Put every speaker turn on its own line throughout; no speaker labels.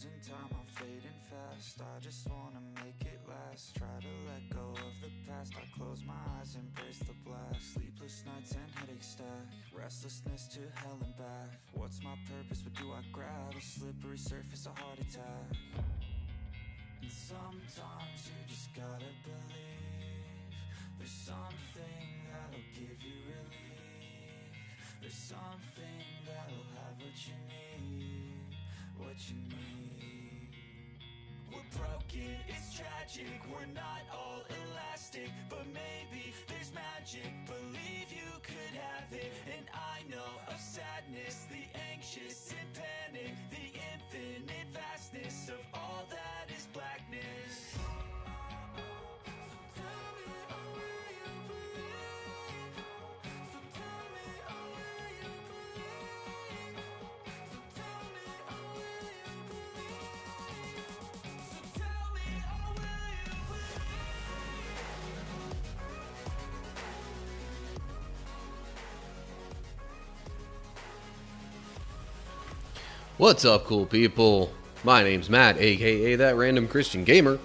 losing time, I'm fading fast. I just wanna make it last. Try to let go of the past. I close my eyes, embrace the blast. Sleepless nights and headache stack. Restlessness to hell and back. What's my purpose? What do I grab? A slippery surface, a heart attack. And sometimes you just gotta believe there's something that'll give you relief. There's something that'll have what you need, what you need. We're broken, it's tragic, we're not all elastic, but maybe there's magic. Believe you could have it, and I know of sadness, the anxious and panic, the infinite vastness of all that is blackness.
What's up, cool people? My name's Matt, aka That Random Christian Gamer.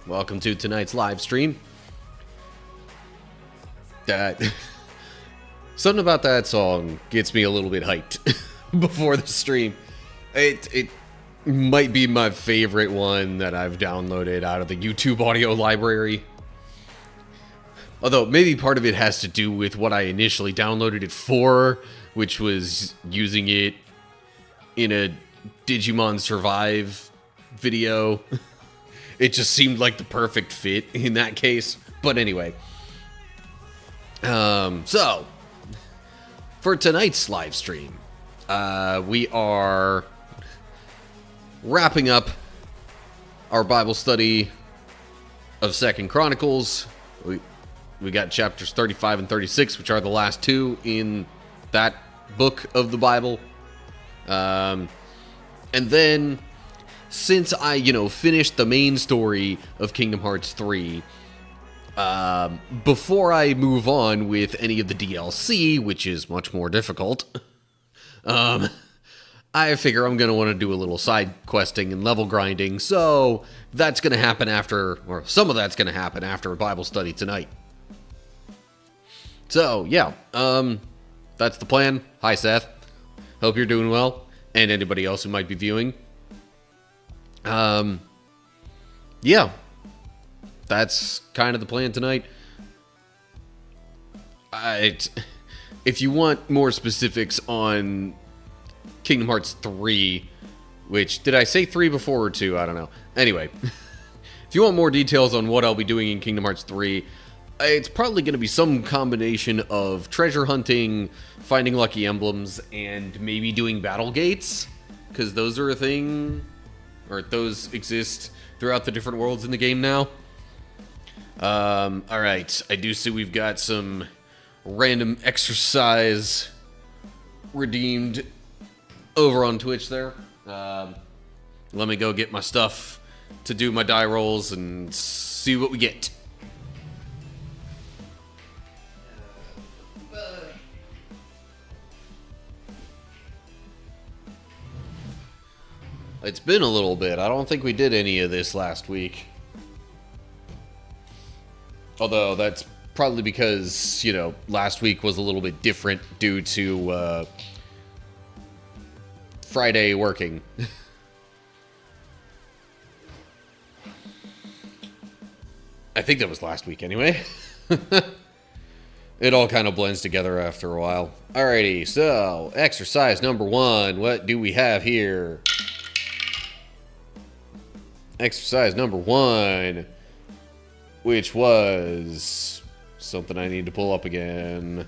Welcome to tonight's live stream. Something about that song gets me a little bit hyped before the stream. It might be my favorite one that I've downloaded out of the YouTube audio library. Although maybe part of it has to do with what I initially downloaded it for, which was using it in a Digimon Survive video. It just seemed like the perfect fit in that case. But anyway. So, for tonight's live stream, we are wrapping up our Bible study of 2nd Chronicles. We got chapters 35 and 36, which are the last two in that book of the Bible. And then, since I, finished the main story of Kingdom Hearts 3, before I move on with any of the DLC, which is much more difficult, I figure I'm going to want to do a little side questing and level grinding, so that's going to happen after, or some of that's going to happen after Bible study tonight. So, yeah, that's the plan. Hi, Seth. Hope you're doing well. And anybody else who might be viewing. Yeah. That's kind of the plan tonight. If you want more specifics on Kingdom Hearts 3, which, did I say 3 before or 2? I don't know. Anyway, if you want more details on what I'll be doing in Kingdom Hearts 3, it's probably going to be some combination of treasure hunting, finding lucky emblems, and maybe doing battle gates, because those are a thing, or those exist throughout the different worlds in the game now. Alright, I do see we've got some random exercise redeemed over on Twitch there. Let me go get my stuff to do my die rolls and see what we get. It's been a little bit. I don't think we did any of this last week. Although, that's probably because, last week was a little bit different due to, Friday working. I think that was last week anyway. It all kind of blends together after a while. Alrighty, so, exercise number 1. What do we have here? Exercise number 1, which was something I need to pull up again.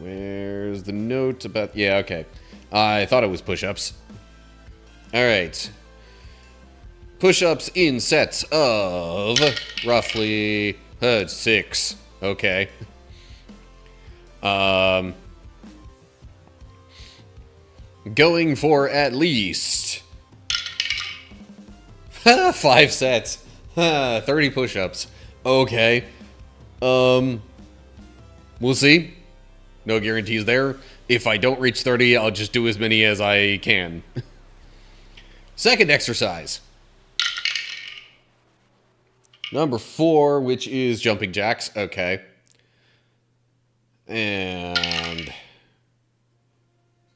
Where's the note about... Yeah, okay. I thought it was push-ups. Alright. Push-ups in sets of roughly 6. Okay. Going for at least 5 sets. 30 push-ups. Okay. We'll see. No guarantees there. If I don't reach 30, I'll just do as many as I can. Second exercise. Number 4, which is jumping jacks. Okay. And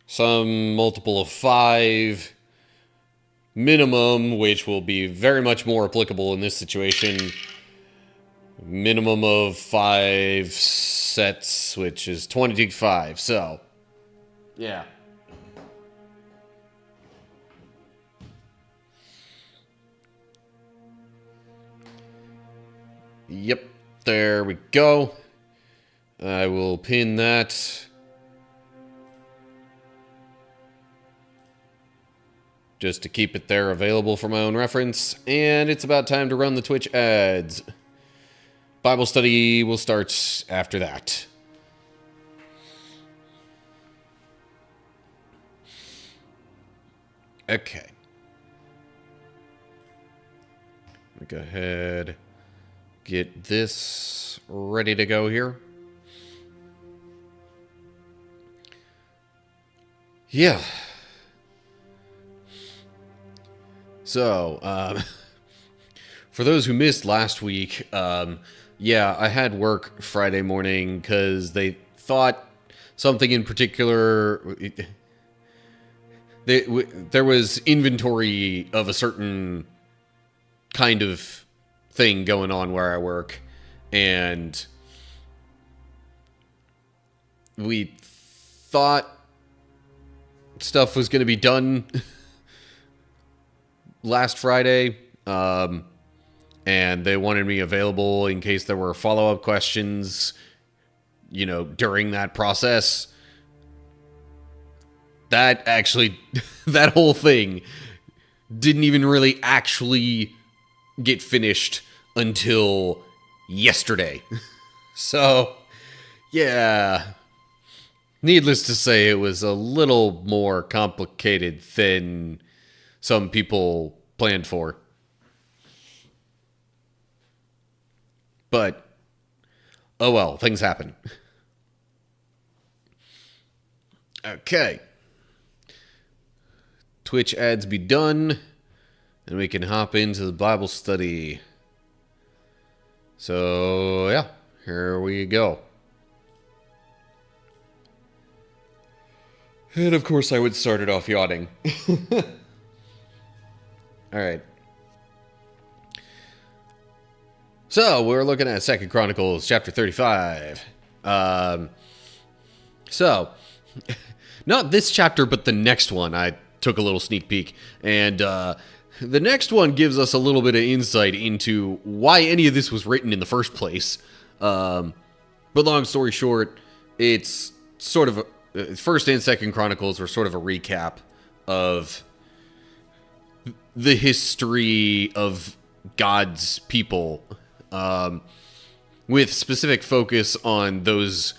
some multiple of 5 minimum, which will be very much more applicable in this situation. Minimum of 5 sets, which is 25. So, yeah. Yep, there we go. I will pin that. Just to keep it there available for my own reference. And it's about time to run the Twitch ads. Bible study will start after that. Okay. Go ahead. Get this ready to go here. Yeah. So, for those who missed last week, yeah, I had work Friday morning because they thought something in particular. There was inventory of a certain kind of thing going on where I work, and we thought stuff was going to be done last Friday, and they wanted me available in case there were follow-up questions, you know, during that process. That actually, that whole thing didn't even really actually get finished until yesterday. So, yeah. Needless to say, it was a little more complicated than some people planned for. But, oh well, things happen. Okay. Twitch ads be done, and we can hop into the Bible study. So, yeah, here we go. And of course I would start it off yawning. Alright. So, we're looking at 2 Chronicles chapter 35. So, not this chapter, but the next one. I took a little sneak peek. And the next one gives us a little bit of insight into why any of this was written in the first place. But long story short, it's sort of... First and Second Chronicles were sort of a recap of the history of God's people, with specific focus on those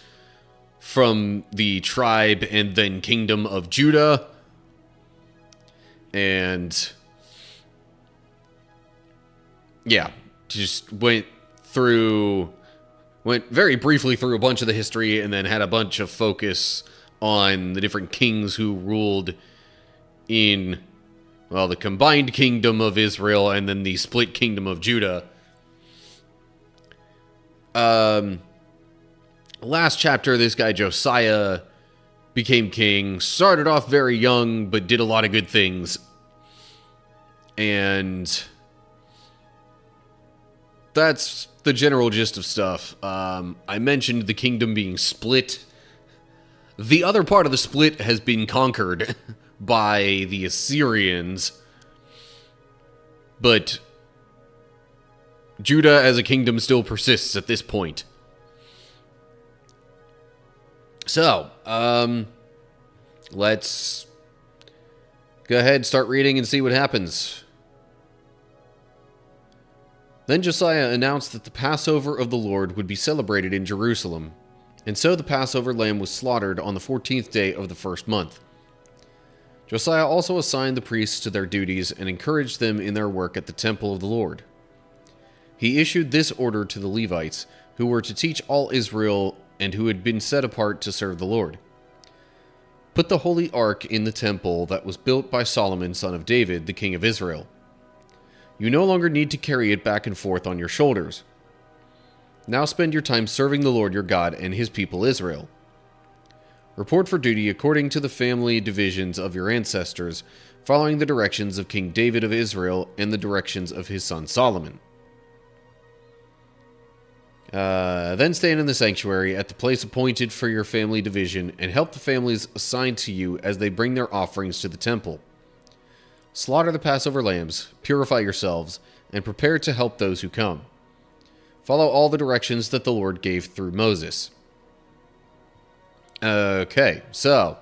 from the tribe and then kingdom of Judah. And yeah, just went very briefly through a bunch of the history and then had a bunch of focus on the different kings who ruled in, well, the combined kingdom of Israel and then the split kingdom of Judah. Last chapter, this guy Josiah became king, started off very young, but did a lot of good things. And that's the general gist of stuff. I mentioned the kingdom being split. The other part of the split has been conquered by the Assyrians, but Judah as a kingdom still persists at this point. So, let's go ahead and start reading and see what happens. Then Josiah announced that the Passover of the Lord would be celebrated in Jerusalem. And so the Passover lamb was slaughtered on the 14th day of the first month. Josiah also assigned the priests to their duties and encouraged them in their work at the temple of the Lord. He issued this order to the Levites, who were to teach all Israel and who had been set apart to serve the Lord. Put the holy ark in the temple that was built by Solomon, son of David, the king of Israel. You no longer need to carry it back and forth on your shoulders. Now spend your time serving the Lord your God and his people Israel. Report for duty according to the family divisions of your ancestors, following the directions of King David of Israel and the directions of his son Solomon. Then stand in the sanctuary at the place appointed for your family division and help the families assigned to you as they bring their offerings to the temple. Slaughter the Passover lambs, purify yourselves, and prepare to help those who come. Follow all the directions that the Lord gave through Moses. Okay, so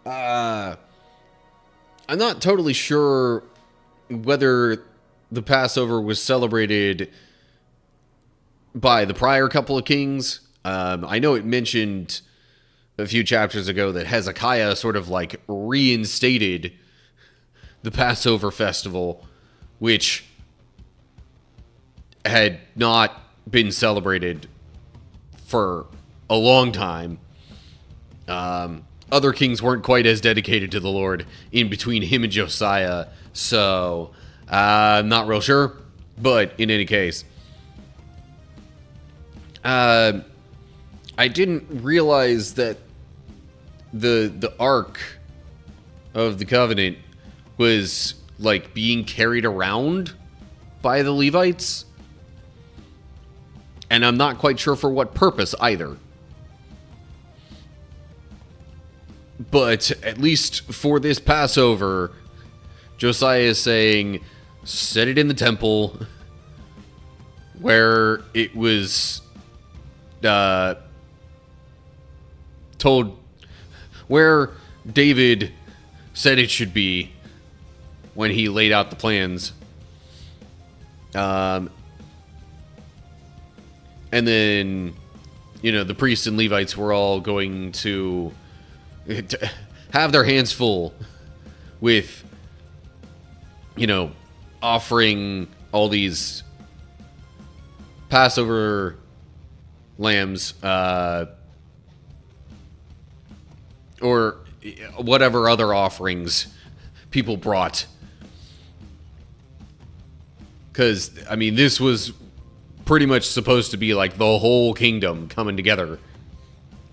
I'm not totally sure whether the Passover was celebrated by the prior couple of kings. I know it mentioned a few chapters ago that Hezekiah sort of like reinstated the Passover festival, which had not been celebrated for a long time. Other kings weren't quite as dedicated to the Lord in between him and Josiah, so I'm not real sure. But in any case, I didn't realize that the Ark of the Covenant was like being carried around by the Levites, and I'm not quite sure for what purpose either. But at least for this Passover, Josiah is saying, set it in the temple where it was told, where David said it should be when he laid out the plans. And then, you know, the priests and Levites were all going to have their hands full with, you know, offering all these Passover lambs, or whatever other offerings people brought. Because, I mean, this was pretty much supposed to be like the whole kingdom coming together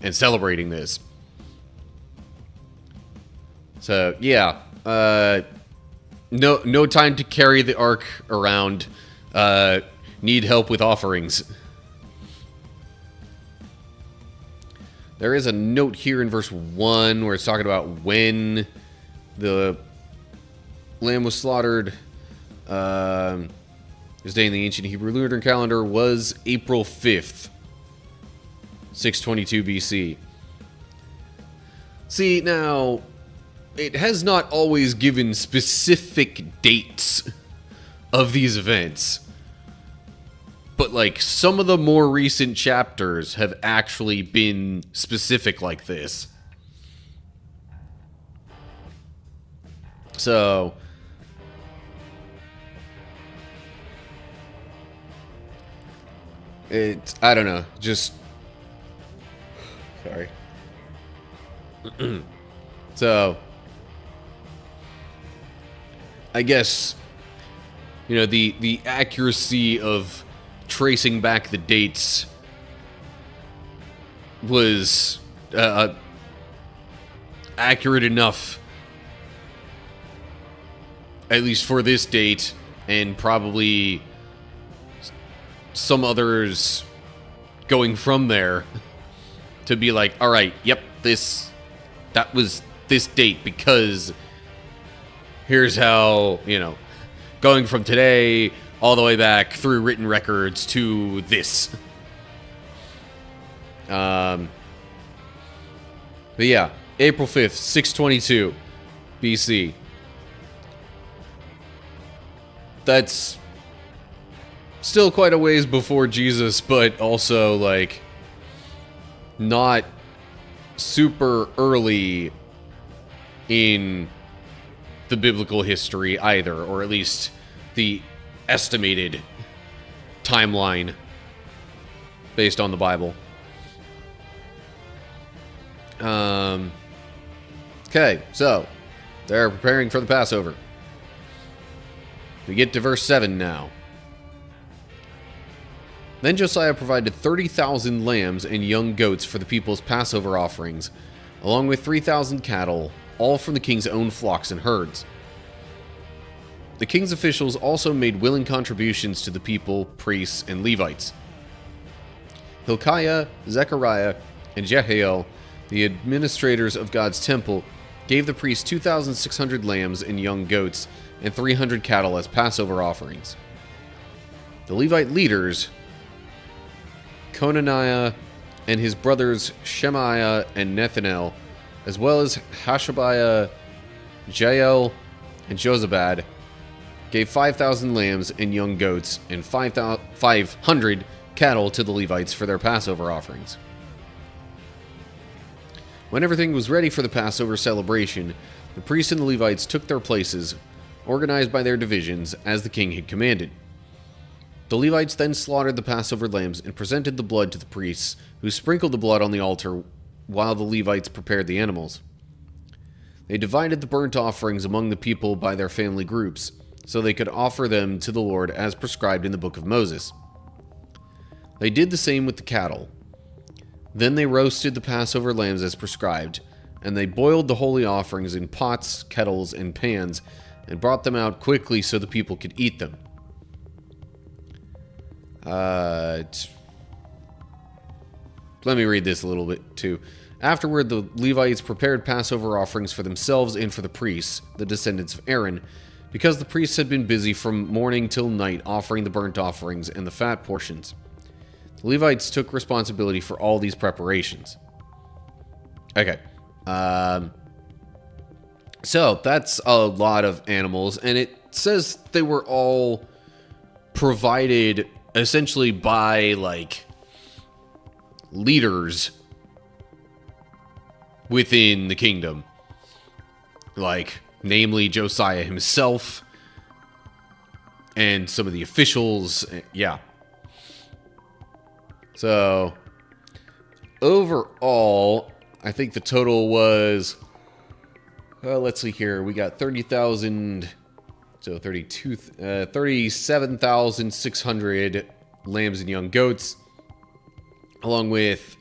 and celebrating this. So, yeah. No time to carry the ark around. Need help with offerings. There is a note here in verse 1 where it's talking about when the lamb was slaughtered. This day in the ancient Hebrew lunar calendar was April 5th, 622 BC. See, now, it has not always given specific dates of these events. But, like, some of the more recent chapters have actually been specific like this. So, I don't know, just, sorry. So, I guess, you know, the accuracy of tracing back the dates was accurate enough, at least for this date, and probably some others going from there to be like, all right, yep, that was this date, because here's how, you know, going from today all the way back through written records to this. But yeah, April 5th, 622 BC. That's still quite a ways before Jesus, but also, like, not super early in the biblical history either, or at least the estimated timeline based on the Bible. Okay, so they're preparing for the Passover. We get to verse 7 now. Then Josiah provided 30,000 lambs and young goats for the people's Passover offerings, along with 3,000 cattle, all from the king's own flocks and herds. The king's officials also made willing contributions to the people, priests, and Levites. Hilkiah, Zechariah, and Jehiel, the administrators of God's temple, gave the priests 2,600 lambs and young goats and 300 cattle as Passover offerings. The Levite leaders, Conaniah and his brothers Shemaiah and Nethanel, as well as Hashabiah, Jael, and Jozabad, gave 5,000 lambs and young goats and 500 cattle to the Levites for their Passover offerings. When everything was ready for the Passover celebration, the priests and the Levites took their places, organized by their divisions, as the king had commanded. The Levites then slaughtered the Passover lambs and presented the blood to the priests, who sprinkled the blood on the altar while the Levites prepared the animals. They divided the burnt offerings among the people by their family groups, so they could offer them to the Lord as prescribed in the book of Moses. They did the same with the cattle. Then they roasted the Passover lambs as prescribed, and they boiled the holy offerings in pots, kettles, and pans, and brought them out quickly so the people could eat them. Let me read this a little bit too. Afterward, the Levites prepared Passover offerings for themselves and for the priests, the descendants of Aaron, because the priests had been busy from morning till night offering the burnt offerings and the fat portions. The Levites took responsibility for all these preparations. Okay. So that's a lot of animals, and it says they were all provided essentially by, like, leaders within the kingdom. Like, namely Josiah himself and some of the officials. Yeah. So, overall, I think the total was, let's see here, we got 30,000, so 37,600 lambs and young goats, along with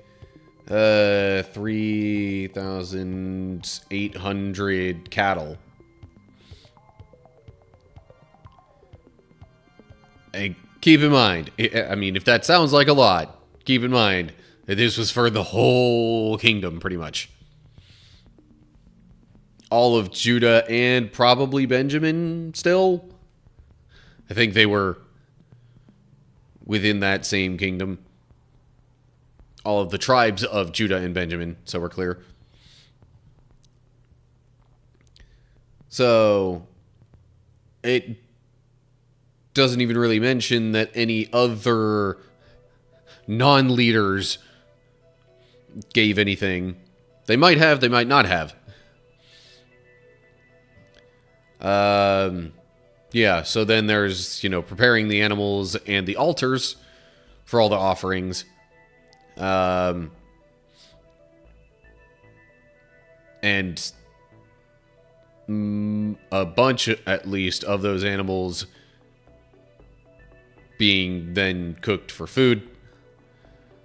3,800 cattle. And keep in mind, I mean, if that sounds like a lot, keep in mind that this was for the whole kingdom, pretty much. All of Judah and probably Benjamin still. I think they were within that same kingdom. All of the tribes of Judah and Benjamin, so we're clear. So, it doesn't even really mention that any other non-leaders gave anything. They might have, they might not have. Yeah, so then there's, preparing the animals and the altars for all the offerings. And a bunch, at least, of those animals being then cooked for food.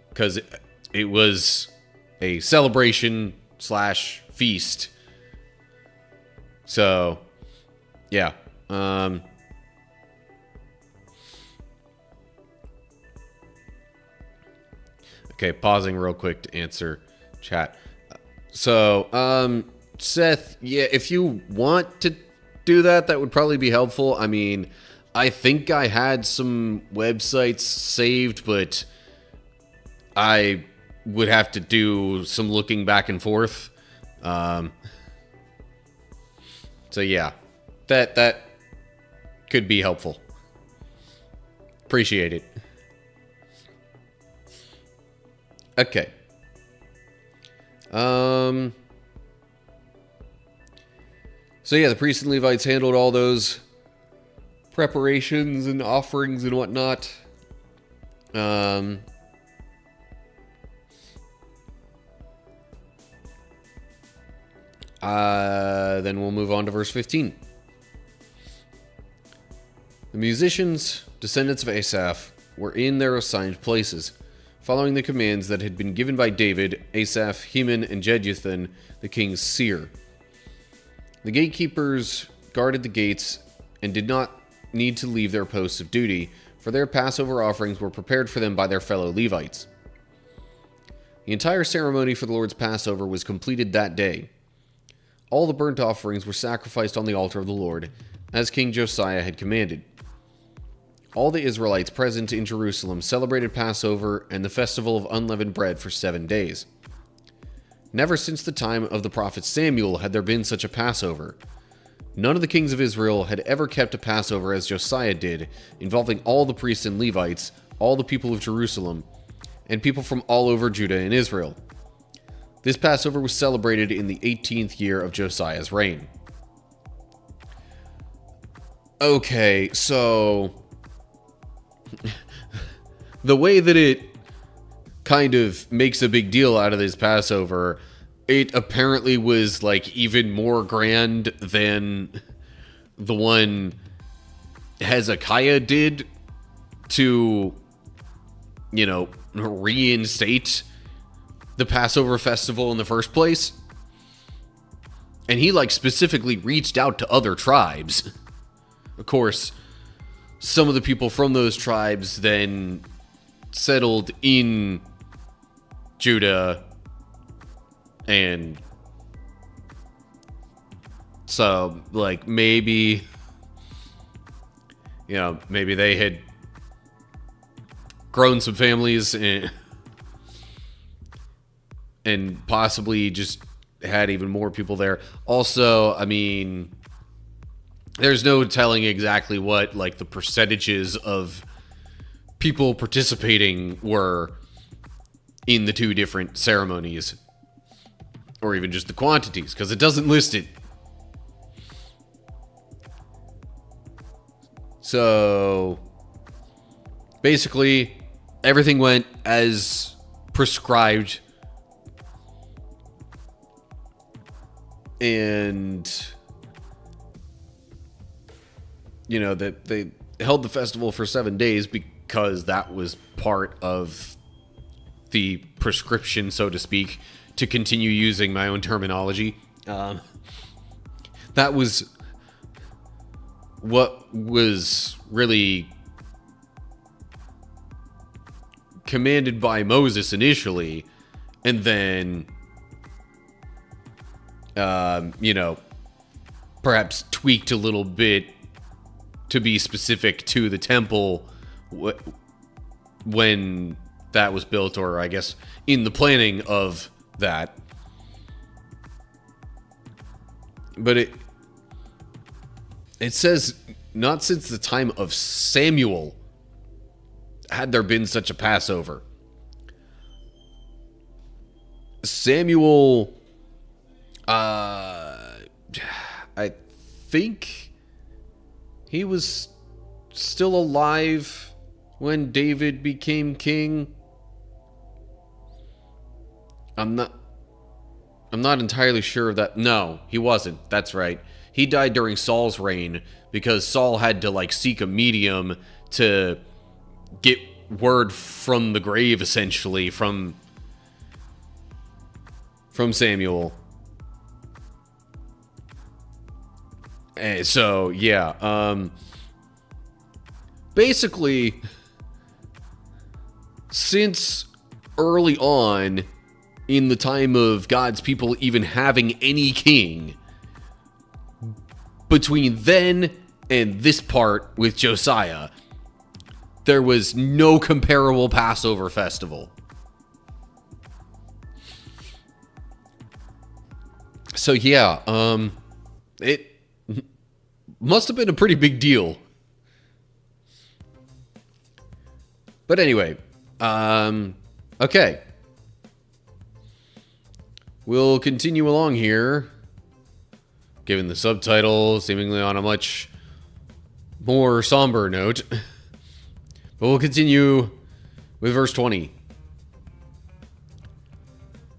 Because it was a celebration / feast. So, yeah. Okay, pausing real quick to answer chat. So, Seth, yeah, if you want to do that, that would probably be helpful. I mean, I think I had some websites saved, but I would have to do some looking back and forth. So yeah, that could be helpful. Appreciate it. Okay. So yeah, the priests and Levites handled all those preparations and offerings and whatnot. Then we'll move on to verse 15. The musicians, descendants of Asaph, were in their assigned places, following the commands that had been given by David, Asaph, Heman, and Jeduthun, the king's seer. The gatekeepers guarded the gates and did not need to leave their posts of duty, for their Passover offerings were prepared for them by their fellow Levites. The entire ceremony for the Lord's Passover was completed that day. All the burnt offerings were sacrificed on the altar of the Lord, as King Josiah had commanded. All the Israelites present in Jerusalem celebrated Passover and the festival of unleavened bread for 7 days. Never since the time of the prophet Samuel had there been such a Passover. None of the kings of Israel had ever kept a Passover as Josiah did, involving all the priests and Levites, all the people of Jerusalem, and people from all over Judah and Israel. This Passover was celebrated in the 18th year of Josiah's reign. Okay, so the way that it kind of makes a big deal out of this Passover, it apparently was like even more grand than the one Hezekiah did to, reinstate the Passover festival in the first place. And he specifically reached out to other tribes. Of course, some of the people from those tribes then settled in Judah, and so maybe they had grown some families and possibly just had even more people there. Also, there's no telling exactly what the percentages of people participating were in the two different ceremonies, or even just the quantities, because it doesn't list it. So basically everything went as prescribed, and that they held the festival for 7 days because that was part of the prescription, so to speak, to continue using my own terminology. That was what was really commanded by Moses initially, and then perhaps tweaked a little bit to be specific to the temple when that was built, or I guess in the planning of that. But it says, not since the time of Samuel had there been such a Passover. Samuel, I think he was still alive when David became king. I'm not entirely sure of that. No, he wasn't. That's right. He died during Saul's reign because Saul had to seek a medium to get word from the grave, essentially, from Samuel. So, yeah. Basically, since early on in the time of God's people even having any king, between then and this part with Josiah, there was no comparable Passover festival. So yeah, it must have been a pretty big deal. But anyway, okay. We'll continue along here, given the subtitle seemingly on a much more somber note. But we'll continue with verse 20.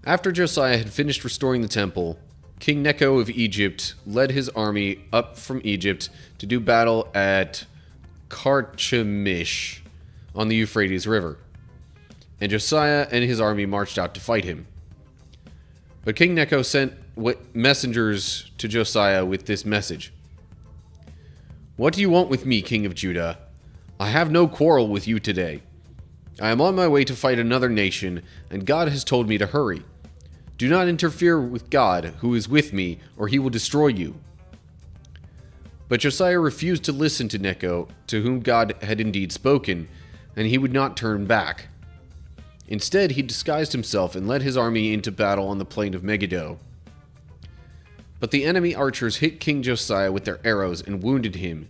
After Josiah had finished restoring the temple, King Necho of Egypt led his army up from Egypt to do battle at Carchemish on the Euphrates River, and Josiah and his army marched out to fight him. But King Necho sent messengers to Josiah with this message. "What do you want with me, King of Judah? I have no quarrel with you today. I am on my way to fight another nation, and God has told me to hurry. Do not interfere with God, who is with me, or he will destroy you." But Josiah refused to listen to Necho, to whom God had indeed spoken, and he would not turn back. Instead, he disguised himself and led his army into battle on the plain of Megiddo. But the enemy archers hit King Josiah with their arrows and wounded him.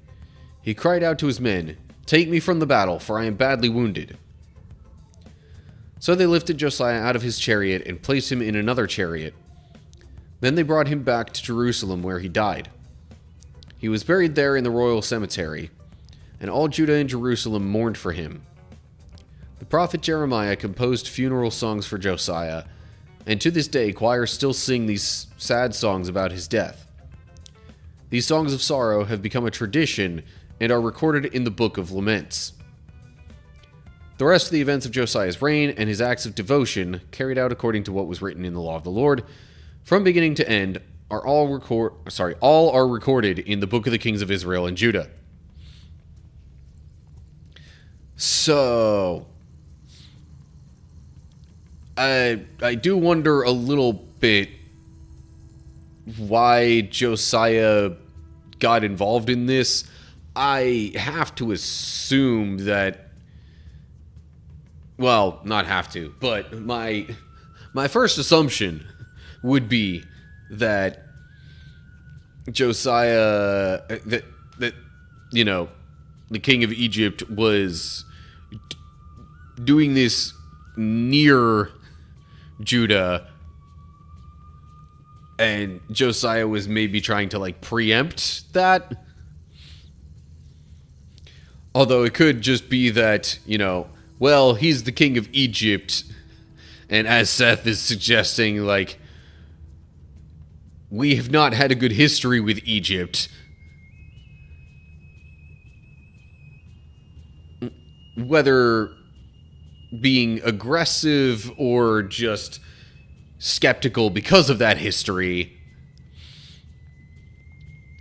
He cried out to his men, "Take me from the battle, for I am badly wounded." So they lifted Josiah out of his chariot and placed him in another chariot. Then they brought him back to Jerusalem, where he died. He was buried there in the royal cemetery, and all Judah and Jerusalem mourned for him. The prophet Jeremiah composed funeral songs for Josiah, and to this day choirs still sing these sad songs about his death. These songs of sorrow have become a tradition and are recorded in the Book of Laments. The rest of the events of Josiah's reign and his acts of devotion, carried out according to what was written in the law of the Lord, from beginning to end, all are recorded in the Book of the Kings of Israel and Judah. So, I do wonder a little bit why Josiah got involved in this. I have to assume that, well, not have to, but my first assumption would be that Josiah, that you know, the king of Egypt was doing this near Judah, and Josiah was maybe trying to like preempt that. Although it could just be that, you know, well, he's the king of Egypt, and as Seth is suggesting, like, we have not had a good history with Egypt. Whether being aggressive or just skeptical because of that history,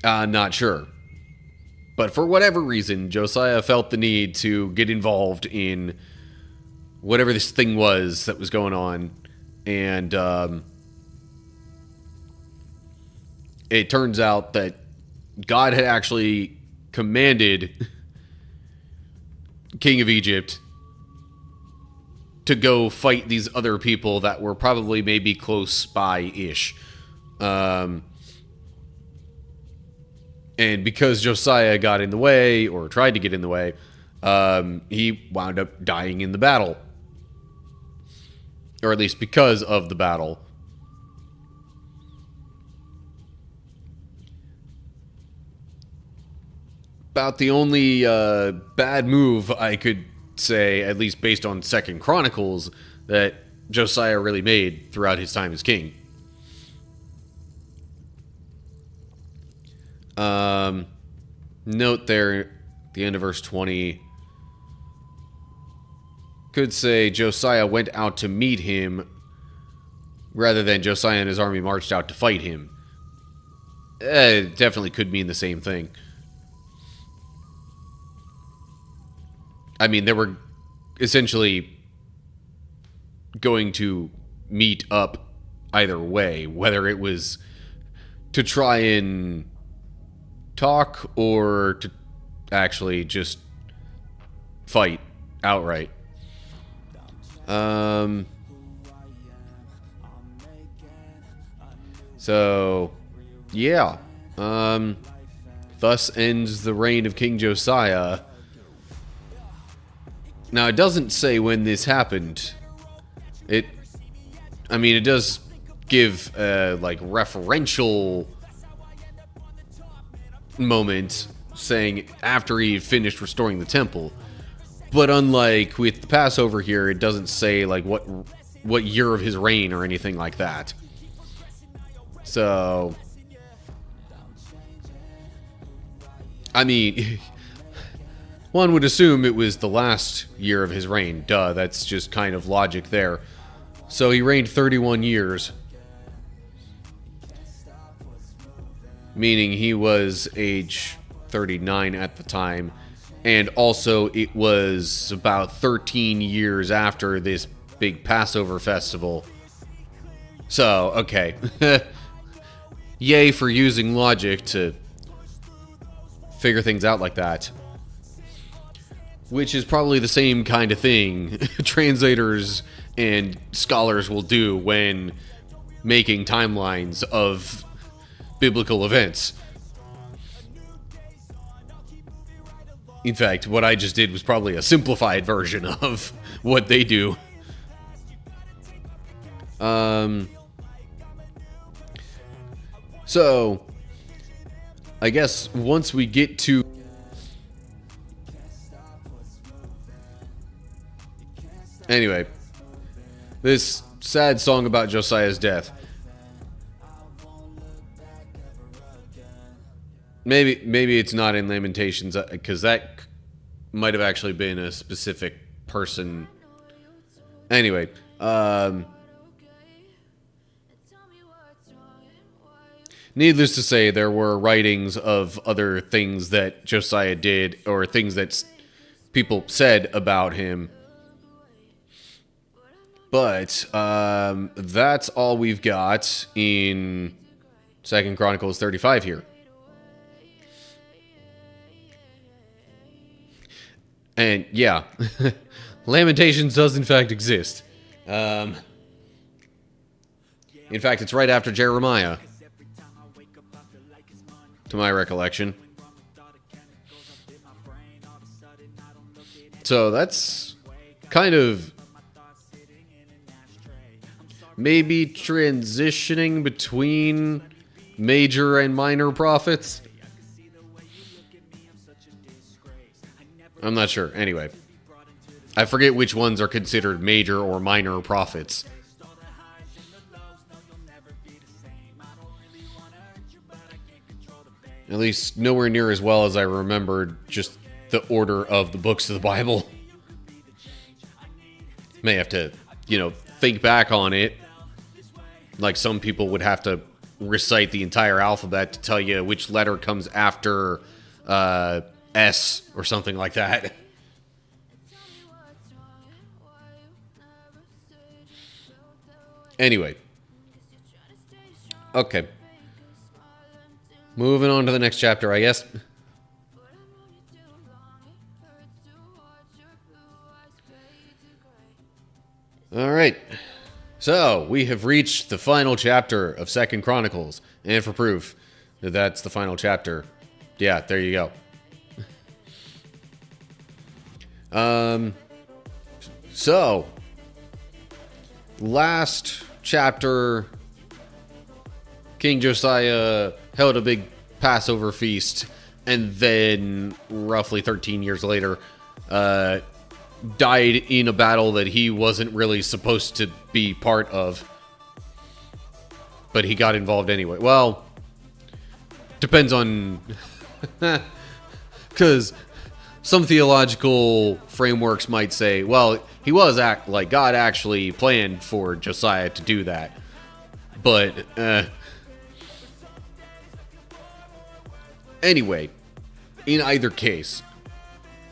not sure. But for whatever reason, Josiah felt the need to get involved in whatever this thing was that was going on. And it turns out that God had actually commanded King of Egypt to go fight these other people that were probably maybe close by-ish. And because Josiah got in the way, or tried to get in the way, he wound up dying in the battle. Or at least because of the battle. About the only bad move I could say, at least based on 2nd Chronicles, that Josiah really made throughout his time as king. Note there, at the end of verse 20, could say Josiah went out to meet him, rather than Josiah and his army marched out to fight him. It definitely could mean the same thing. I mean, they were essentially going to meet up either way, whether it was to try and talk or to actually just fight outright. So, yeah. Thus ends the reign of King Josiah. Now, it doesn't say when this happened. It does give a, like, referential moment saying after he finished restoring the temple. But unlike with the Passover here, it doesn't say, like, what year of his reign or anything like that. So, I mean, one would assume it was the last year of his reign. Duh, that's just kind of logic there. So he reigned 31 years. Meaning he was age 39 at the time. And also it was about 13 years after this big Passover festival. So, okay. Yay for using logic to figure things out like that. Which is probably the same kind of thing translators and scholars will do when making timelines of biblical events. In fact, what I just did was probably a simplified version of what they do. So, I guess once we get to... Anyway, this sad song about Josiah's death. Maybe it's not in Lamentations, because that might have actually been a specific person. Anyway, needless to say, there were writings of other things that Josiah did, or things that people said about him. But that's all we've got in 2 Chronicles 35 here. And yeah, Lamentations does in fact exist. In fact, it's right after Jeremiah, to my recollection. So that's kind of maybe transitioning between major and minor prophets. I'm not sure. Anyway, I forget which ones are considered major or minor prophets. At least nowhere near as well as I remembered just the order of the books of the Bible. May have to, think back on it. Like some people would have to recite the entire alphabet to tell you which letter comes after S or something like that. Anyway. Okay. Moving on to the next chapter, I guess. Alright. So, we have reached the final chapter of 2 Chronicles. And for proof that that's the final chapter, yeah, there you go. So, last chapter, King Josiah held a big Passover feast, and then roughly 13 years later, died in a battle that he wasn't really supposed to be part of. But he got involved anyway. Well, depends on... Because some theological frameworks might say, well, he was God actually planned for Josiah to do that. But, anyway, in either case,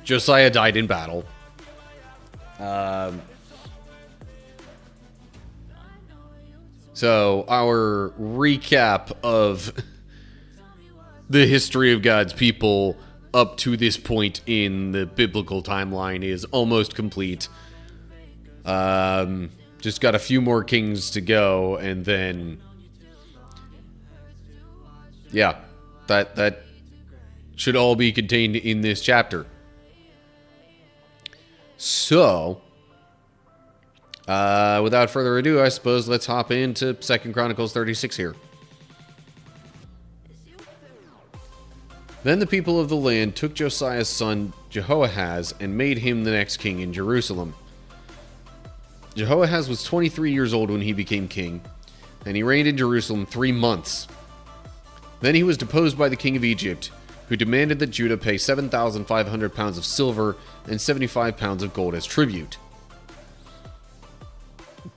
Josiah died in battle. So, our recap of the history of God's people up to this point in the biblical timeline is almost complete. Just got a few more kings to go, and then... yeah, that should all be contained in this chapter. So, without further ado, I suppose let's hop into 2 Chronicles 36 here. Then the people of the land took Josiah's son Jehoahaz and made him the next king in Jerusalem. Jehoahaz was 23 years old when he became king. and he reigned in Jerusalem 3 months. Then he was deposed by the king of Egypt, who demanded that Judah pay 7,500 pounds of silver and 75 pounds of gold as tribute.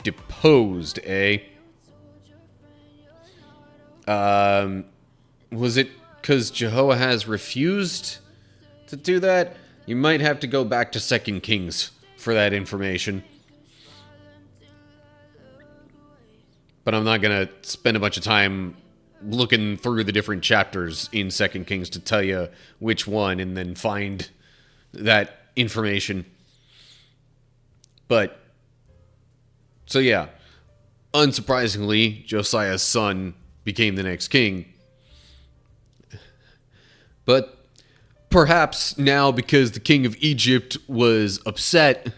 Deposed, eh? Was it because Jehoahaz refused to do that? You might have to go back to 2 Kings for that information. But I'm not going to spend a bunch of time looking through the different chapters in 2 Kings to tell you which one and then find that information. But, so yeah, unsurprisingly, Josiah's son became the next king. But perhaps now, because the king of Egypt was upset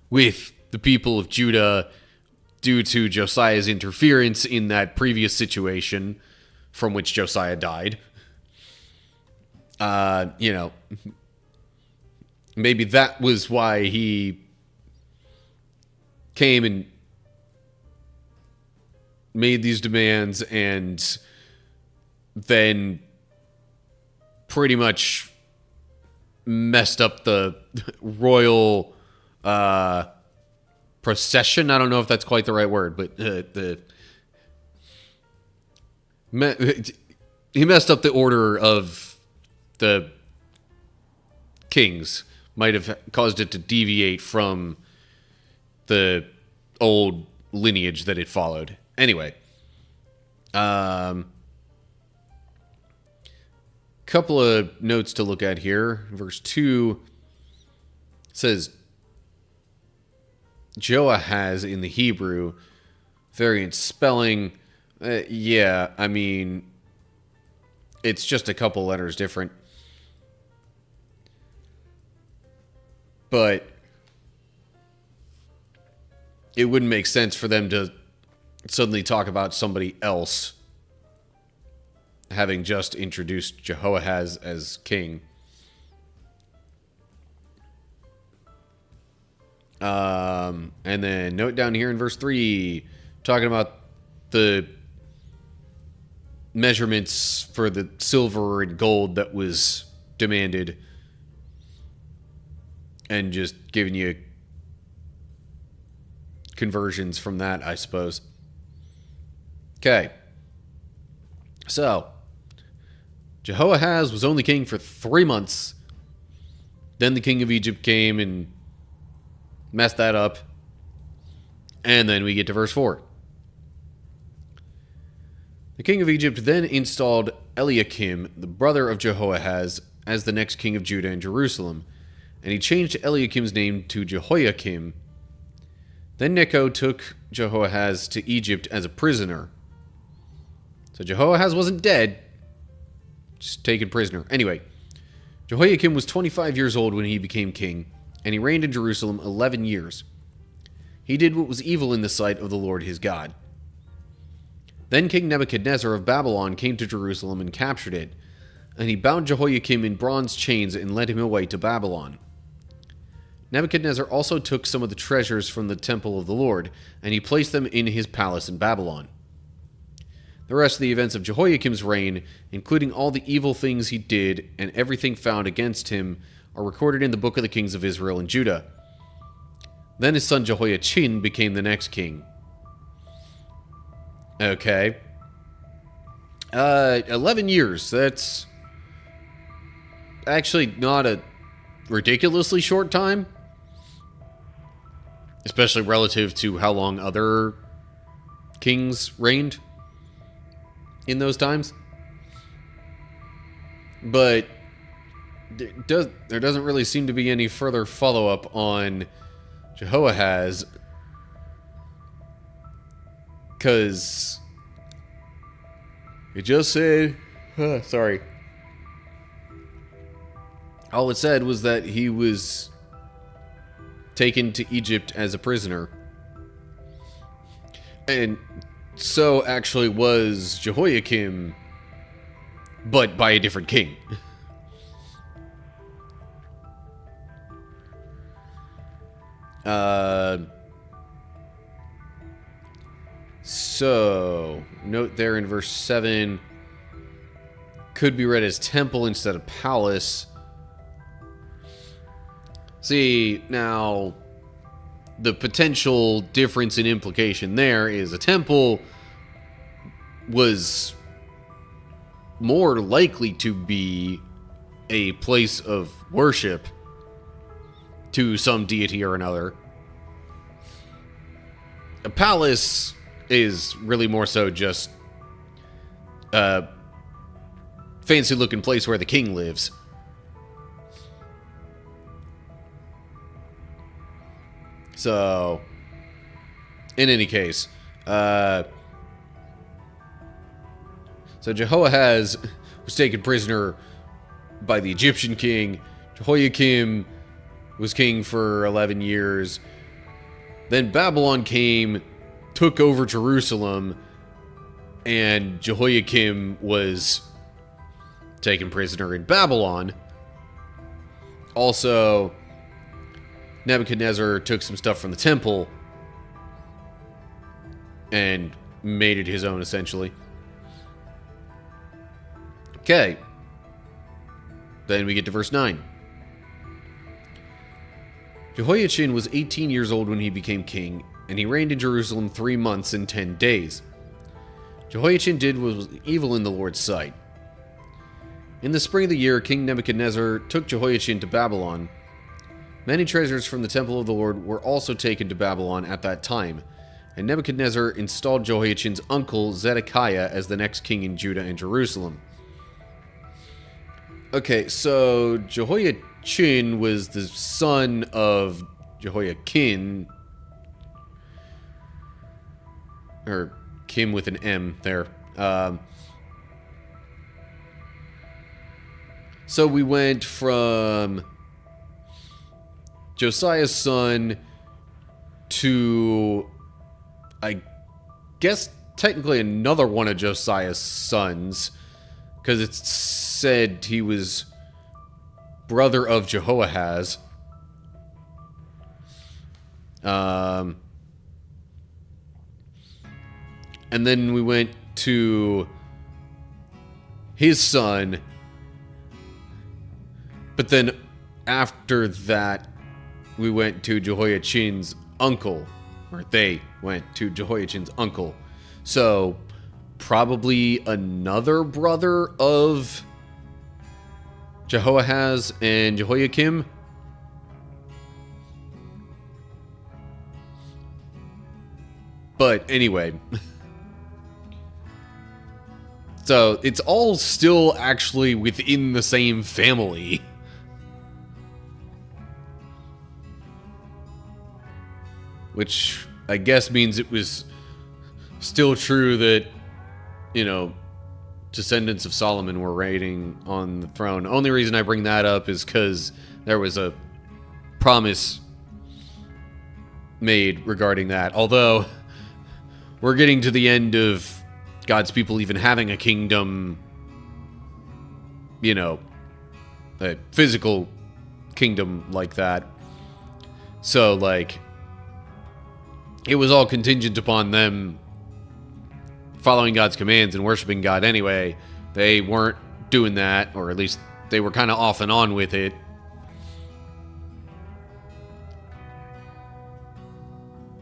with the people of Judah due to Josiah's interference in that previous situation from which Josiah died, maybe that was why he came and made these demands and then pretty much messed up the royal procession. I don't know if that's quite the right word, but he messed up the order of the kings. Might have caused it to deviate from the old lineage that it followed. Anyway, couple of notes to look at here. Verse 2 says Joahaz in the Hebrew, variant spelling. Yeah, I mean, it's just a couple letters different. But it wouldn't make sense for them to suddenly talk about somebody else having just introduced Jehoahaz as king. And then note down here in verse 3, talking about the measurements for the silver and gold that was demanded, and just giving you conversions from that, I suppose. Okay. So, Jehoahaz was only king for 3 months. Then the king of Egypt came and messed that up. And then we get to verse 4. The king of Egypt then installed Eliakim, the brother of Jehoahaz, as the next king of Judah and Jerusalem. And he changed Eliakim's name to Jehoiakim. Then Necho took Jehoahaz to Egypt as a prisoner. So Jehoahaz wasn't dead, just taken prisoner. Anyway, Jehoiakim was 25 years old when he became king, and he reigned in Jerusalem 11 years. He did what was evil in the sight of the Lord his God. Then King Nebuchadnezzar of Babylon came to Jerusalem and captured it, and he bound Jehoiakim in bronze chains and led him away to Babylon. Nebuchadnezzar also took some of the treasures from the temple of the Lord, and he placed them in his palace in Babylon. The rest of the events of Jehoiakim's reign, including all the evil things he did and everything found against him, are recorded in the book of the kings of Israel and Judah. Then his son Jehoiachin became the next king. Okay. 11 years. That's actually not a ridiculously short time, especially relative to how long other kings reigned in those times. But there doesn't really seem to be any further follow-up on Jehoahaz, because it just said, all it said was that he was taken to Egypt as a prisoner. And so actually was Jehoiakim, but by a different king. So, note there in verse 7, could be read as temple instead of palace. See, now, the potential difference in implication there is a temple was more likely to be a place of worship to some deity or another. A palace is really more so just a fancy looking place where the king lives. So, in any case, so Jehoahaz was taken prisoner by the Egyptian king. Jehoiakim was king for 11 years. Then Babylon came, took over Jerusalem, and Jehoiakim was taken prisoner in Babylon. Also, Nebuchadnezzar took some stuff from the temple and made it his own, essentially. Okay. Then we get to verse 9. Jehoiachin was 18 years old when he became king, and he reigned in Jerusalem 3 months and 10 days. Jehoiachin did what was evil in the Lord's sight. In the spring of the year, King Nebuchadnezzar took Jehoiachin to Babylon. Many treasures from the temple of the Lord were also taken to Babylon at that time, and Nebuchadnezzar installed Jehoiachin's uncle Zedekiah as the next king in Judah and Jerusalem. Okay, so Jehoiachin was the son of Jehoiakim, or Kim with an M there. So we went from Josiah's son to, I guess, technically another one of Josiah's sons, because it said he was brother of Jehoahaz. And then we went to his son, but then after that, we went to Jehoiachin's uncle, or they went to Jehoiachin's uncle. So, probably another brother of Jehoahaz and Jehoiakim. But anyway, so it's all still actually within the same family. Which I guess means it was still true that, you know, descendants of Solomon were reigning on the throne. Only reason I bring that up is because there was a promise made regarding that. Although, we're getting to the end of God's people even having a kingdom, you know, a physical kingdom like that. So, like, it was all contingent upon them following God's commands and worshiping God anyway. They weren't doing that, or at least they were kind of off and on with it.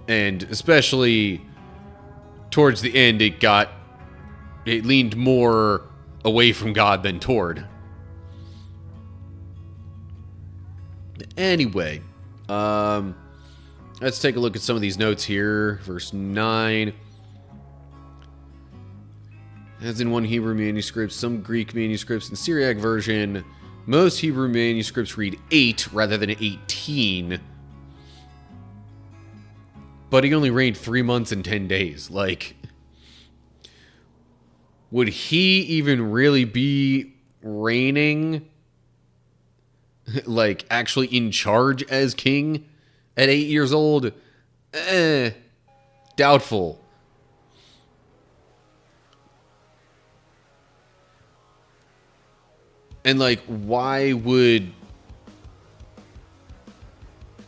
And especially towards the end, it leaned more away from God than toward. Anyway, let's take a look at some of these notes here. Verse 9. As in one Hebrew manuscript, some Greek manuscripts, and Syriac version, most Hebrew manuscripts read 8 rather than 18. But he only reigned 3 months and 10 days. Like, would he even really be reigning, like, actually in charge as king at 8 years old? Doubtful. And, like, why would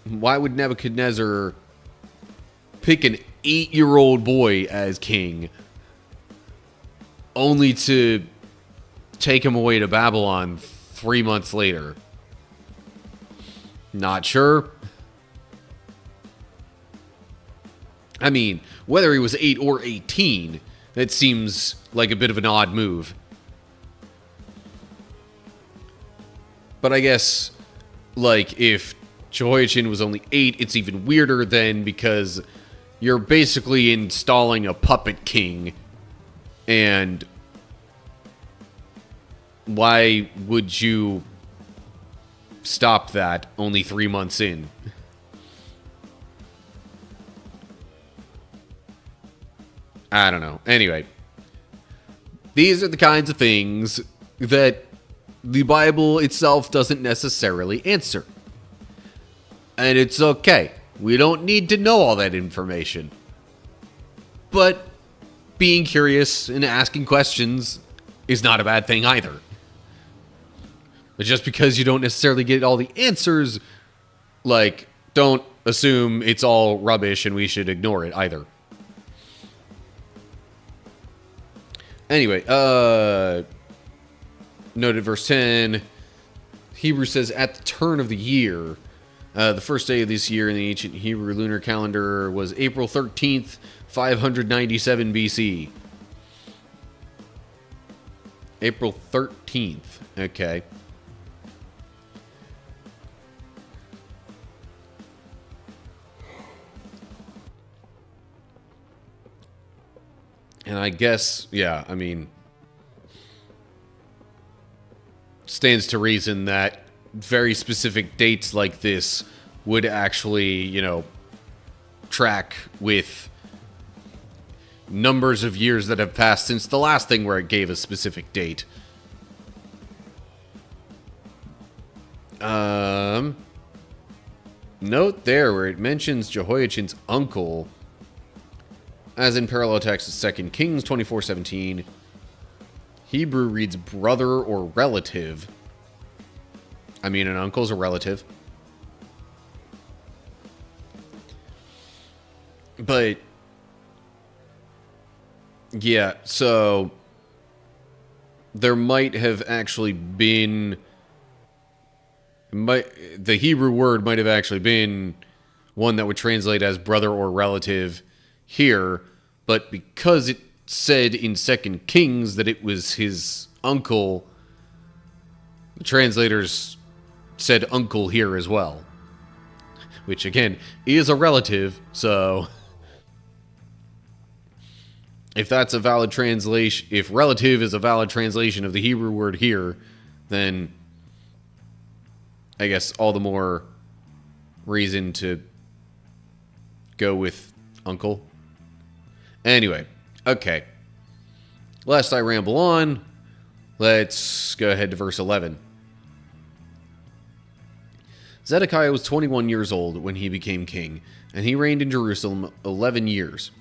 Nebuchadnezzar pick an 8-year-old boy as king, only to take him away to Babylon 3 months later. Not sure. I mean, whether he was 8 or 18, that seems like a bit of an odd move. But I guess, like, if Jehoiachin was only 8, it's even weirder then, because you're basically installing a puppet king. And why would you stop that only 3 months in? I don't know. Anyway, these are the kinds of things that the Bible itself doesn't necessarily answer. And it's okay. We don't need to know all that information. But being curious and asking questions is not a bad thing either. But just because you don't necessarily get all the answers, like, don't assume it's all rubbish and we should ignore it either. Anyway, noted verse 10, Hebrews says, at the turn of the year, the first day of this year in the ancient Hebrew lunar calendar was April 13th, 597 BC. April 13th, okay. And I guess, yeah, I mean, stands to reason that very specific dates like this would actually, you know, track with numbers of years that have passed since the last thing where it gave a specific date. Note there where it mentions Jehoiachin's uncle, as in parallel text of 2 Kings 24:17. Hebrew reads brother or relative. I mean, an uncle's a relative. But yeah, so there might have actually been, the Hebrew word might have actually been one that would translate as brother or relative here, but because it said in 2 Kings that it was his uncle, the translators said uncle here as well, which again is a relative. So if that's a valid translation, if relative is a valid translation of the Hebrew word here, then I guess all the more reason to go with uncle. Anyway, okay. Lest I ramble on, let's go ahead to verse 11. Zedekiah was 21 years old when he became king, and he reigned in Jerusalem 11 years.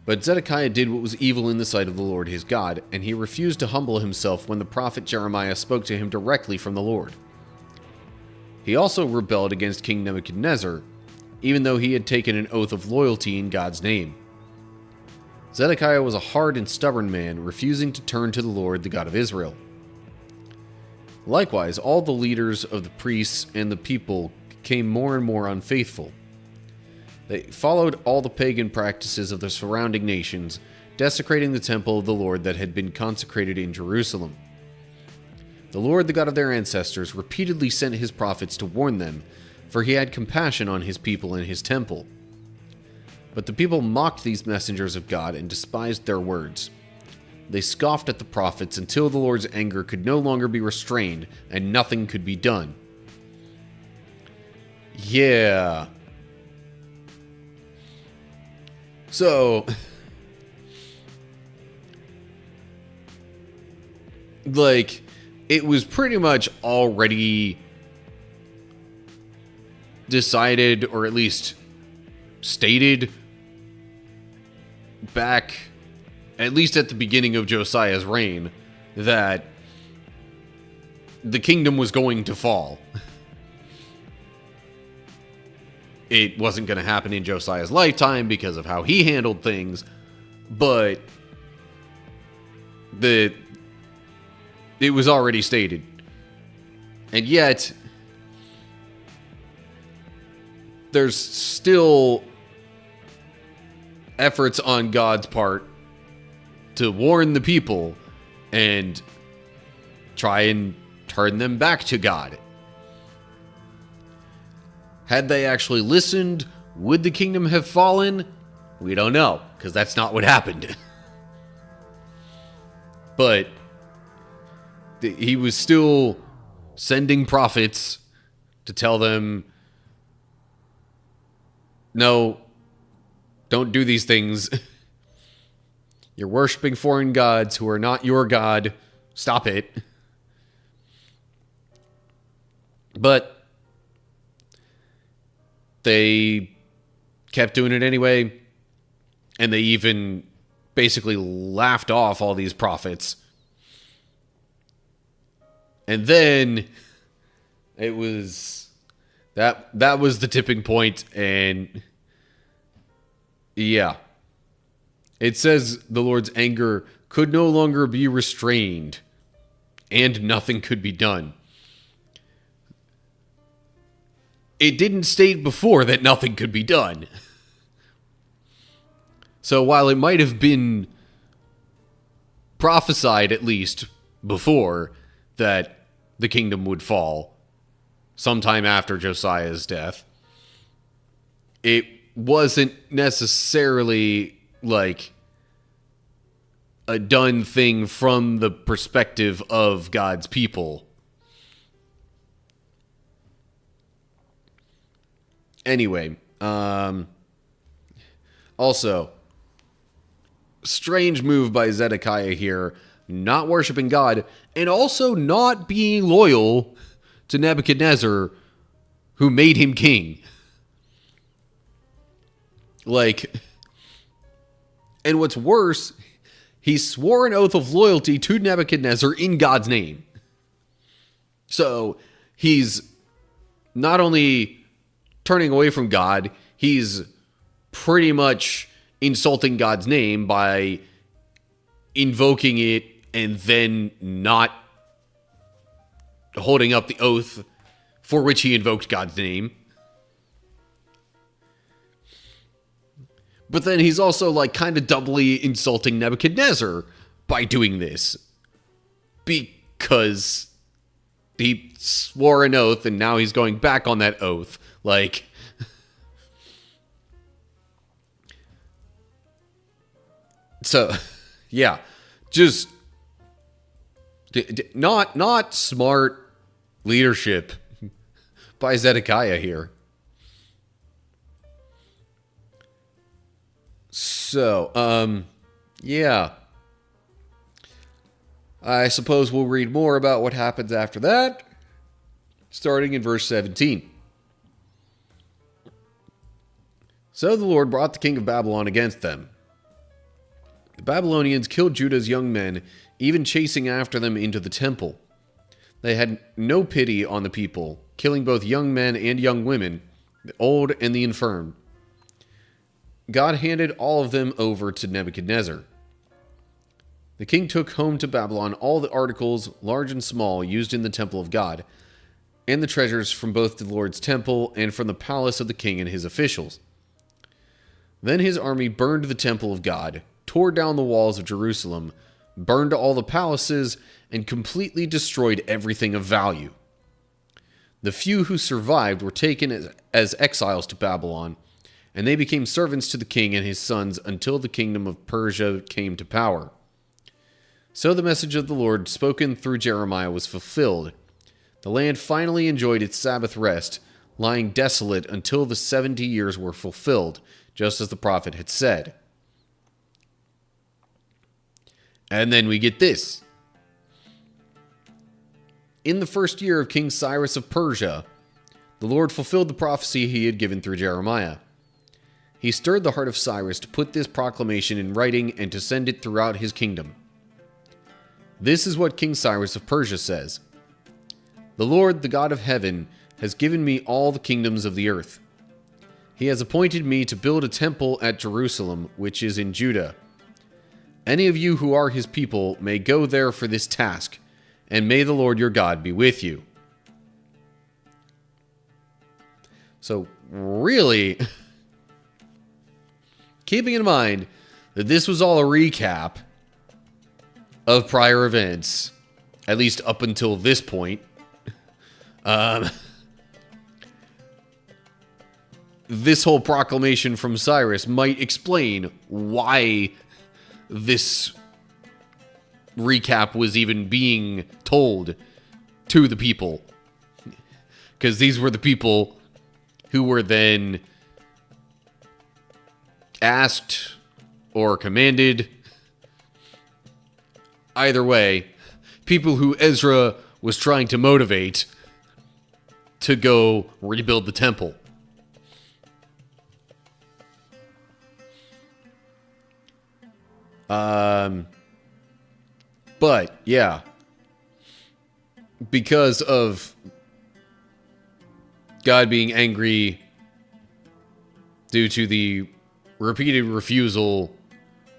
But Zedekiah did what was evil in the sight of the Lord his God, and he refused to humble himself when the prophet Jeremiah spoke to him directly from the Lord. He also rebelled against King Nebuchadnezzar, even though he had taken an oath of loyalty in God's name. Zedekiah was a hard and stubborn man, refusing to turn to the Lord, the God of Israel. Likewise, all the leaders of the priests and the people became more and more unfaithful. They followed all the pagan practices of the surrounding nations, desecrating the temple of the Lord that had been consecrated in Jerusalem. The Lord, the God of their ancestors, repeatedly sent his prophets to warn them, for he had compassion on his people and his temple. But the people mocked these messengers of God and despised their words. They scoffed at the prophets until the Lord's anger could no longer be restrained and nothing could be done. Yeah. So, like, it was pretty much already decided, or at least stated, back, at least at the beginning of Josiah's reign, that the kingdom was going to fall. it wasn't going to happen in Josiah's lifetime because of how he handled things, but it was already stated. And yet, there's still efforts on God's part to warn the people and try and turn them back to God. Had they actually listened, would the kingdom have fallen? We don't know, because that's not what happened. But he was still sending prophets to tell them, no, don't do these things. You're worshiping foreign gods who are not your God. Stop it. But they kept doing it anyway, and they even basically laughed off all these prophets. And then it was that was the tipping point, and yeah. It says the Lord's anger could no longer be restrained, and nothing could be done. It didn't state before that nothing could be done. So while it might have been prophesied, at least before, that the kingdom would fall sometime after Josiah's death, it wasn't necessarily like a done thing from the perspective of God's people. Anyway, also, strange move by Zedekiah here, not worshiping God, and also not being loyal to Nebuchadnezzar, who made him king. Like, and what's worse, he swore an oath of loyalty to Nebuchadnezzar in God's name. So, he's not only turning away from God, he's pretty much insulting God's name by invoking it and then not holding up the oath for which he invoked God's name. But then he's also like kind of doubly insulting Nebuchadnezzar by doing this, because he swore an oath and now he's going back on that oath. Like, so, yeah, just not smart leadership by Zedekiah here. So, yeah. I suppose we'll read more about what happens after that, starting in verse 17. So the Lord brought the king of Babylon against them. The Babylonians killed Judah's young men, even chasing after them into the temple. They had no pity on the people, killing both young men and young women, the old and the infirm. God handed all of them over to Nebuchadnezzar. The king took home to Babylon all the articles, large and small, used in the temple of God, and the treasures from both the Lord's temple and from the palace of the king and his officials. Then his army burned the temple of God, tore down the walls of Jerusalem, burned all the palaces, and completely destroyed everything of value. The few who survived were taken as exiles to Babylon, and they became servants to the king and his sons until the kingdom of Persia came to power. So the message of the Lord spoken through Jeremiah was fulfilled. The land finally enjoyed its Sabbath rest, lying desolate until the 70 years were fulfilled, just as the prophet had said. And then we get this. In the first year of King Cyrus of Persia, the Lord fulfilled the prophecy he had given through Jeremiah. He stirred the heart of Cyrus to put this proclamation in writing and to send it throughout his kingdom. This is what King Cyrus of Persia says. The Lord, the God of heaven, has given me all the kingdoms of the earth. He has appointed me to build a temple at Jerusalem, which is in Judah. Any of you who are his people may go there for this task, and may the Lord your God be with you. So, really, keeping in mind that this was all a recap of prior events, at least up until this point, this whole proclamation from Cyrus might explain why this recap was even being told to the people. Because these were the people who were then asked or commanded. Either way, people who Ezra was trying to motivate to go rebuild the temple. But, yeah. Because of God being angry due to the repeated refusal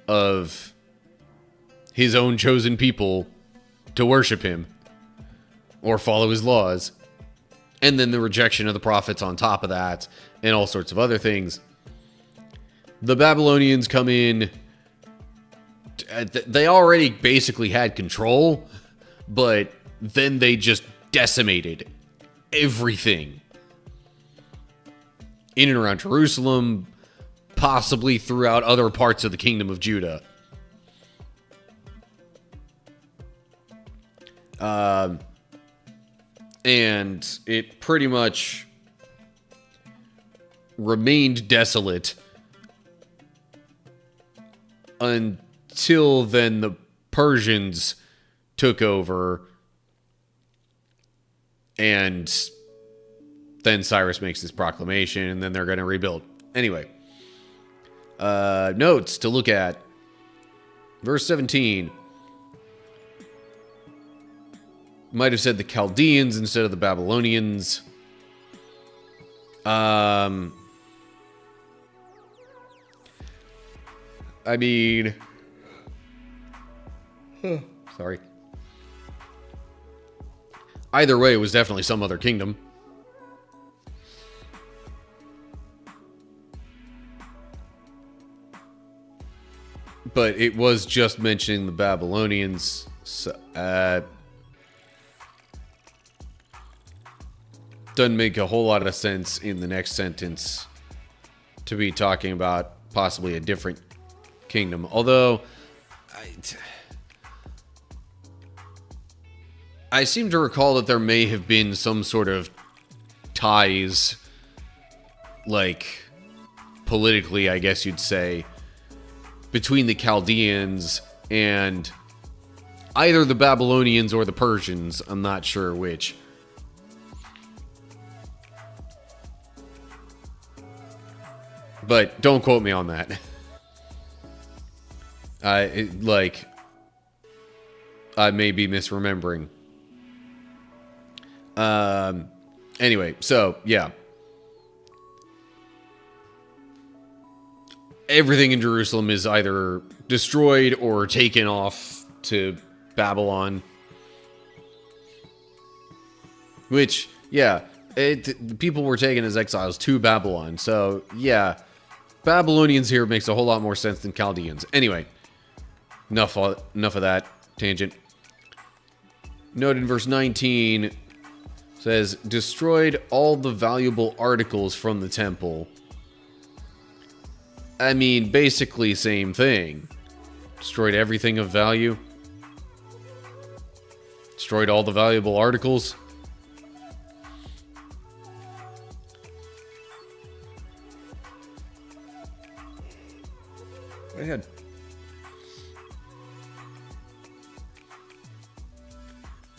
of his own chosen people to worship him or follow his laws, and then the rejection of the prophets on top of that, and all sorts of other things, the Babylonians come in. They already basically had control, but then they just decimated everything in and around Jerusalem, possibly throughout other parts of the kingdom of Judah. And it pretty much remained desolate until then the Persians took over, and then Cyrus makes this proclamation, and then they're going to rebuild. Anyway, notes to look at. Verse 17. Might have said the Chaldeans instead of the Babylonians. I mean... Sorry. Either way, it was definitely some other kingdom. But it was just mentioning the Babylonians. So, doesn't make a whole lot of sense in the next sentence to be talking about possibly a different kingdom. Although, I seem to recall that there may have been some sort of ties, like, politically, I guess you'd say, between the Chaldeans and either the Babylonians or the Persians. I'm not sure which. But don't quote me on that. I may be misremembering. Anyway, so, yeah. Everything in Jerusalem is either destroyed or taken off to Babylon. Which, yeah, people were taken as exiles to Babylon. So, yeah, Babylonians here makes a whole lot more sense than Chaldeans. Anyway, enough of that tangent. Note in verse 19, says, destroyed all the valuable articles from the temple. I mean, basically same thing. Destroyed everything of value. Destroyed all the valuable articles. Go ahead.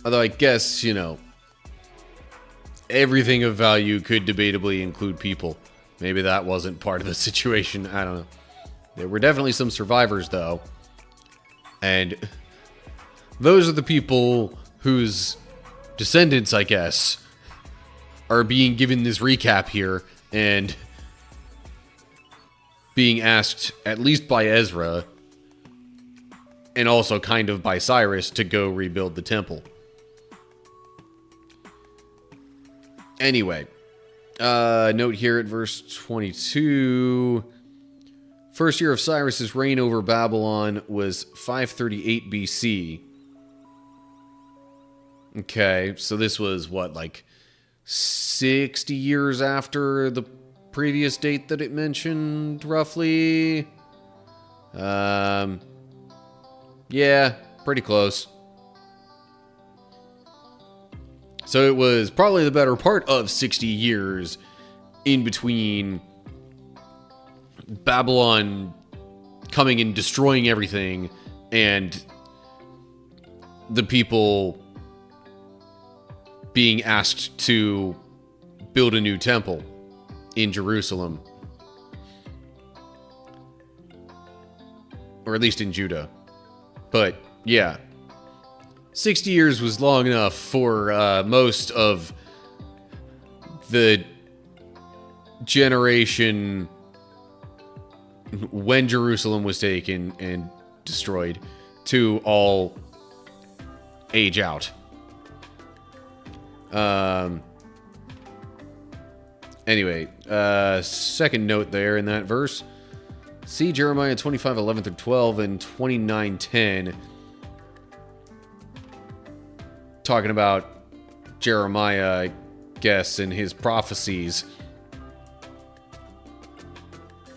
Although I guess, you know, everything of value could debatably include people. Maybe that wasn't part of the situation. I don't know. There were definitely some survivors, though. And those are the people whose descendants, I guess, are being given this recap here. And being asked, at least by Ezra, and also kind of by Cyrus, to go rebuild the temple. Anyway, note here at verse 22, first year of Cyrus's reign over Babylon was 538 BC. Okay, so this was what, like 60 years after the previous date that it mentioned, roughly? Yeah, pretty close. So it was probably the better part of 60 years in between Babylon coming and destroying everything and the people being asked to build a new temple in Jerusalem. Or at least in Judah. But, yeah. 60 years was long enough for most of the generation when Jerusalem was taken and destroyed to all age out. Anyway, second note there in that verse. See Jeremiah 25:11 through 12 and 29:10. Talking about Jeremiah, I guess, and his prophecies.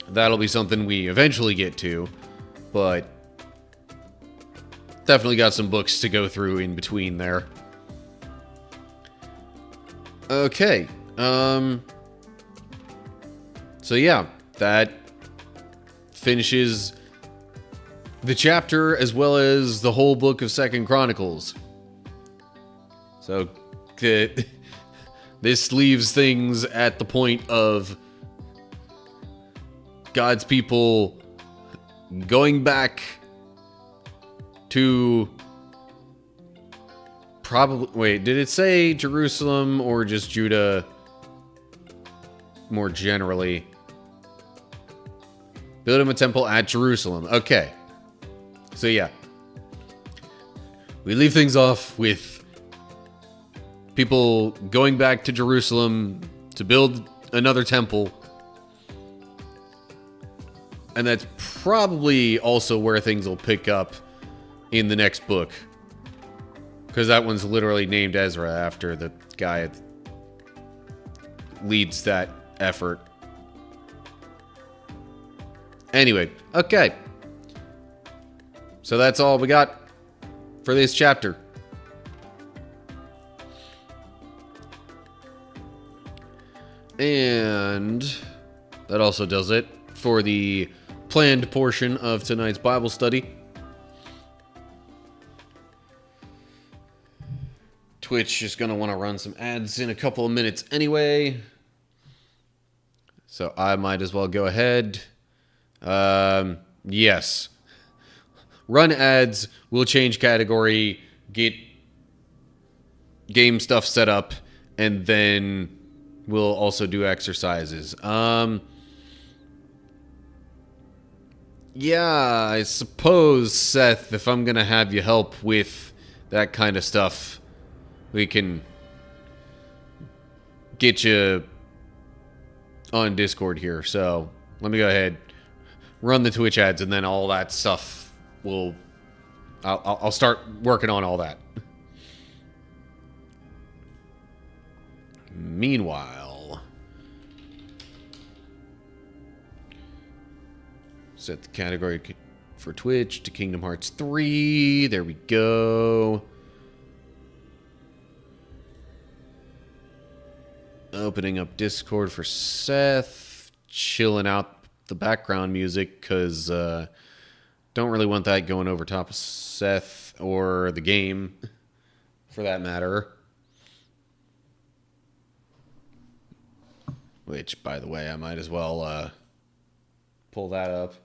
That'll be something we eventually get to, but definitely got some books to go through in between there. Okay, so yeah, that finishes the chapter as well as the whole book of 2nd Chronicles. So, this leaves things at the point of God's people going back to probably... Wait, did it say Jerusalem or just Judah more generally? Build him a temple at Jerusalem. Okay. So, yeah. We leave things off with people going back to Jerusalem to build another temple. And that's probably also where things will pick up in the next book. Because that one's literally named Ezra after the guy that leads that effort. Anyway, okay. So that's all we got for this chapter. And that also does it for the planned portion of tonight's Bible study. Twitch is going to want to run some ads in a couple of minutes anyway. So I might as well go ahead. Yes. Run ads, we'll change category, get game stuff set up, and then we'll also do exercises. Yeah, I suppose, Seth, if I'm gonna have you help with that kind of stuff, we can get you on Discord here. So let me go ahead, run the Twitch ads, and then all that stuff will... I'll start working on all that. Meanwhile, set the category for Twitch to Kingdom Hearts 3. There we go. Opening up Discord for Seth. Chilling out the background music because don't really want that going over top of Seth or the game, for that matter. Which, by the way, I might as well pull that up.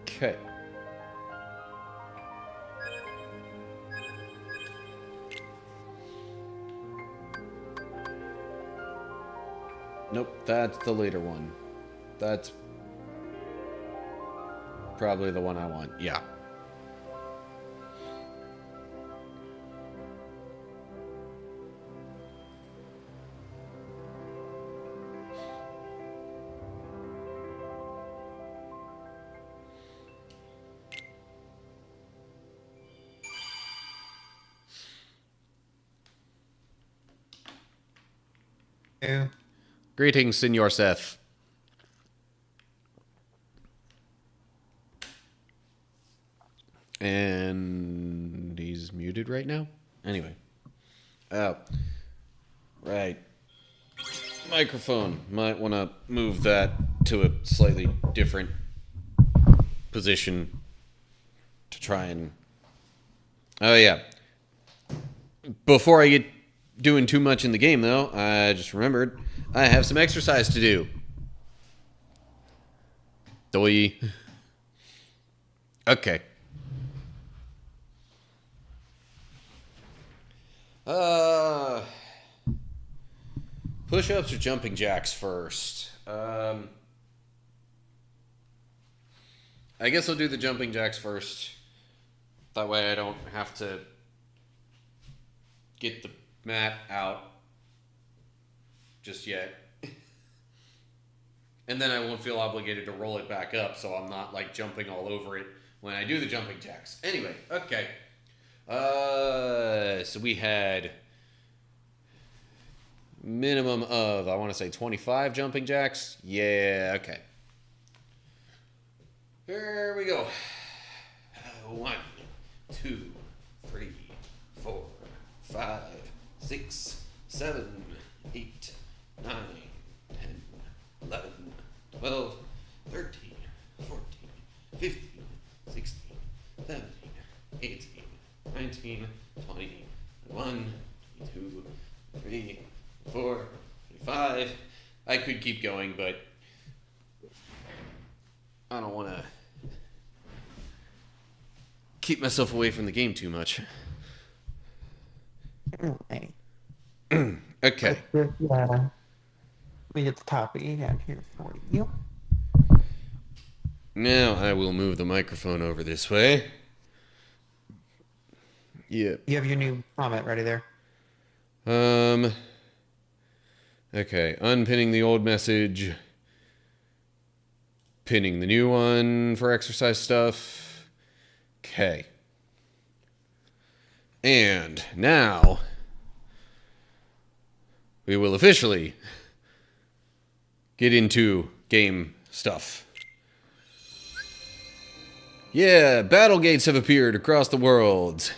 Okay. Nope, that's the later one. That's probably the one I want. Yeah.
Yeah.
Greetings, Senor Seth. And he's muted right now? Anyway. Oh. Right. Microphone. Might want to move that to a slightly different position to try and... Oh, yeah. Before I get doing too much in the game, though, I just remembered I have some exercise to do. Doi. Okay. Push-ups or jumping jacks first? I guess I'll do the jumping jacks first. That way I don't have to get the mat out just yet. And then I won't feel obligated to roll it back up, so I'm not like jumping all over it when I do the jumping jacks. Anyway, okay. So we had minimum of, I want to say 25 jumping jacks. Yeah, okay. Here we go. 1, 2, 3, 4, 5, 6, 7, 8, 9, 10, 11, 12, 13, 14, 15, 16, 17, 18, 19, 20, 21, 22, 23, 24, 25. I could keep going, but I don't want to keep myself away from the game too much.
Okay.
Okay.
Let me get the topic down here for you.
Now I will move the microphone over this way. Yeah.
You have your new comment ready there.
Okay. Unpinning the old message. Pinning the new one for exercise stuff. Okay. And now we will officially get into game stuff. Yeah, battle gates have appeared across the world.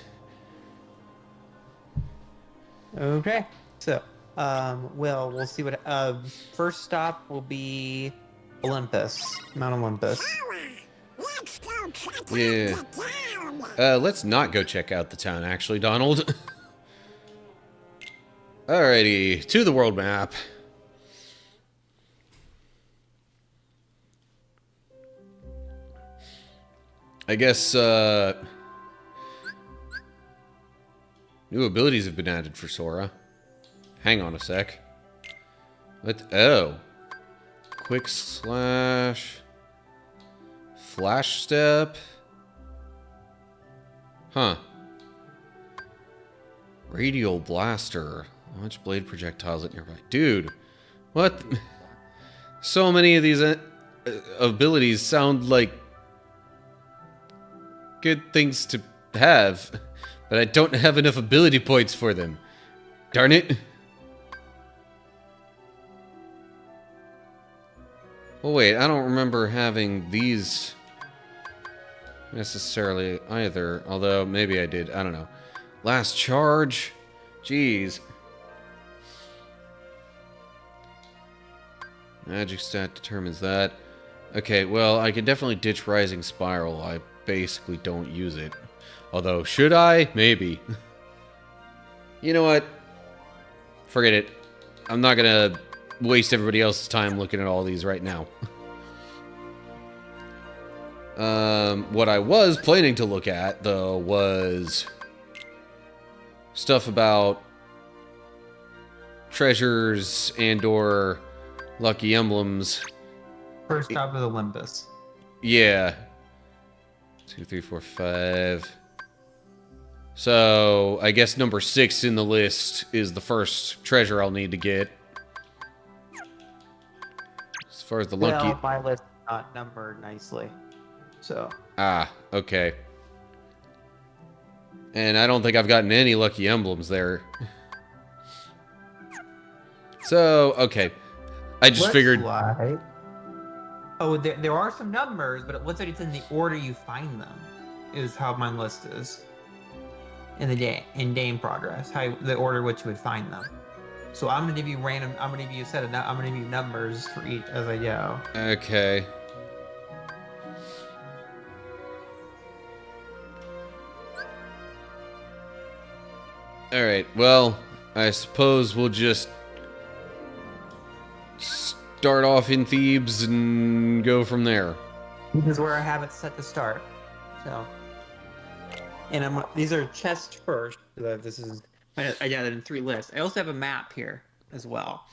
Okay. So, we'll see what. First stop will be Olympus, Mount Olympus.
Yeah. Let's not go check out the town, actually, Donald. Alrighty, to the world map. I guess, new abilities have been added for Sora. Hang on a sec. Oh. Quick slash. Flash step. Huh. Radial blaster. Launch blade projectiles at nearby. Dude. What? So many of these abilities sound like good things to have, but I don't have enough ability points for them. Darn it. Well, wait, I don't remember having these necessarily either, although maybe I did. I don't know. Last charge? Jeez. Magic stat determines that. Okay, well, I can definitely ditch Rising Spiral. I basically don't use it. Although, should I? Maybe. You know what? Forget it. I'm not gonna waste everybody else's time looking at all these right now. What I was planning to look at, though, was stuff about treasures and or lucky emblems.
First top of the Olympus.
Yeah. 2, 3, 4, 5. So, I guess number 6 in the list is the first treasure I'll need to get. As far as the lucky...
Well, my list is not numbered nicely. So.
Ah, okay. And I don't think I've gotten any lucky emblems there. So, okay. I just figured...
Slide. Oh, there are some numbers, but it looks like it's in the order you find them, is how my list is. In the game progress, the order which you would find them. So I'm gonna give you random. I'm gonna give you a set of. I'm gonna give you numbers for each as I go.
Okay. All right. Well, I suppose we'll just start off in Thebes and go from there.
This is where I have it set to start. So. And these are chests first. This is I got it in 3 lists. I also have a map here as well.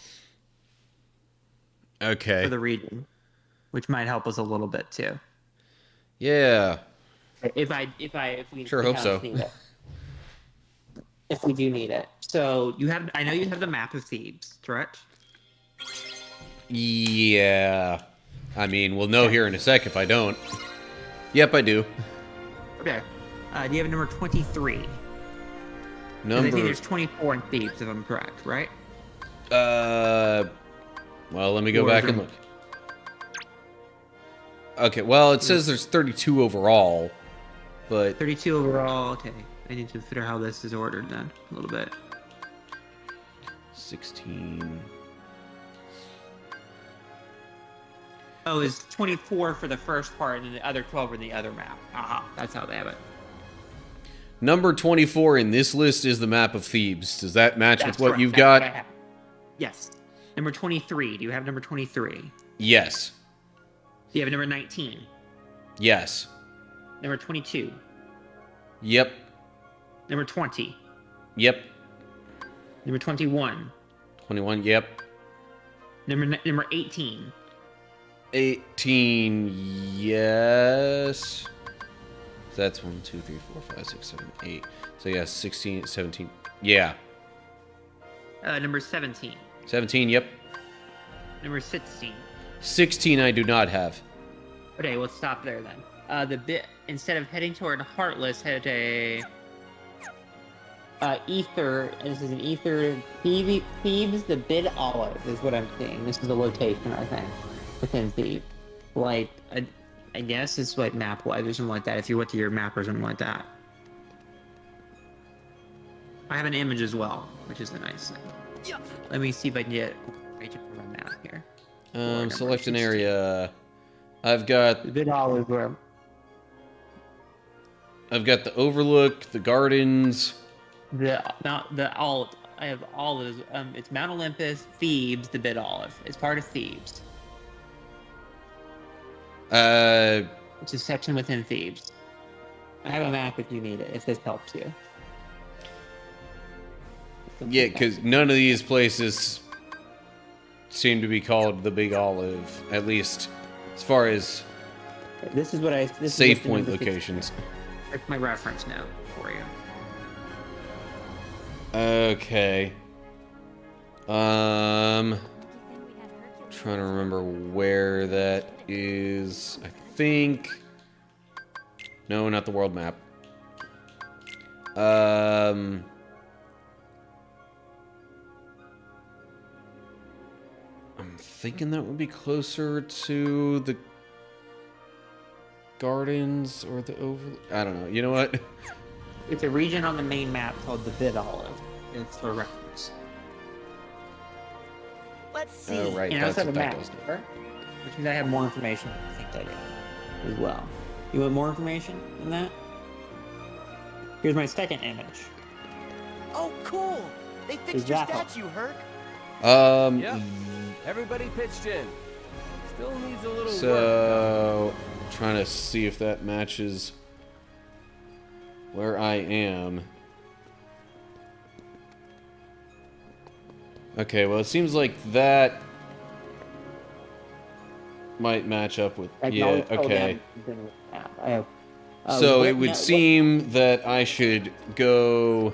Okay.
For the region, which might help us a little bit too.
Yeah.
If we
sure hope so.
Need it. If we do need it. So I know you have the map of Thebes, correct?
Yeah. I mean, we'll know here in a sec if I don't. Yep, I do.
Okay. Do you have number 23? I think there's 24 in Thebes, if I'm correct, right?
Well, let me go back and look. Okay, well, it says there's 32 overall, but...
32 overall, okay. I need to figure out how this is ordered then, a little bit.
16...
Oh, it's 24 for the first part, and then the other 12 are the other map. Aha, that's how they have it.
Number 24 in this list is the map of Thebes. Does that match with what
correct.
you've
That's
got?
what I have. Yes. Number 23. Do you have number 23?
Yes.
Do you have number 19?
Yes.
Number 22?
Yep.
Number 20?
Yep.
Number 21?
21, yep.
Number 18?
18, yes. That's 1, 2, 3, 4, 5, 6, 7, 8. So yeah, 16, 17. Yeah.
Number 17.
17, yep.
Number 16.
16 I do not have.
Okay, we'll stop there then. Instead of heading toward Heartless, head to Ether. This is an Ether. Thebes, the Bid Olive is what I'm seeing. This is the location, I think, within Thebes. Like, I guess it's like map-wise or something like that, if you went to your map or something like that. I have an image as well, which is a nice thing. Let me see if I can get right for my map here.
Select an area. I've got...
The Bid Olive where...
I've got the Overlook, the Gardens...
I have all of those. It's Mount Olympus, Thebes, the Bid Olive. It's part of Thebes. It's a section within Thebes. I have a map if you need it, if this helps you.
Yeah, because none of these places seem to be called the Big Olive, at least as far as
this is what I
save point locations.
That's my reference note for you.
Okay. Trying to remember where that is. I think... No, not the world map. I'm thinking that would be closer to the Gardens or the I don't know. You know what?
It's a region on the main map called the Bid Olive. It's for reference.
Let's see.
Oh, right.
And I also
That's
have a
what
map,
that does.
which means I have more information. I think I do as well. You want more information than that? Here's my second image.
Oh, cool! They fixed your statue, Herc.
Yep. Everybody pitched in. Still needs a little work.
So, trying to see if that matches where I am. Okay, well, it seems like that might match up with...
I can
Yeah,
always tell
okay.
them the map. I have,
So
what
it would
net-
seem that I should go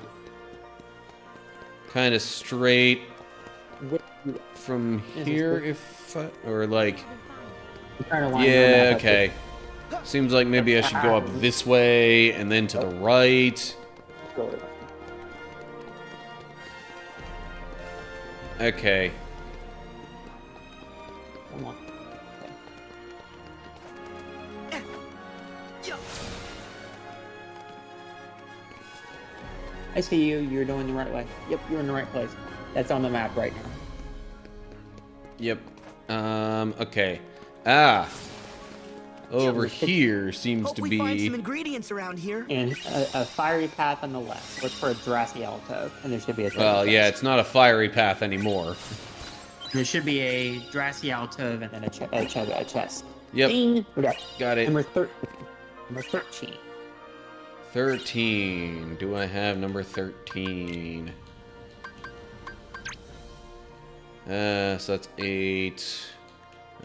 kind of straight
what
from
Is this
here,
the-
if I, or like...
I'm trying to line your
Yeah,
map up
okay. Seems like maybe I should go up this way and then to the right.
with-
Okay.
Come on. I see you. You're going the right way. Yep, you're in the right place. That's on the map right now.
Yep. Okay. Ah. Over
Yeah,
here seems
Hope
to
we find some
be...
ingredients around here.
And a fiery path on the left. Look for a Drassy Alto, and there should be a.
Well, yeah, it's not a fiery path anymore.
There should be a Drassy Alto and then a chest.
Yep.
Ding! Okay.
Got it.
Number 13.
13. Do I have number 13? So that's 8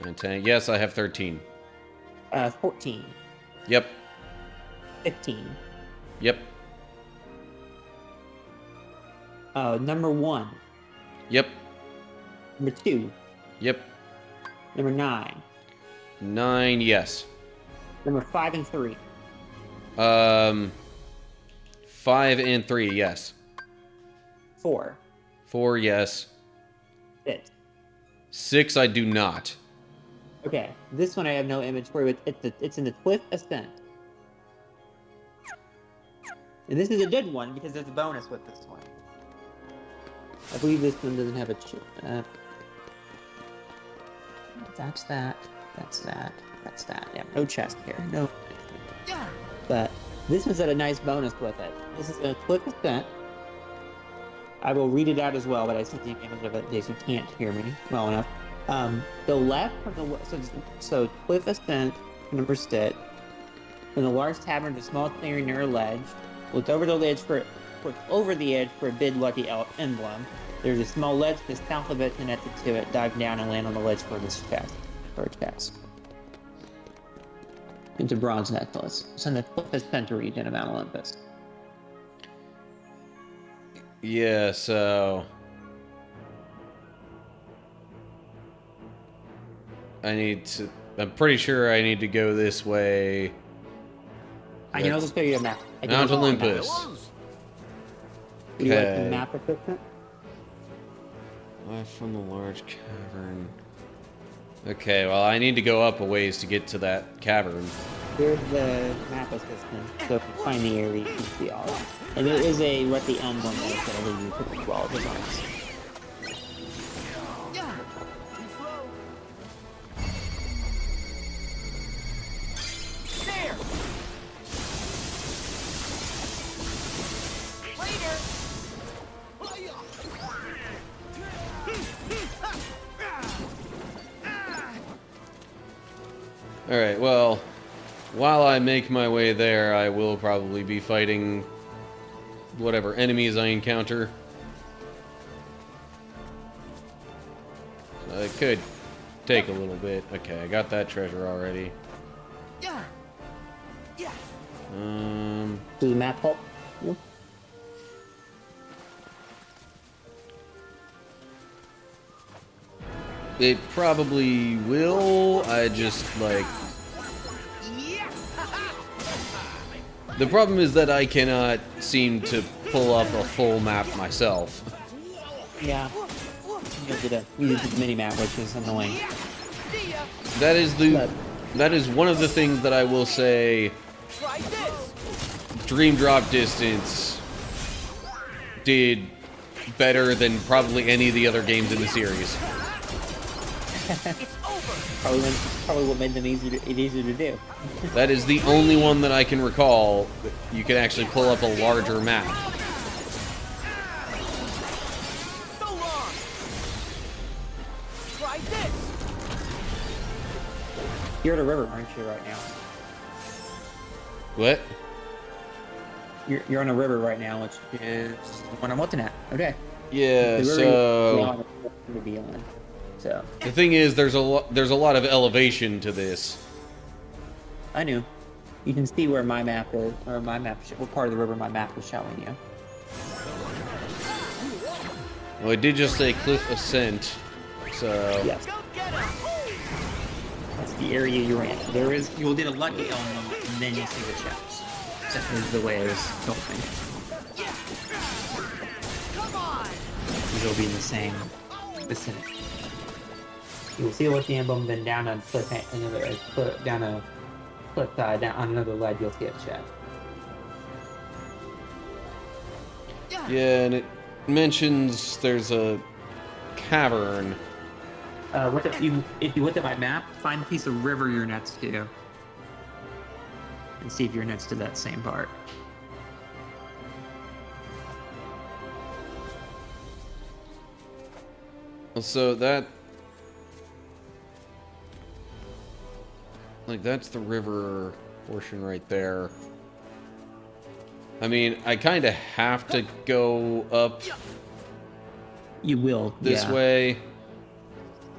and 10. Yes, I have 13.
14.
Yep.
15.
Yep.
Number 1.
Yep.
Number 2.
Yep.
Number 9.
9, yes.
Number 5 and 3.
5 and 3, yes.
4.
4, yes.
6.
6, I do not.
Okay, this one I have no image for you. It's in the Cliff Ascent. And this is a good one because there's a bonus with this one. I believe this one doesn't have a that's that. That's that. That's that. Yeah, no chest here. No. But this one's got a nice bonus with it. This is a Cliff Ascent. I will read it out as well, but I sent you an image of it in case you can't hear me well enough. The left from the so Cliff Ascent, number 6. In the large tavern, a small clearing near a ledge. Look over the edge for a big lucky emblem. There's a small ledge to the south of it, connected to it. Dive down and land on the ledge for this chest. Or chest. It's a bronze necklace. It's in the Cliff Ascent region of Mount Olympus.
Yeah, so... I'm pretty sure I need to go this way.
I can also show you a map.
Mount Olympus.
Do you like the
Okay.
map assistant?
Left from the large cavern. Okay, well, I need to go up a ways to get to that cavern.
Here's the map assistant. So if you find the area, you can see all of it. And there is what the emblem is that I leave you to as well.
There. Later.
Alright, well, while I make my way there, I will probably be fighting whatever enemies I encounter. So it could take a little bit. Okay, I got that treasure already.
Yeah. Yeah.
Does the map help you?
It probably will. I just, like...
Yeah.
The problem is that I cannot seem to pull up a full map myself.
Yeah. You did the mini map, which is annoying.
See ya.
That is one of the things that I will say
Try this.
Dream Drop Distance did better than probably any of the other games in the series.
It's over.
Probably what made them easier to do.
That is the only one that I can recall that you can actually pull up a larger map.
So long. Try this.
You're at a river, aren't you, right now?
What?
You're on a river right now, which is what I'm looking at. Okay.
Yeah,
The river
so...
you're on. So
The thing is, there's a lot of elevation to this.
I knew. You can see where my map is, or what part of the river my map is showing you.
Well, it did just say cliff ascent, so...
Yes. That's the area you're in. You'll get a lucky element, and then you'll see the chest. That is the way I was going. These will be in the same vicinity. You'll see a lucky emblem, then down a cliff, down a cliff side, down on another ledge, you'll see a chest.
Yeah, and it mentions there's a cavern.
If you look at my map, find the piece of river you're next to, and see if you're next to that same part.
So that... Like, that's the river portion right there. I mean, I kind of have to go up
You will,
this way.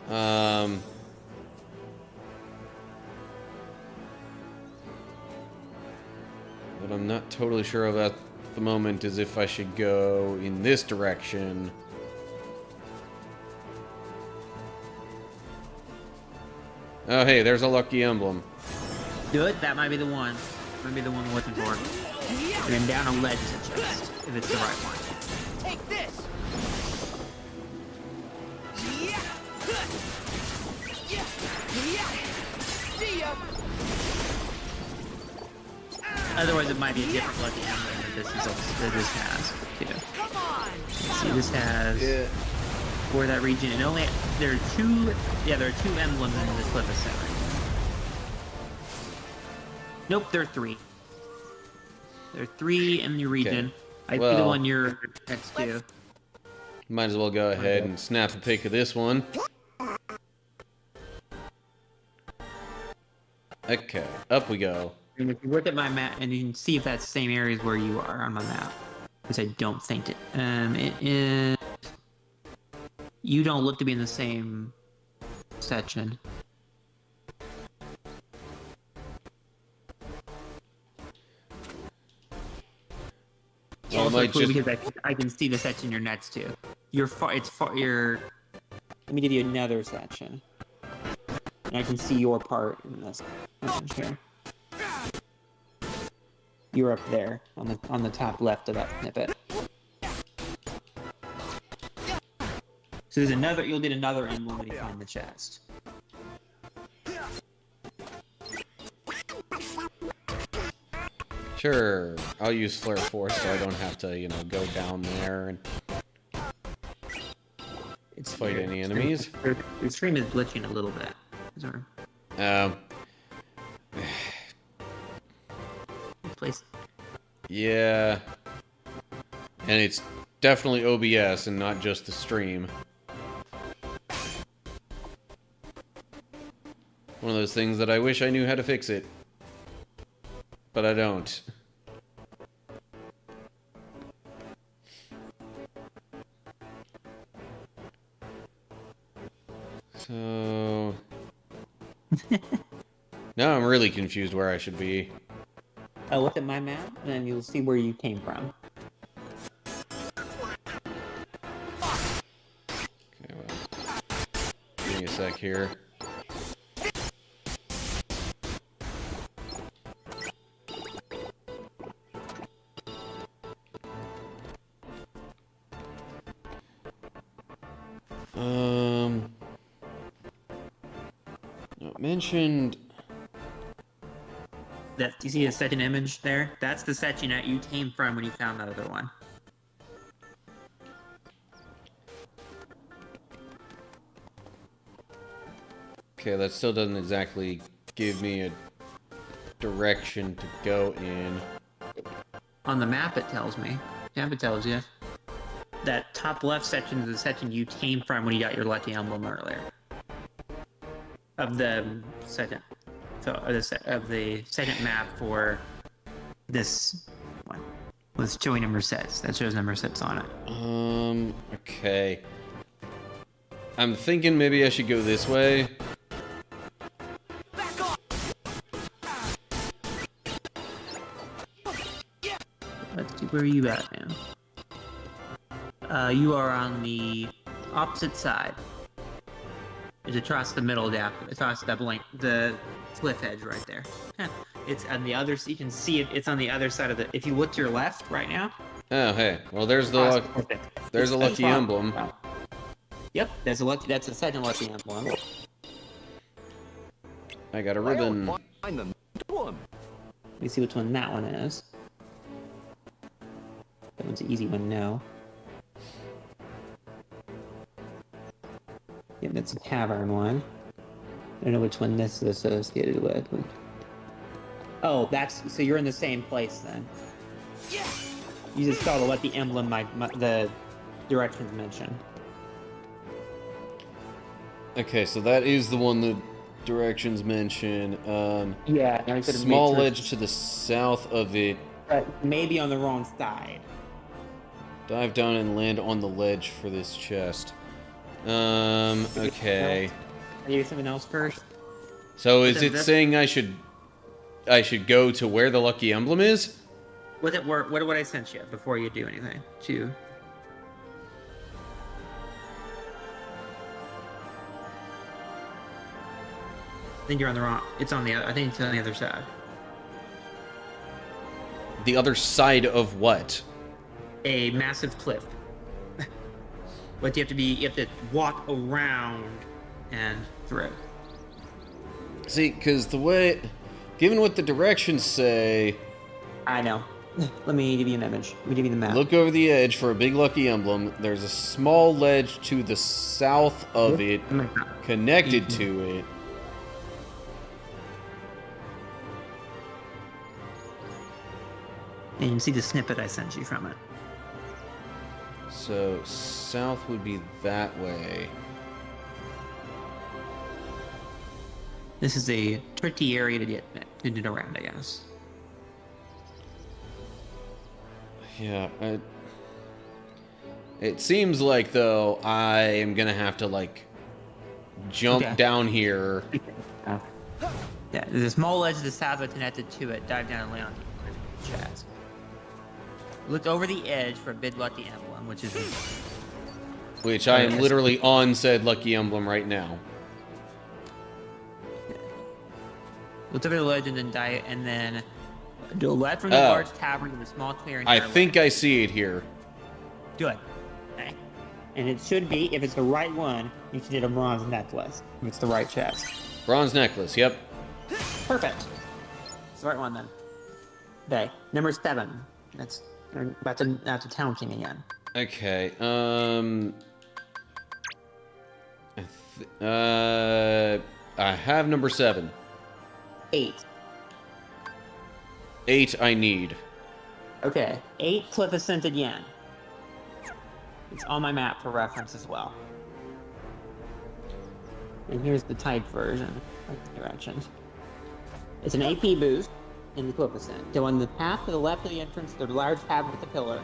What I'm not totally sure of at the moment is if I should go in this direction. Oh, hey, there's a lucky emblem.
Good, that might be the one. Might be the one we're looking for. And then down a ledge is a chest, if it's the right one.
Take this. See ya.
Otherwise, it might be a different lucky emblem that this has, too.
Come on.
See, this has for that region, and there are two emblems in this cliff ascent. Nope, there are three. There are three in your region. I see the one you're next to.
Might as well go ahead and snap a pic of this one. Okay, up we go.
And if you look at my map, and you can see if that's the same areas where you are on my map, which I don't think it. It is. You don't look to be in the same section.
Well,
Also,
might just...
because I can see the section you're next to. You're far. It's far. You're. Let me give you another section. And I can see your part in this image here. You're up there on the top left of that snippet. So there's another. You'll get another emblem when you find the chest.
Sure, I'll use Flare Force so I don't have to, you know, go down there and fight any enemies.
Your stream is glitching a little bit. Place.
Yeah. And it's definitely OBS and not just the stream. One of those things that I wish I knew how to fix it. But I don't. So... Now I'm really confused where I should be.
Look at my map, and then you'll see where you came from.
Okay, well... Give me a sec here. Mentioned
that. Do you see the second image there? That's the section that you came from when you found that other one.
Okay, that still doesn't exactly give me a direction to go in.
On the map, it tells me. Yeah, it tells you. That top left section is the section you came from when you got your lucky emblem earlier. Of the second, of the second map for this one, with showing number 6. That shows number 6 on it.
Okay. I'm thinking maybe I should go this way.
Let's see, where are you at now? You are on the opposite side. It's across the middle gap, across the cliff edge right there. It's on the other. You can see it. It's on the other side of the. If you look to your left right now.
Oh, hey. Well, there's the there's a lucky emblem.
Yep, that's the second lucky emblem.
I got a ribbon.
Let me see which one that one is. That one's an easy one, no. Yeah, that's a tavern one. I don't know which one this is associated with. Oh, so you're in the same place then. You just saw what the emblem, the directions mention.
Okay, so that is the one the directions mention.
Yeah,
small ledge to the south of it.
Maybe on the wrong side.
Dive down and land on the ledge for this chest. Okay.
Are you something else first?
So is it saying I should go to where the lucky emblem is?
What I sent you before you do anything? I think you're on the wrong. I think it's on the other side.
The other side of what?
A massive cliff. But you have to walk around and through.
See, because given what the directions say...
I know. Let me give you an image. Let me give you the map.
Look over the edge for a big lucky emblem. There's a small ledge to the south of it, connected to it.
And you can see the snippet I sent you from it.
So, south would be that way.
This is a tricky area to get around, I guess.
Yeah, it seems like, though, I am gonna have to, jump down here.
Yeah, there's a small ledge to the south that's connected to it. Dive down and lay on the chest. Look over the edge for a big lucky emblem,
which I am literally on said lucky emblem right now.
Look over the ledge and then do a left from the large tavern to the small clearing.
I think I see it here.
Good. Okay. And it should be, if it's the right one, you should get a bronze necklace. If it's the right chest.
Bronze necklace, yep.
Perfect. It's the right one then. Okay. Number 7. That's a town king again.
Okay. I have number 7.
8.
8 I need.
Okay. 8 cliff ascent again. It's on my map for reference as well. And here's the type version of the directions. It's an AP boost in the cliff ascent. Go on the path to the left of the entrance to the large tavern with the pillar.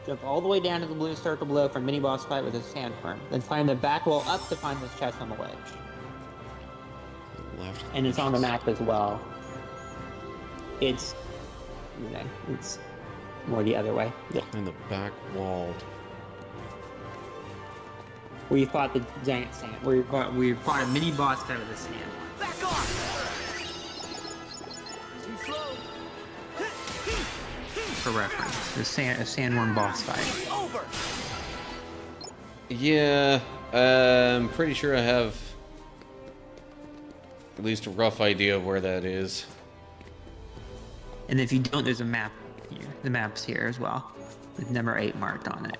Jump all the way down to the blue circle below for a mini boss fight with a sandworm. Then climb the back wall up to find this chest on the ledge.
Left.
And it's on the map as well. It's more the other way. Yeah.
In the back wall.
Where you fought the giant sand. Where you fought a mini boss fight with a sand.
Back off! Too slow.
For reference, a sandworm boss fight.
Over.
Yeah, I'm pretty sure I have at least a rough idea of where that is.
And if you don't, there's a map here. The map's here as well, with number 8 marked on it.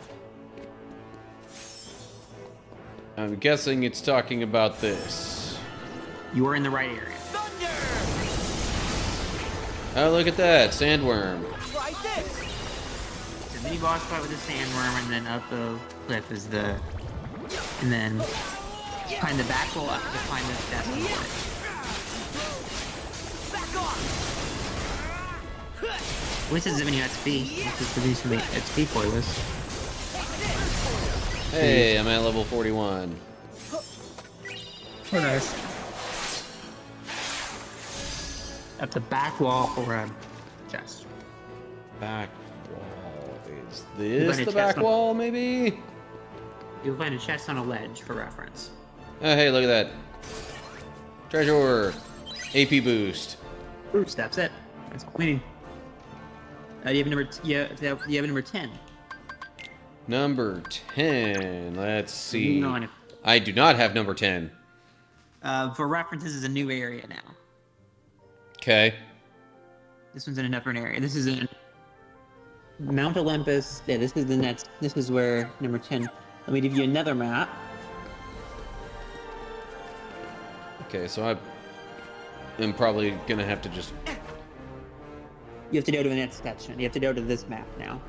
I'm guessing it's talking about this.
You are in the right area.
Thunder!
Oh, look at that, sandworm.
Try this!
It's a mini boss fight with a sandworm, and then up the cliff is and then climb the back wall up to find the step on the ledge.
Back off!
Which is many XP. This is producing XP for this.
Hey, I'm at level 41.
Oh, nice. At the back wall for a chest.
Back wall. Is
You'll
this
find a
the
chest
back wall, maybe?
You'll find a chest on a ledge for reference.
Oh, hey, look at that. Treasure. AP boost.
Oops, that's it. That's all we need. You have a number. You have a number 10.
Number 10. Let's see.
No,
I do not have number 10.
For reference, this is a new area now.
Okay.
This one's in a different area. This is in Mount Olympus. Yeah, this is the next. This is where number 10. Let me give you another map.
Okay, so I am probably gonna have to just.
You have to go to the next section. You have to go to this map now.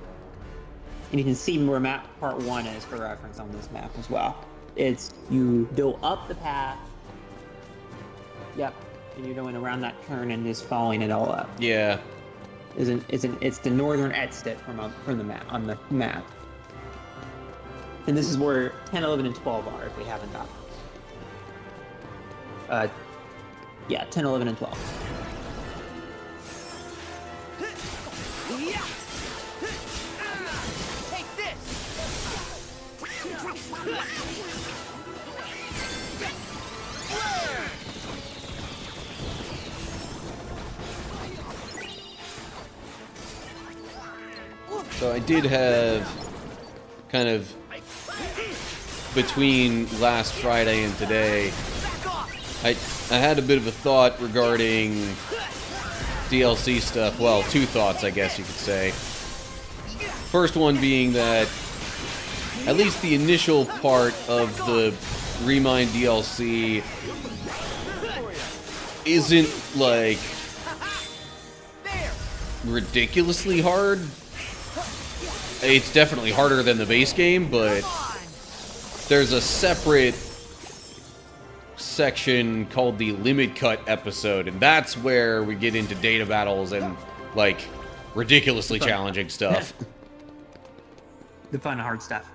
And you can see where map part 1 is for reference on this map as well. It's you go up the path. Yep. And you're going around that turn and just following it all up.
Yeah.
It's the northern exit from the map on the map. And this is where 10, 11, and 12 are if we haven't got them. Yeah, 10, 11, and 12.
Take this!
So I did have kind of between last Friday and today, I had a bit of a thought regarding DLC stuff. Well, two thoughts, I guess you could say. First one being that at least the initial part of the Remind DLC isn't like ridiculously hard. It's definitely harder than the base game, but there's a separate section called the Limit Cut episode, and that's where we get into data battles and, like, ridiculously challenging stuff.
The fun, hard stuff.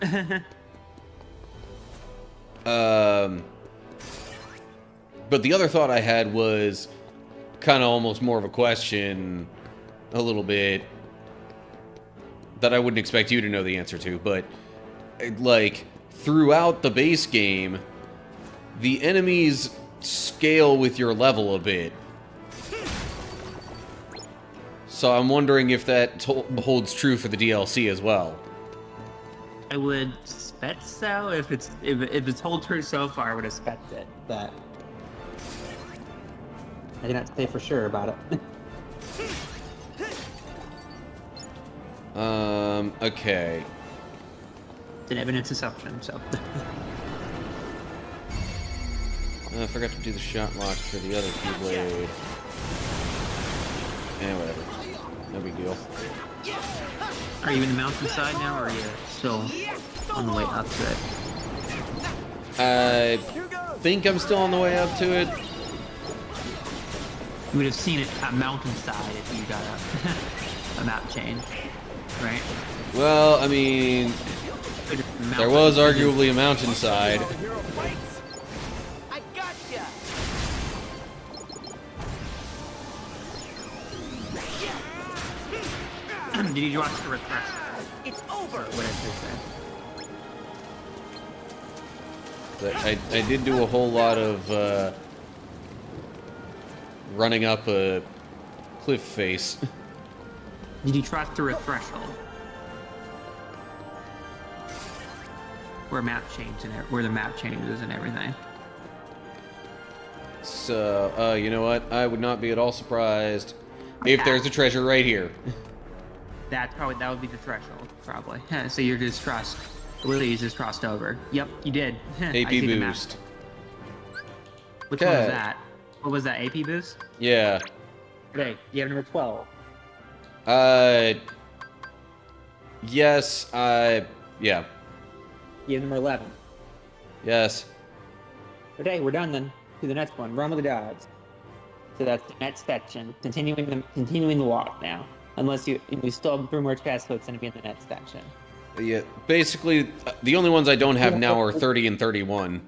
But the other thought I had was kind of almost more of a question, a little bit, that I wouldn't expect you to know the answer to, but, like, throughout the base game, the enemies scale with your level a bit. So I'm wondering if that holds true for the DLC as well.
I would expect so. If it's hold true so far, I would expect it. But I cannot say for sure about it.
Okay.
It's an evidence assumption, so.
I forgot to do the shot lock for the other Keyblade. Whatever. No big deal.
Are you in the mountainside now, or are you still on the way up to it?
I think I'm still on the way up to it.
You would have seen it at mountainside if you got a map change, right?
Well, I mean, there was arguably a mountainside.
I gotcha!
Did you watch the refresh?
It's over!
What did I say?
But I did do a whole lot of running up a cliff face.
Did you trust through a threshold? Where map change and where the map changes and everything.
So, you know what? I would not be at all surprised if there's a treasure right here.
That would be the threshold, probably. So you're just trust. Literally, you just crossed over. Yep, you did.
AP boost.
Which one was that? What was that? AP boost?
Yeah.
Okay, you have number 12.
Yes, yeah.
You have number 11.
Yes.
Okay, we're done then. To the next one, Realm of the Gods. So that's the next section. Continuing the walk now. Unless we still have 3 more chest hooks and it'll be in the next section.
Yeah, basically, the only ones I don't have now are 30 and 31.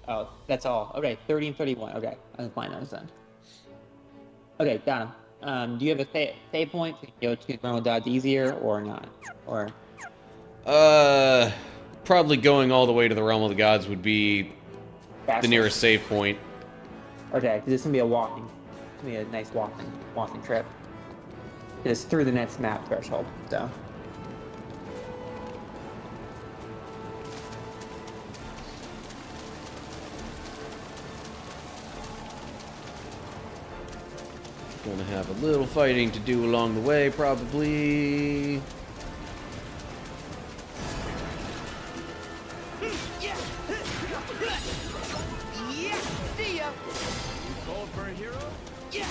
Oh, that's all. Okay, 30 and 31. Okay, I'll find those then. Okay, got them. Do you have a save point to go to normal dodge easier or not? Or
Probably going all the way to the Realm of the Gods would be
faster?
the nearest save point.
Okay, because it's gonna be a walking. It's gonna be a nice walking trip. It's through the next map threshold, so.
Gonna have a little fighting to do along the way, probably.
Yeah, see ya.
You called for a hero?
Yeah.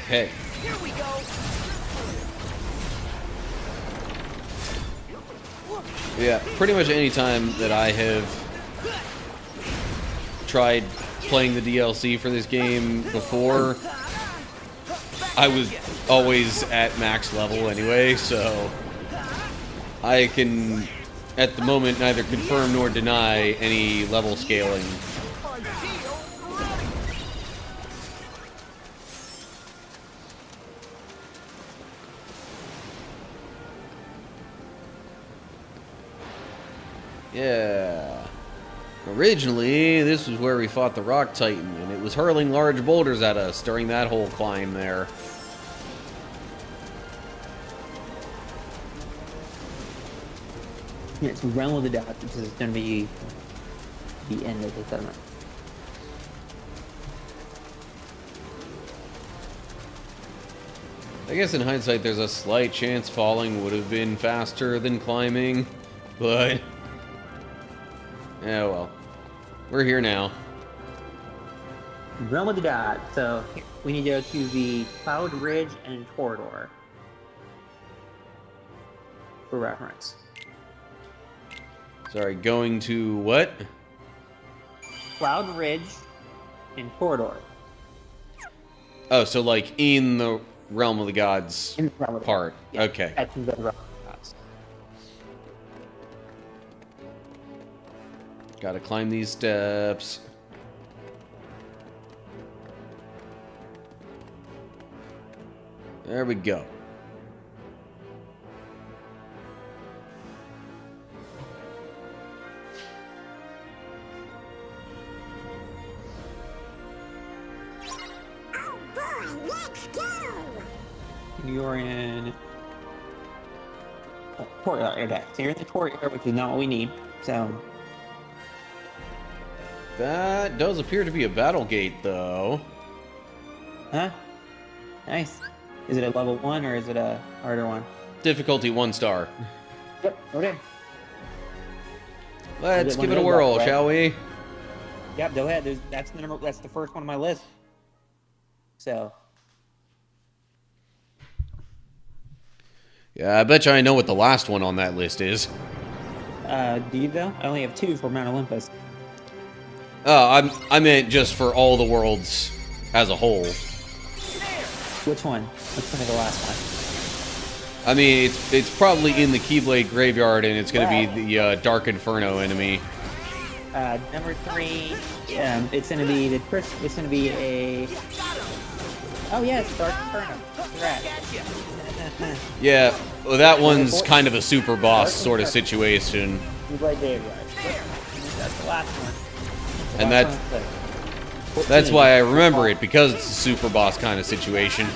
Okay.
Here we go.
Yeah, pretty much any time that I have tried playing the DLC for this game before, I was always at max level anyway, so I can, at the moment, neither confirm nor deny any level scaling. Yeah. Originally, this was where we fought the Rock Titan, and it was hurling large boulders at us during that whole climb there.
Yeah, it's Realm of the Gods, which is going to be the end of the settlement.
I guess in hindsight, there's a slight chance falling would have been faster than climbing, but yeah, well, we're here now.
Realm of the Gods. So we need to go to the Cloud Ridge and Corridor for reference.
Sorry, going to what?
Cloud Ridge and Corridor.
Oh, so like in the Realm of the Gods
In the Realm of the
part.
Gods. Yeah,
Okay.
that's in the Realm of the Gods.
Gotta climb these steps. There we go.
Oh boy, let's go!
You're in courtyard. Okay, so you're in the courtyard, which is not what we need. So
That does appear to be a battle gate, though.
huh? Nice. Is it a level 1 or is it a harder one?
Difficulty 1 star.
Yep. Okay.
Let's
one
give
of
it a
those
whirl,
up, right?
shall we?
Yep. Go ahead. That's the number. That's the first one on my list. So
Yeah, I bet you I know what the last one on that list is.
do you though? I only have 2 for Mount Olympus.
I meant just for all the worlds as a whole.
Which one? Let's look at the last one.
I mean, it's probably in the Keyblade Graveyard, and it's going to be the Dark Inferno enemy.
Number 3. It's gonna be the first. It's gonna be a. Oh yes, Dark Inferno. Correct.
Yeah, well, that one's kind of a super boss sort of situation.
Keyblade Graveyard. That's the last one. The
And
last
that's-
one is the-
That's why I remember it, because it's a super boss kind of situation.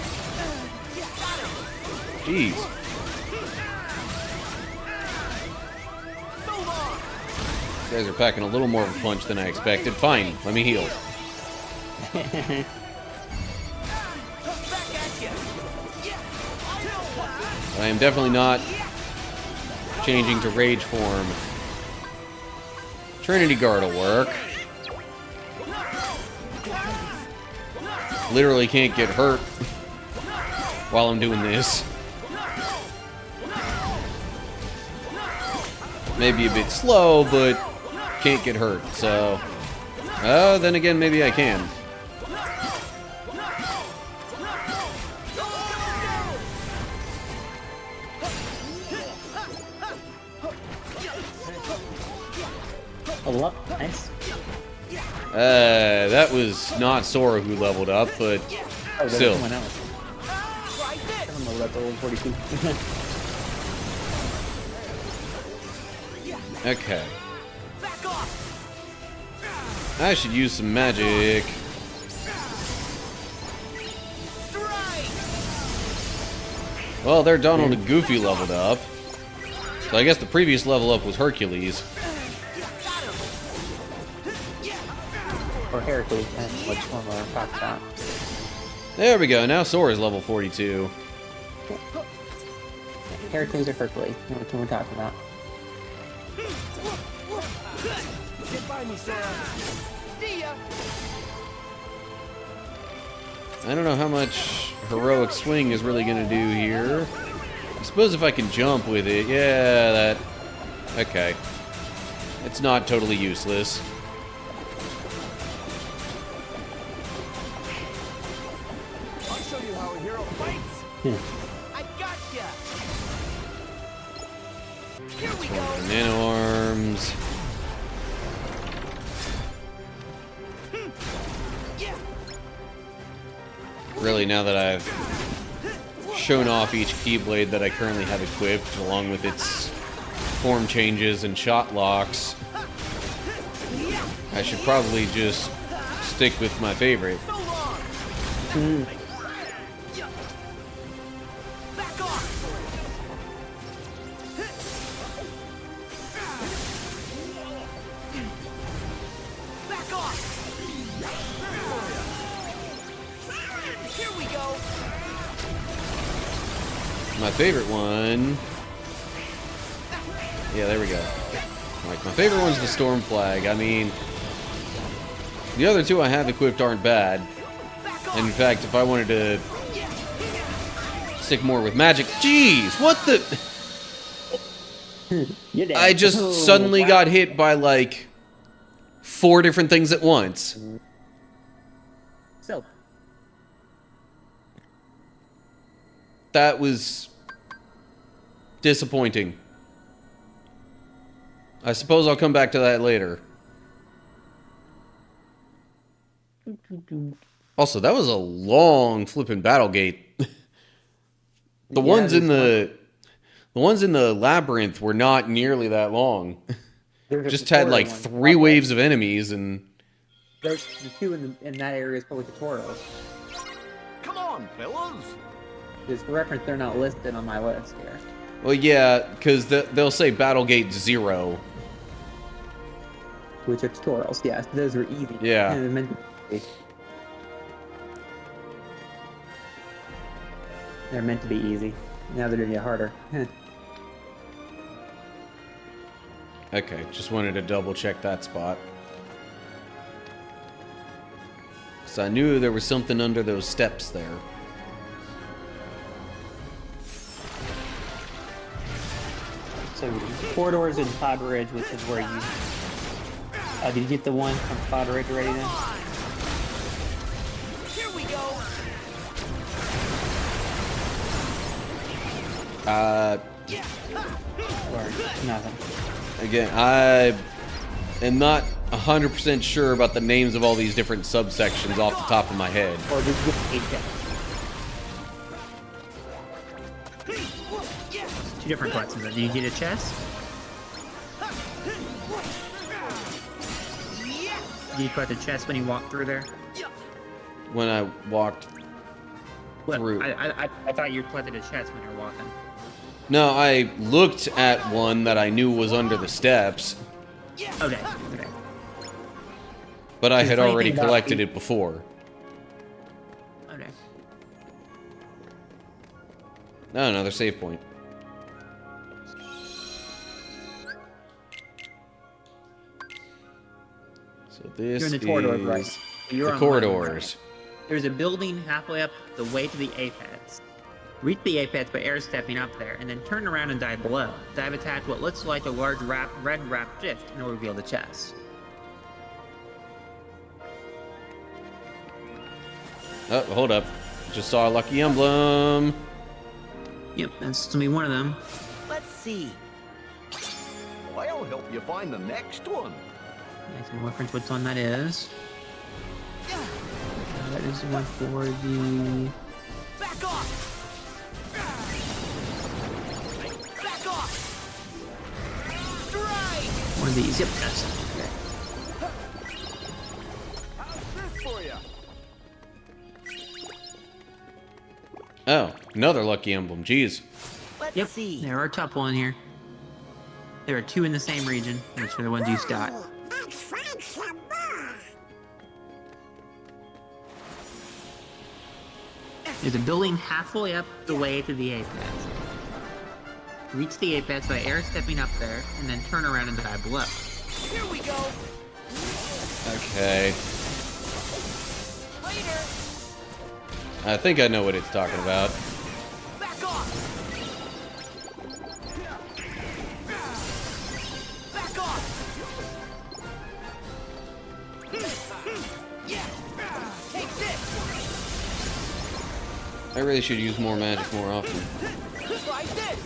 Jeez. These guys are packing a little more of a punch than I expected. Fine, let me heal. I am definitely not changing to rage form. Trinity Guard will work. Literally can't get hurt while I'm doing this. Maybe a bit slow, but can't get hurt, so... then again, maybe I can.
Level up. Nice.
That was not Sora who leveled up, but
Oh, there's
still.
someone else. Someone leveled up to level 42.
Okay. I should use some magic. Well, there Donald and Goofy leveled up. So I guess the previous level up was Hercules.
Or Heracles, and which one we're talking about.
There we go. Now Sora's level 42.
Heracles or Hercules, which one we're talking about.
Get by me, Sora. See ya.
I don't know how much heroic swing is really going to do here. I suppose if I can jump with it, yeah, that... Okay. It's not totally useless.
I'll show you how a hero fights. I gotcha. Here we go.
Nano arms. Really, now that I've shown off each Keyblade that I currently have equipped, along with its form changes and shot locks, I should probably just stick with my favorite.
Back off. Back off. Here we go.
My favorite one... Yeah, there we go. Like, my favorite one's the Storm Flag. I mean, the other two I have equipped aren't bad. And in fact, if I wanted to stick more with magic... Jeez, what the...
You're dead.
I just
Oh,
suddenly
wow.
got hit by, like, 4 different things at once.
So,
That was disappointing. I suppose I'll come back to that later. Also, that was a long flipping battle gate. The ones in the labyrinth were not nearly that long.
there's a
Just had like
tutorial
3
one.
waves of enemies, and
There's the two in that area is probably tutorials.
Come on, fellas.
Just for reference, they're not listed on my list here.
well, yeah, because they'll say battle gate 0.
Which are tutorials, yes. Those are easy.
Yeah.
They're meant to be. They're meant to be easy. Now they're gonna get harder.
Okay, just wanted to double check that spot. So I knew there was something under those steps there.
So, corridors in Cloud Ridge, which is where you... did you get the one from Cloud Ridge already then?
Here we go.
Or nothing?
Again, I am not 100% sure about the names of all these different subsections off the top of my head.
Or did you get 8 deaths? Two different questions. Did you get a chest? Did you put the chest when you walked through there?
When I walked through.
I thought you collected a chest when you were walking.
No, I looked at one that I knew was under the steps,
Okay.
but I had
funny
already
thing about
collected
the-
it before.
Okay.
No, another save point. So this
You're in the
is
corridor, right? You're
the
on
corridors.
There's a building halfway up the way to the apex. Reach the apex by air stepping up there, and then turn around and dive below. Dive attack what looks like a large red wrapped drift, and it'll reveal the chest.
Oh, hold up. Just saw a lucky emblem.
Yep, that's gonna be one of them.
Let's see.
Well,
I'll help you find the next one.
Nice one reference which one that is. That is the one for the...
Back off! Back off! Strike!
One of these. Yep, that's okay.
How's this for you?
Oh, another lucky emblem. Jeez.
Let's
Yep,
see.
there are a couple in here. There are 2 in the same region, which are the ones you got.
Let's find some more.
There's a building halfway up the way to the apex. Reach the apex by air stepping up there, and then turn around and dive below.
Here we go.
Okay.
Later.
I think I know what it's talking about.
Back off. Back off. Yeah. Take this.
I really should use more magic more often.
Try this.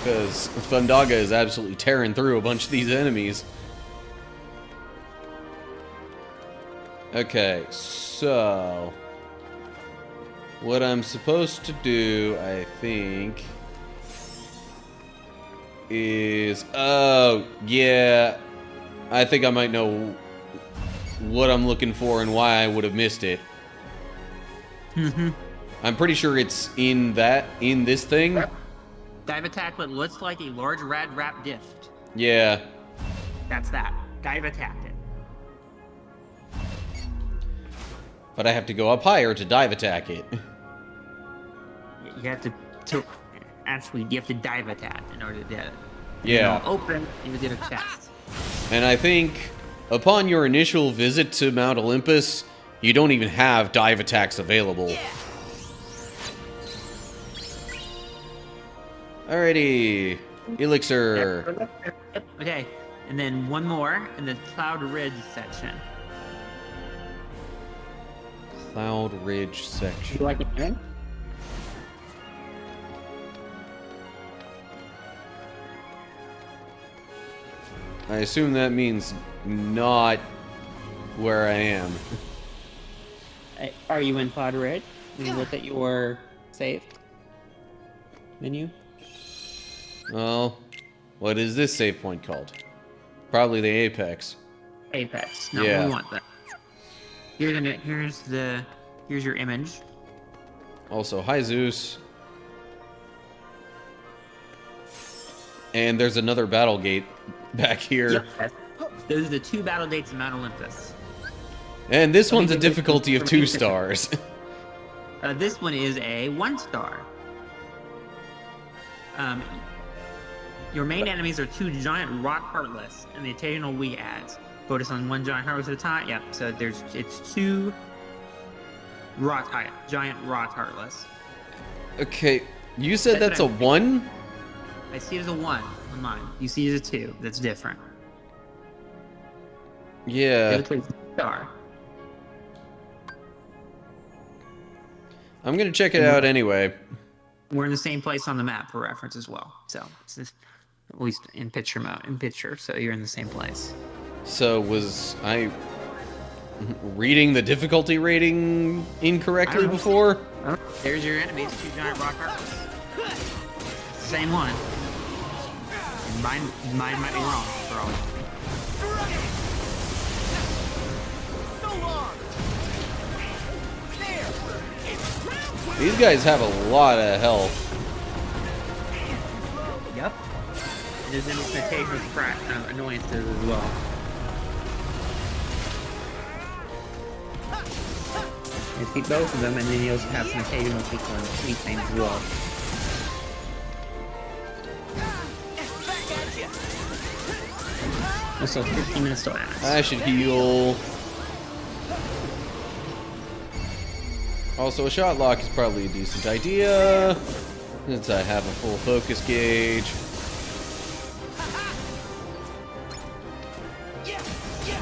Because Thundaga is absolutely tearing through a bunch of these enemies. Okay, so... what I'm supposed to do, I think... is... oh, yeah... I think I might know what I'm looking for and why I would have missed it. I'm pretty sure it's in this thing.
Dive attack what looks like a large rad wrap gift.
Yeah.
That's that. Dive attack it.
But I have to go up higher to dive attack it.
You have to actually, you have to dive attack in order to get it.
Yeah.
Open, you get a chest.
And I think upon your initial visit to Mount Olympus, you don't even have dive attacks available.
Yeah.
Alrighty. Elixir.
Yep. Okay, and then one more in the Cloud Ridge section.
Cloud Ridge
You
section.
like it, man?
I assume that means not where I am.
Are you in Cloud Ridge? Did you look at your save menu?
Well, what is this save point called? Probably the Apex.
Apex. No,
Yeah.
we want that. Here's your image.
Also, hi Zeus. And there's another battle gate back here.
Yep. Those are the 2 battle dates in Mount Olympus.
And this
Let me
one's a
get this
difficulty of 2
information.
stars.
This one is a 1 star. Your main enemies are 2 giant rock heartless and the occasional weak adds. Focus on 1 giant heartless at a time. Yep. So it's 2 giant rock heartless.
Okay, you said that's a 1?
I see it as a 1 on mine. You see it as a 2. That's different.
Yeah.
It's a star.
I'm gonna check it out anyway.
We're in the same place on the map for reference as well. So it's just, at least in picture mode, so you're in the same place.
So was I reading the difficulty rating incorrectly before?
Oh, there's your enemies, 2 giant rock heartless. Same one. Mine might be wrong for all.
So long. There.
These guys have a lot of health.
Yep. There's an occasional annoyances as well. You keep both of them, and then you also have some occasional people and sweet things as well.
Back at you.
Also, 15 minutes to last.
I should heal. Also, a shot lock is probably a decent idea, since I have a full focus gauge.
Yeah. Yeah.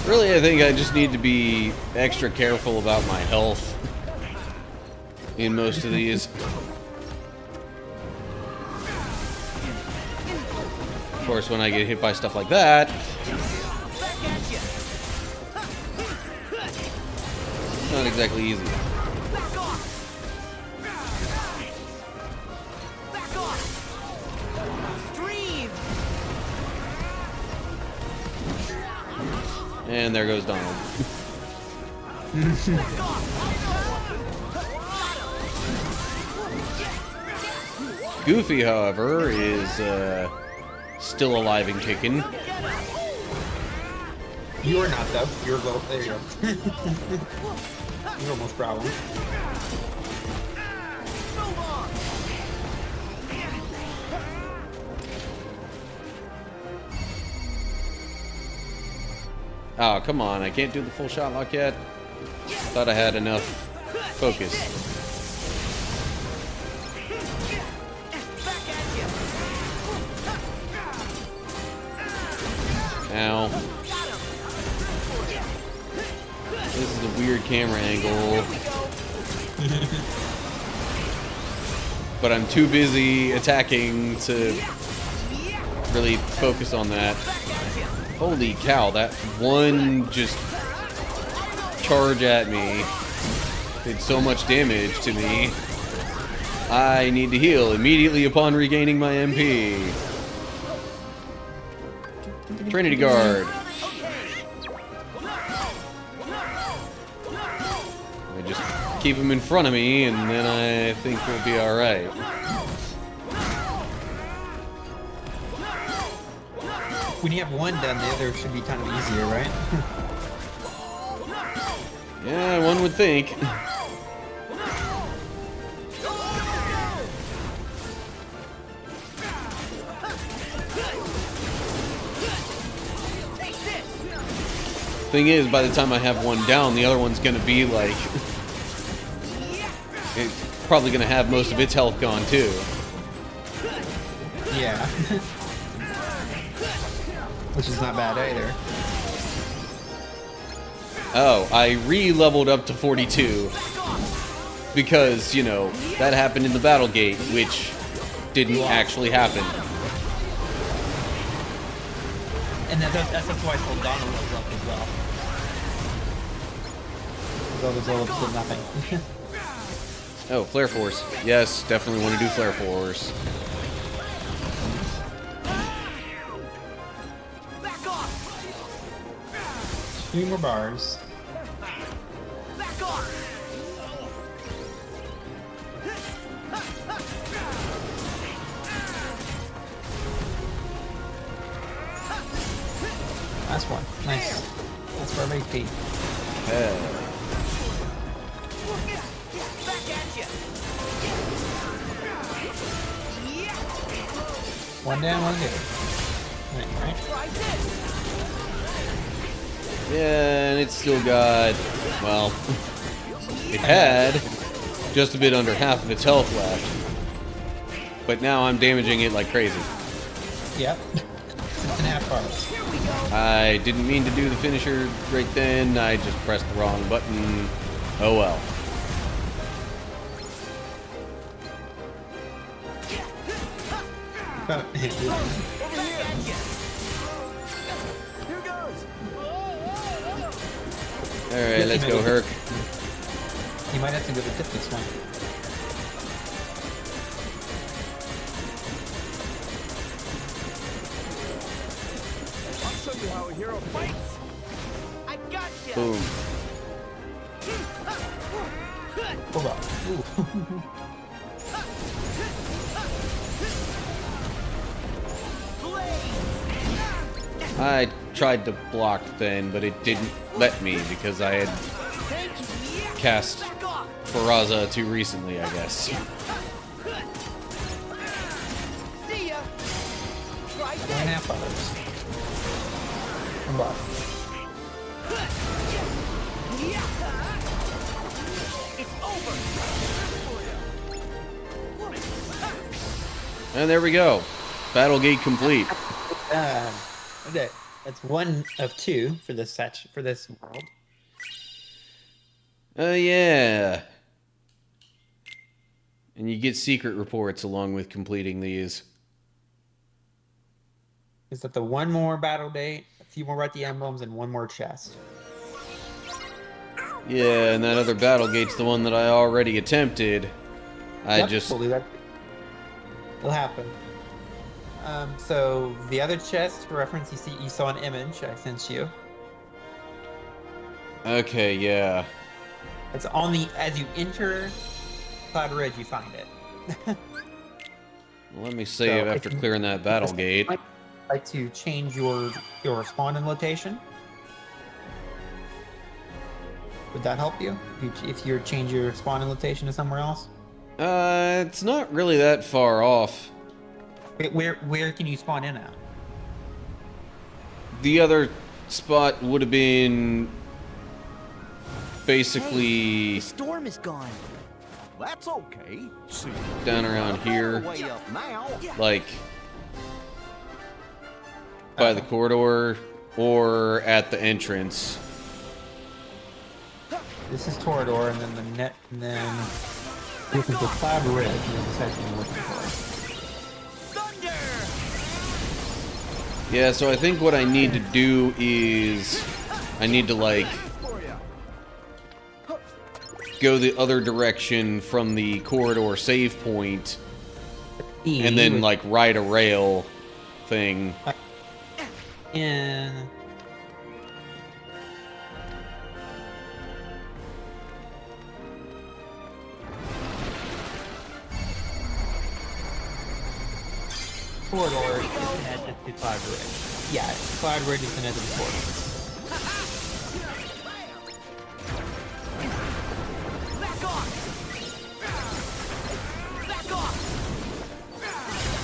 Really, I think I just need to be extra careful about my health in most of these. Of course, when I get hit by stuff like that, it's not exactly easy. And there goes Donald. Goofy, however, is still alive and kicking.
You're not, though. You're a little... There you go. You're almost growling.
Oh, come on. I can't do the full shot lock yet. Thought I had enough focus. Ow. This is a weird camera angle. But I'm too busy attacking to really focus on that. Holy cow, that one just charge at me did so much damage to me. I need to heal immediately upon regaining my MP. Trinity Guard. I just keep him in front of me and then I think we'll be alright.
When you have one done, the other should be kind of easier, right?
Yeah, one would think. Thing is, by the time I have one down, the other one's gonna be like... it's probably gonna have most of its health gone, too.
Yeah. Which is not bad either.
Oh, I re-leveled up to 42 because, you know, that happened in the battle gate, which didn't actually happen.
And that's why I told Donald was up as well. Because all those levels did nothing.
Oh, Flare Force. Yes, definitely want to do Flare Force.
Few more bars. Last one. Nice. That's for MVP. One down, one good. Right.
Yeah, and it's still got, well, it had just a bit under half of its health left. But now I'm damaging it like crazy.
Yep. 6.5 bars.
I didn't mean to do the finisher right then. I just pressed the wrong button. Oh well. Alright, let's go, Herc.
You might have to go to tip this one.
I'll show you how a hero fights.
I gotcha.
Boom.
Hold up. Ooh.
I tried to block then, but it didn't let me because I had cast Faraza too recently, I guess.
See ya. Try
1.5 bars. One bar.
And there we go. Battle gate complete.
Okay. That's one of two for this world.
Oh, yeah. And you get secret reports along with completing these.
Is that the one more battle date, a few more the emblems, and one more chest?
Yeah, and that other battle gate's the one that I already attempted.
We'll do that. It'll happen. So the other chest, for reference, you saw an image I sent you.
Okay, yeah.
It's on as you enter Cloud Ridge, you find it.
Let me save after clearing that battle gate.
I'd like to change your spawning location. Would that help you? If you change your spawning location to somewhere else?
It's not really that far off.
Where can you spawn in at?
The other spot would have been basically
Hey, the storm is gone.
That's okay. See,
down around here,
way up now.
like by the corridor or at the entrance.
This is Torador, and then this is the Cloud Ridge, and then the section you're looking for.
Yeah, so I think what I need to do is I need to like go the other direction from the corridor save point and then like ride a rail thing.
In corridor is connected to Cloud Ridge. Yeah, Cloud Ridge is connected to the corridor.
Back off! Back off!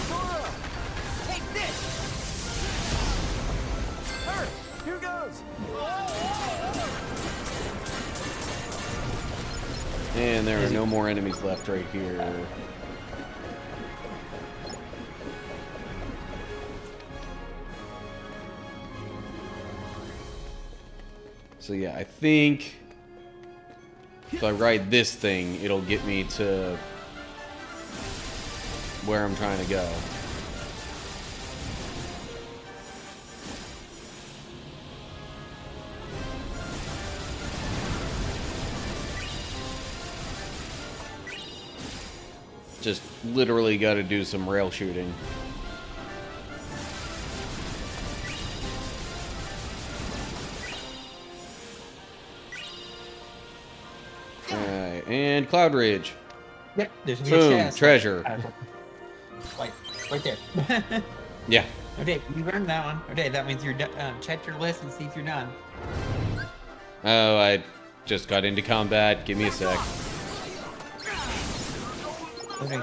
Sora, take this! Hurry! Here goes!
And there are no more enemies left right here. So yeah, I think if I ride this thing, it'll get me to where I'm trying to go. Just literally got to do some rail shooting. Alright, and Cloud Ridge.
Yep, there's a
Boom,
chest.
treasure.
Right there.
Yeah.
Okay, you earned that one. Okay, that means you're done. Check your list and see if you're done.
Oh, I just got into combat. Give me a sec.
Okay.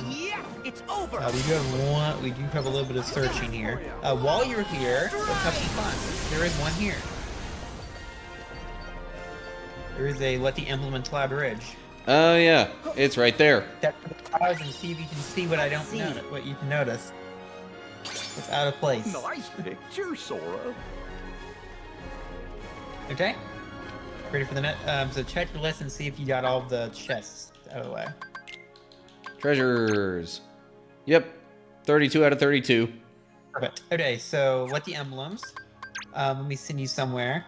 Yeah, it's over!
We do have a little bit of searching here. While you're here, let's have some fun. There is one here. There is a Let the Implement Cloud Ridge.
Oh yeah, it's right there.
Check the clouds and see if you can see what I don't notice. What you can notice. It's out of place.
Nice picture, Sora.
Okay. Ready for the net? So check your list and see if you got all of the chests out of the way.
Treasures. Yep. 32 out of 32.
Perfect. Okay, so what the emblems? Let me send you somewhere.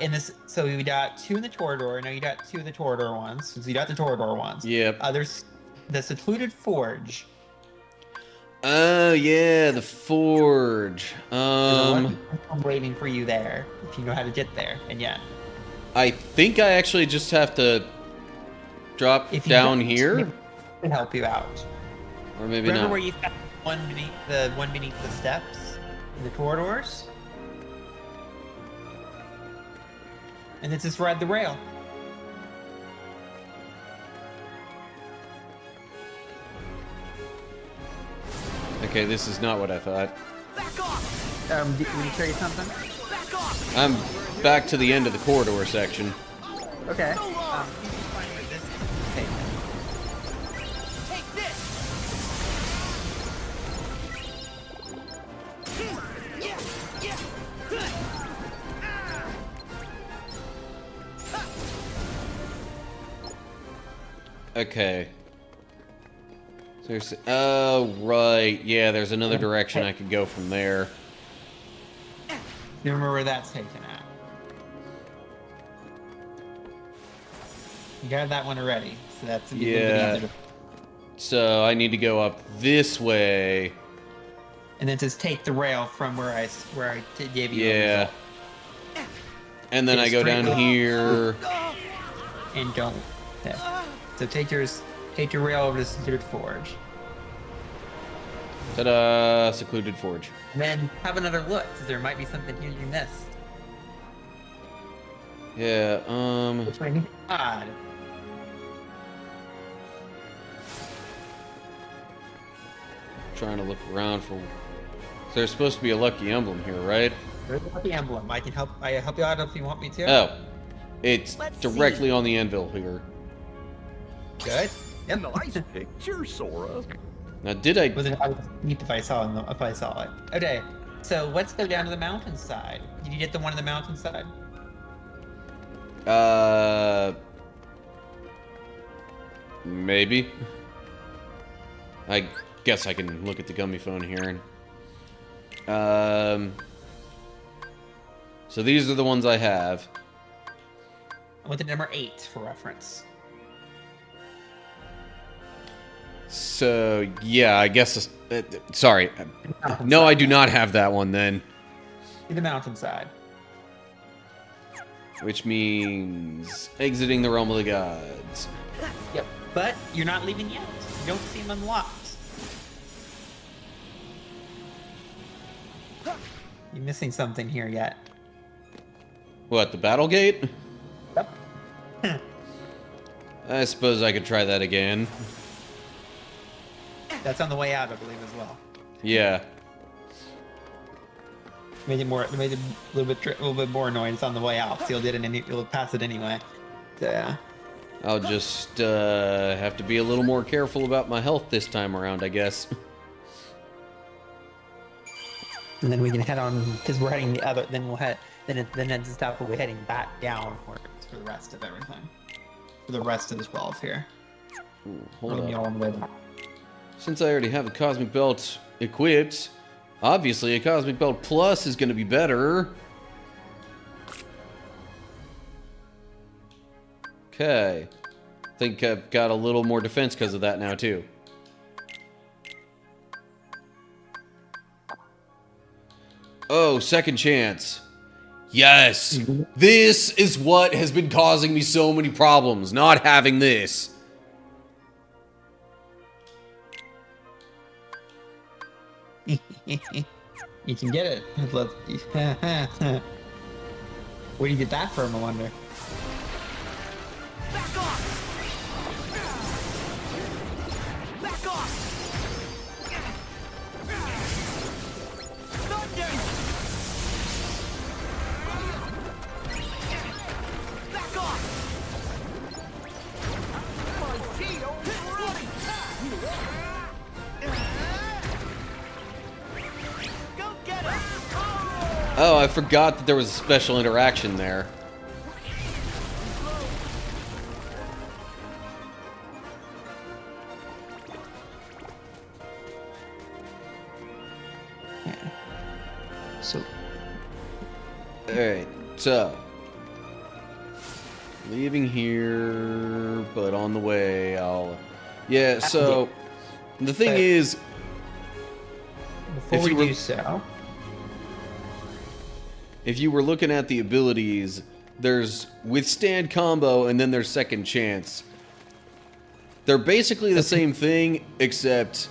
In this, so we got 2 in the Torador. No, you got 2 of the Torador ones. So you got the Torador ones.
Yep.
There's the Secluded Forge.
Oh yeah, the forge.
I'm waiting for you there if you know how to get there. And yeah,
I think I actually just have to drop
if you
down
don't,
here,
it can help you out.
or maybe
Remember
not.
where you found one beneath the steps in the corridors? And it's just ride the rail.
Okay, this is not what I thought.
Back off!
Did we show you something?
Back off!
I'm back to the end of the corridor section.
Okay.
So long!
You can find where this is.
Okay. Seriously. Oh, right. Yeah, there's another direction I could go from there.
You remember where that's taken at? You got that one already, so that's a little bit
Yeah.
easier.
So I need to go up this way.
And then just take the rail from where I gave you.
Yeah. And then
Get
I go
straight
down
up.
here.
And don't. Yeah. So take your rail over to Secluded Forge.
Ta-da! Secluded Forge.
And then have another look, because there might be something here you missed.
Yeah,
Which might be odd.
trying to look around for... There's supposed to be a lucky emblem here, right?
There's a lucky emblem. I help you out if you want me to.
Oh. It's
Let's
directly on the anvil here.
Good. Yep.
Nice picture, Sora.
Now, did I...
I would neat if I saw it. Okay. So let's go down to the mountainside. Did you get the one on the mountainside?
Maybe. I guess I can look at the gummy phone here. So these are the ones I have.
I went to number 8 for reference.
So, yeah, I guess... sorry. No, I do not have that one then.
The mountainside.
Which means exiting the realm of the gods.
Yep. But you're not leaving yet. You don't see them unlocked. You're missing something here yet.
What, the battle gate?
Yep.
I suppose I could try that again.
That's on the way out, I believe, as well.
Yeah.
Made it a little bit more annoying. It's on the way out, so you'll pass it anyway. So, yeah.
I'll just have to be a little more careful about my health this time around, I guess.
And then we can head on because we're heading the other. Then we'll head. Then at the stop, we'll be heading back downwards for the rest of everything. For the rest of this world here.
Ooh, hold
We'll be
up.
all the way back.
Since I already have a Cosmic Belt equipped, obviously a Cosmic Belt Plus is going to be better. Okay. Think I've got a little more defense because of that now, too. Oh, second chance. Yes! This is what has been causing me so many problems, not having this.
You can get it. Where do you get that from, I wonder?
Back off! Back off! Thunder! Back off! My shield is ready! Go get him!
Oh, I forgot that there was a special interaction there.
So,
Alright, so. Leaving here, but on the way, I'll... Yeah, so... The thing
But-
is...
before
If
we
you were-
do so,
If you were looking at the abilities, there's Withstand Combo, and then there's Second Chance. They're basically the same thing, except...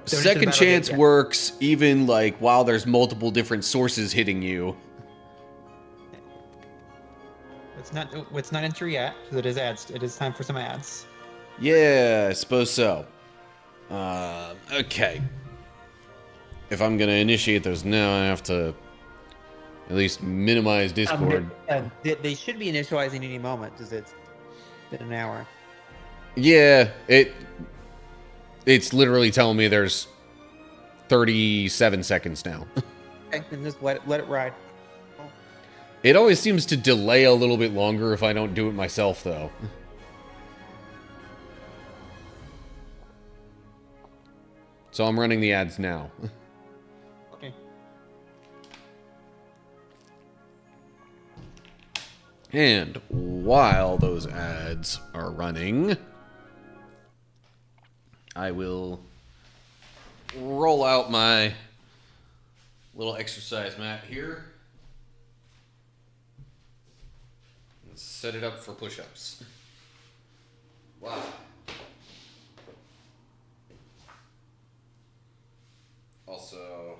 So it's
Second
about
Chance
it, yeah.
works even, like, while there's multiple different sources hitting you.
it's not intro yet, because it is ads. It is time for some ads.
Yeah, I suppose so. Okay. If I'm gonna initiate those now, I have to at least minimize Discord.
They should be initializing any moment, because it's been an hour.
Yeah, it's literally telling me there's 37 seconds now.
Okay, then just let it ride.
It always seems to delay a little bit longer if I don't do it myself, though. So I'm running the ads now.
Okay.
And while those ads are running, I will roll out my little exercise mat here and set it up for push-ups. Wow. Also,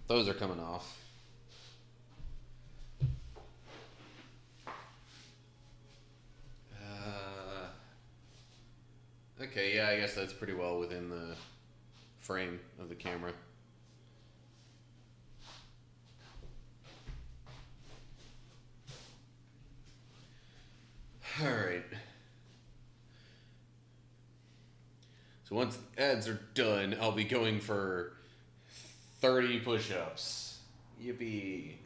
those are coming off. Okay, yeah, I guess that's pretty well within the frame of the camera. Alright. So once the ads are done, I'll be going for 30 push-ups. Yippee.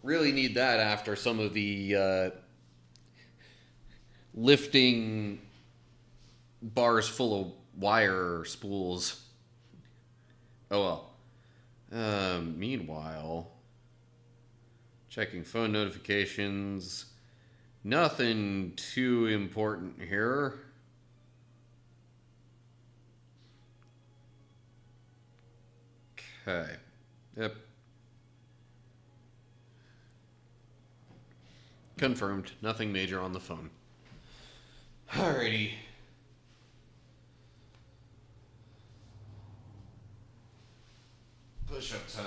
Really need that after some of the lifting bars full of wire spools. Oh well. Meanwhile, checking phone notifications. Nothing too important here. Okay. Yep. Confirmed. Nothing major on the phone. Alrighty. Push-up time.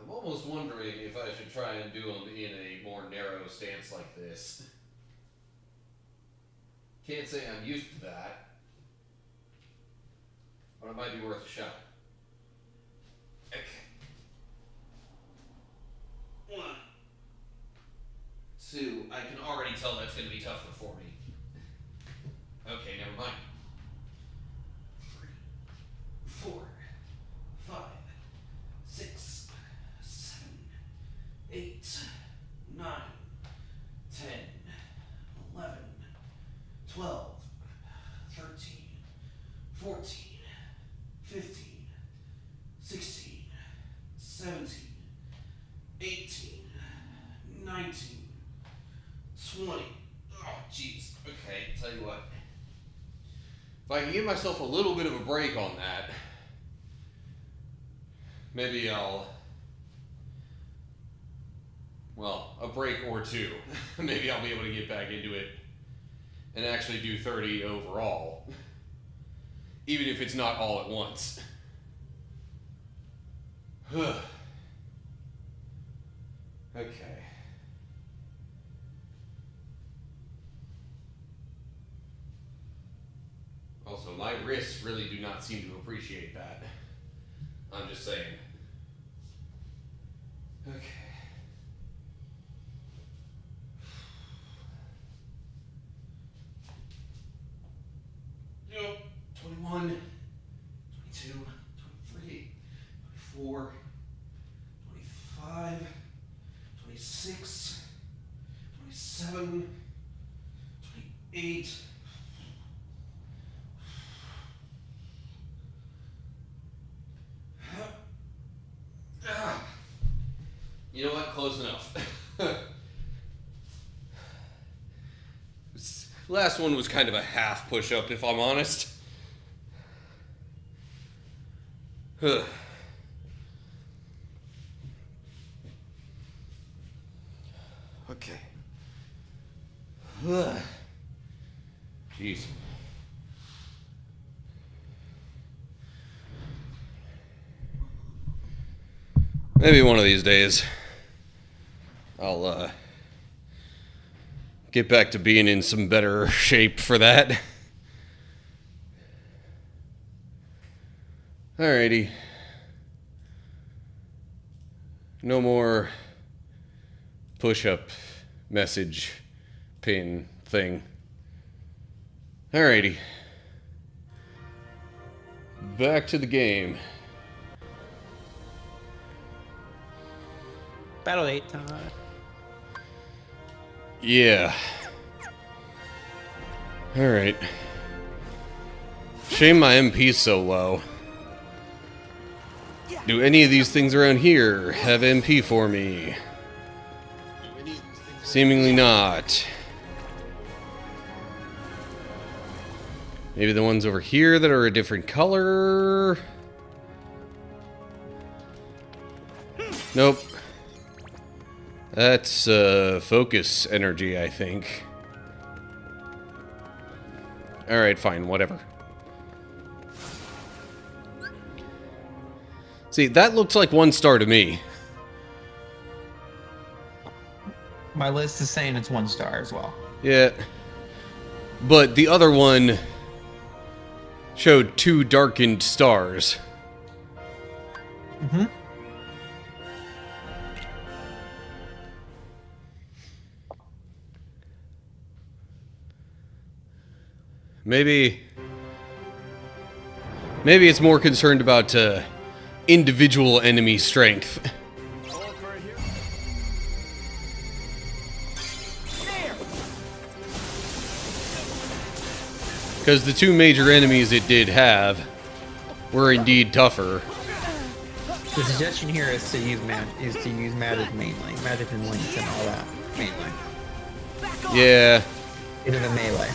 I'm almost wondering if I should try and do them in a more narrow stance like this. Can't say I'm used to that, but it might be worth a shot. Okay. 1, 2. I can already tell that's going to be tougher for me. Okay, never mind. 3, 4, 5, 6, 7, 8, 9, 10, 11, 12, 13, 14, 15, 16, 17, 18, 19, 20. Oh, jeez. Okay, tell you what. If I can give myself a little bit of a break on that, maybe I'll... Well, a break or two. Maybe I'll be able to get back into it and actually do 30 overall. Even if it's not all at once. Okay. Also, my wrists really do not seem to appreciate that. I'm just saying. Okay. Yep. 21, 22, 23, 24, 25, 26, 27, 28. You know what? Close enough. Last one was kind of a half push-up, if I'm honest. Okay. Jeez. Maybe one of these days I'll get back to being in some better shape for that. Alrighty. No more push-up message pin thing. Alrighty. Back to the game.
Battle 8 time.
Yeah. Alright. Shame my MP's so low. Do any of these things around here have MP for me? Seemingly not. Maybe the ones over here that are a different color? Nope. That's focus energy, I think. Alright, fine, whatever. See, that looks like 1 star to me.
My list is saying it's 1 star as well.
Yeah. But the other one showed 2 darkened stars.
Mm-hmm.
Maybe it's more concerned about individual enemy strength. Because the 2 major enemies it did have were indeed tougher.
The suggestion here is to use magic mainly, magic and links and all that mainly.
Yeah.
Into the melee.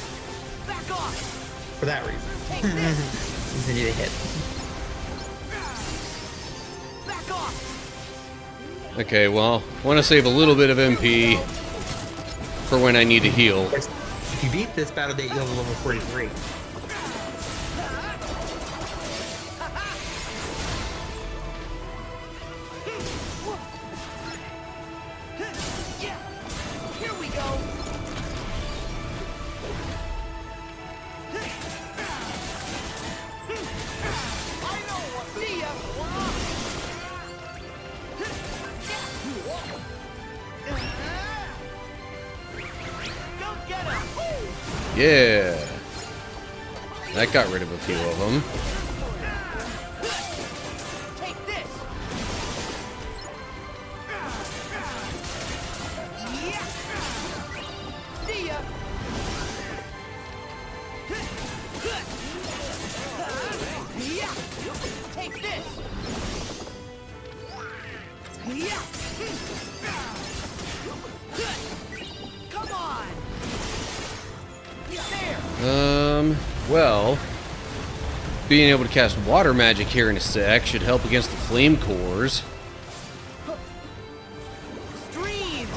For that reason. You need a hit.
Okay, well, want to save a little bit of MP for when I need to heal.
If you beat this battle date, you'll have level 43.
Here we go. See ya. Go get him.
Yeah. That got rid of a few of them.
Take this. See ya. Take this. Come on. There.
Well, being able to cast water magic here in a sec should help against the flame cores.
Stream.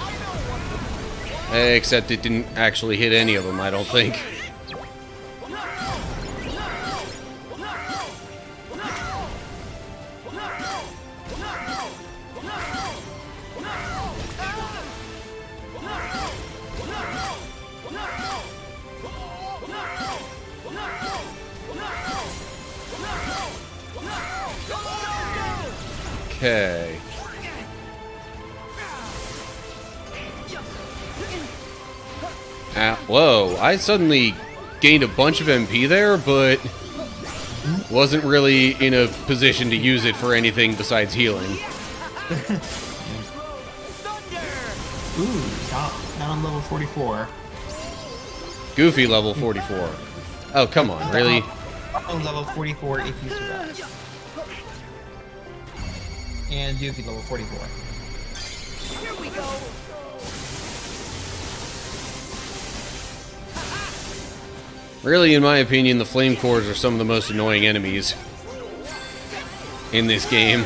Except it didn't actually hit any of them, I don't think. Okay. Whoa, I suddenly gained a bunch of MP there, but wasn't really in a position to use it for anything besides healing.
Ooh, not on level 44.
Goofy level 44. Oh, come on, really?
On level 44 if you survive. And Goofy level 44.
Here we go.
Really, in my opinion, the flame cores are some of the most annoying enemies in this game.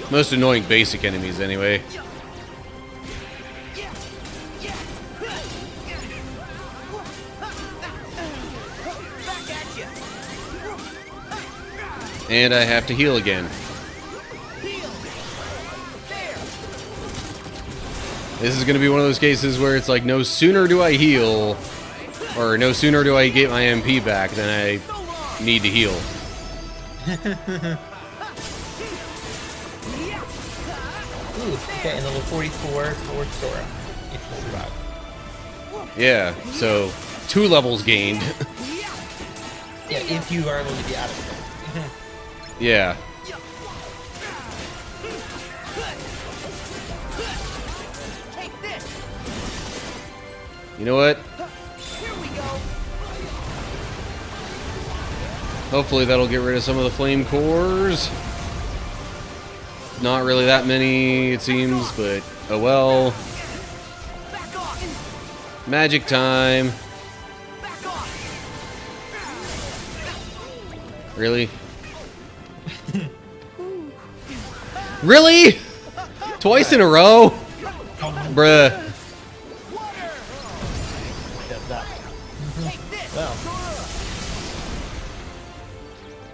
Most annoying basic enemies, anyway. And I have to heal again. This is going to be one of those cases where it's like, no sooner do I heal, or no sooner do I get my MP back than I need to heal.
Ooh, okay, and level 44 for Sora, if you survive.
Yeah, so 2 levels gained.
Yeah, if you are able to get out of it.
Yeah. You know what?
Here we go.
Hopefully that'll get rid of some of the flame cores. Not really that many, it seems, but oh well.
Back off.
Magic time.
Back off.
Really? Really? Twice in a row? Bruh.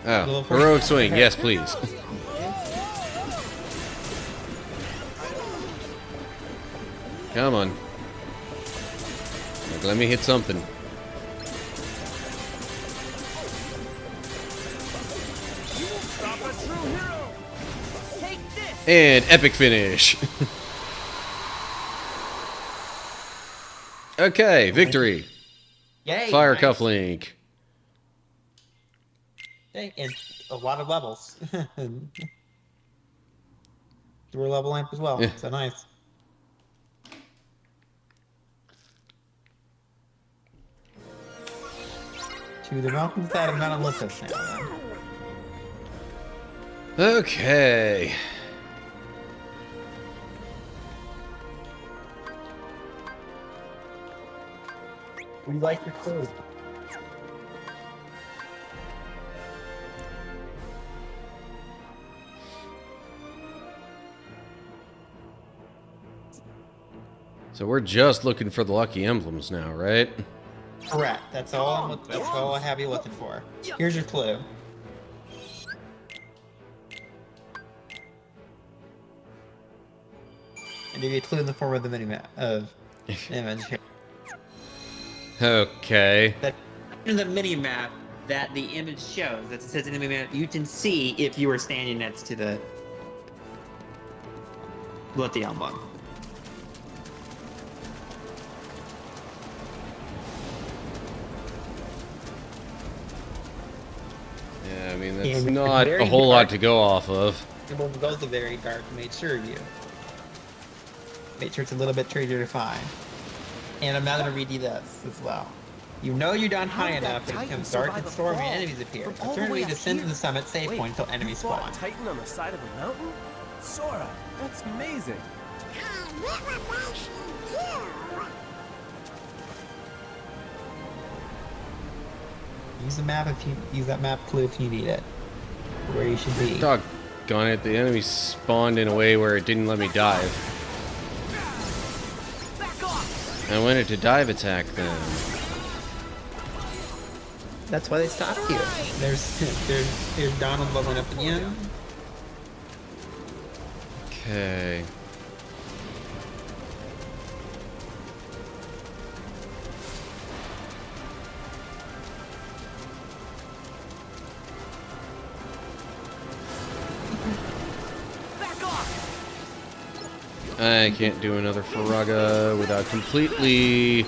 Oh, heroic swing. Yes, please. Come on. Like, let me hit something. And epic finish. Okay, victory.
Yay!
Fire
nice.
cufflink.
Yay, and a lot of levels. Through a level lamp as well.
Yeah.
So nice. To the mountains that have not Olympus now. Then.
Okay.
We like your clothes.
So we're just looking for the lucky emblems now, right?
Correct. That's all. That's all I have you looking for. Here's your clue. And give you a clue in the form of the mini-map of image here.
Okay.
That in the mini map that the image shows, that says in the mini map, you can see if you were standing next to the emblem.
Yeah, I mean,
Yeah,
that's
it's
not
very
a whole lot
dark.
to go off of.
And when those are very dark, made sure of you. Make sure it's a little bit trickier to find. And I'm now going to read you this as well. You know you're down high
How did that
enough that it
Titan
becomes dark
survive
and
a
stormy
fall?
and enemies appear.
From all the
Alternately,
way up
descend to
here?
the summit safe
Wait,
point until enemies
you fought
spawn.
a Titan on the side of a mountain? Sora, that's amazing.
I never mentioned you.
Use the map if you use that map clue if you need it. Where you should be.
Doggone it, the enemy spawned in a way where it didn't let me dive. I wanted to dive attack them.
That's why they stopped you. There's Donald bubbling up again.
Okay. I can't do another Faraga without completely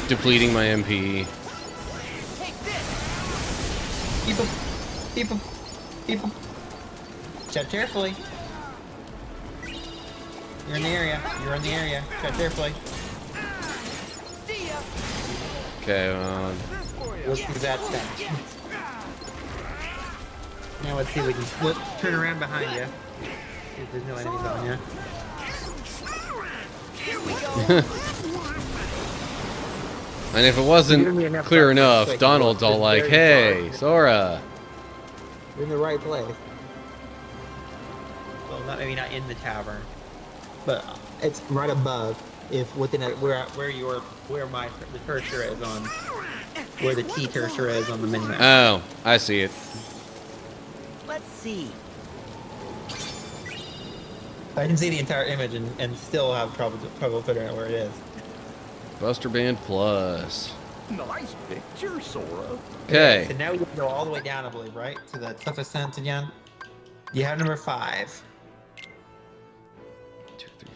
depleting my MP.
Keep him. Tread carefully. You're in the area. Tread carefully.
Okay,
Let's do that stuff. Now let's see if we can turn around behind you. If there's no enemies on you.
and if it wasn't clear enough, Donald's all like, "Hey, Sora."
You're in the right place. Well, maybe not in the tavern, but it's right above. If within it, where the cursor is on, where the T cursor is on the mini map.
Oh, I see it.
Let's see.
I can see the entire image and still have trouble figuring out where it is.
Buster Band Plus.
Nice picture, Sora.
Okay.
So now we go all the way down, I believe, right? To the Cliff Ascent again. You have number 5.
2, 3,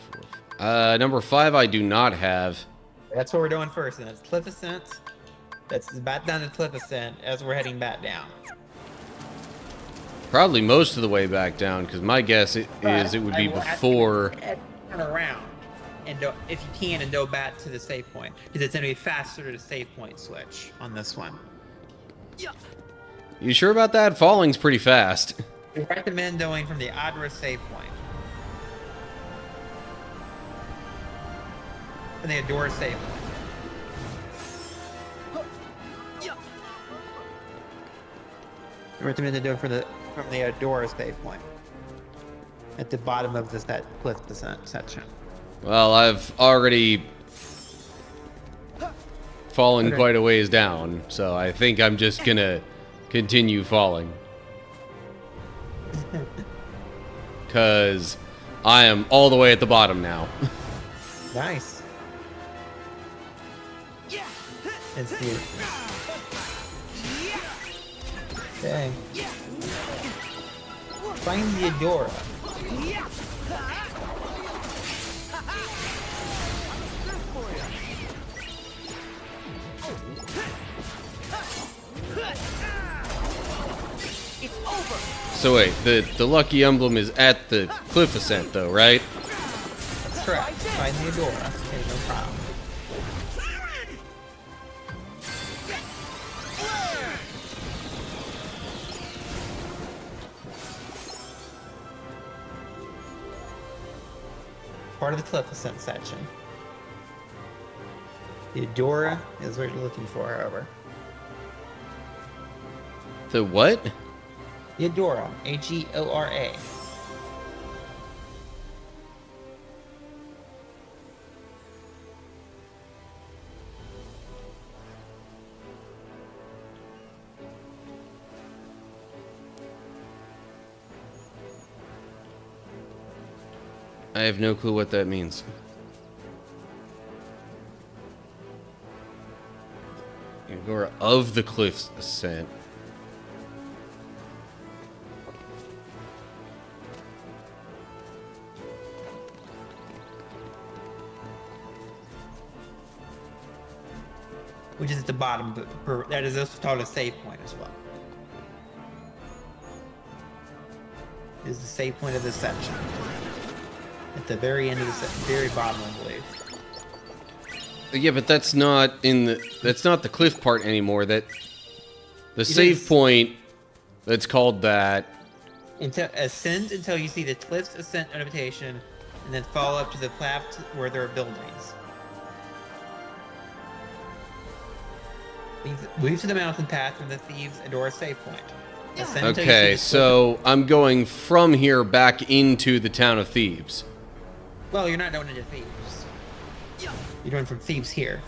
4. Number 5 I do not have.
That's what we're doing first, and that's Cliff Ascent. That's back down to Cliff Ascent as we're heading back down.
Probably most of the way back down, because my guess is it would be before.
Turn around and go, if you can, and go back to the save point, because it's going to be faster to save point switch on this one.
You sure about that? Falling's pretty fast.
We recommend going from the Adra save point. And the Adora save point. I recommend to do it from the Adora save point. At the bottom of this that cliff descent section.
Well, I've already fallen quite a ways down, so I think I'm just gonna continue falling. Cause I am all the way at the bottom now.
Nice. Let's see. Okay. Find the Adora.
It's over.
So wait, the lucky emblem is at the cliff ascent though, right?
That's correct. Find the Adora. Okay, no problem. Part of the cliff ascent section. The Adora is what you're looking for, however.
The what?
The Adora, Agora.
I have no clue what that means. Agora of the cliff's ascent.
Which is at the bottom, but that is also called a save point as well. Is the save point of this section. At the very end of the very bottom, I believe.
Yeah, but that's not the cliff part anymore. That the save
is.
point that's called that.
Ascend until you see the cliff's ascent notification, and then follow up to the path where there are buildings. Move to the mountain path from the Thieves' Adora save point. Ascend until you see
Okay,
the
so I'm going from here back into the town of Thebes.
Well, you're not going into Thebes. You're going from Thebes here.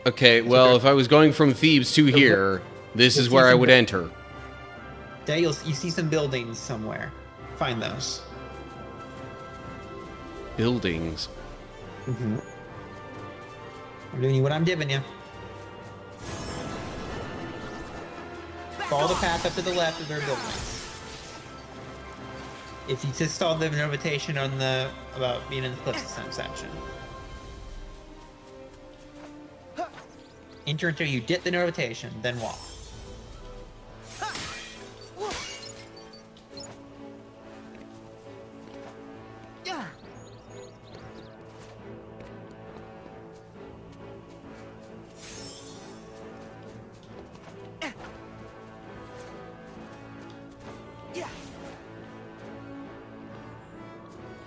Okay, well, if I was going from Thebes to here, this is where I would enter.
There you see some buildings somewhere. Find those.
Buildings.
Mm-hmm. I'm giving you what I'm giving you. Follow the path up to the left of their buildings. If you just saw the notification on the about being in the cliff ascent section. Enter until you get the notification, then walk.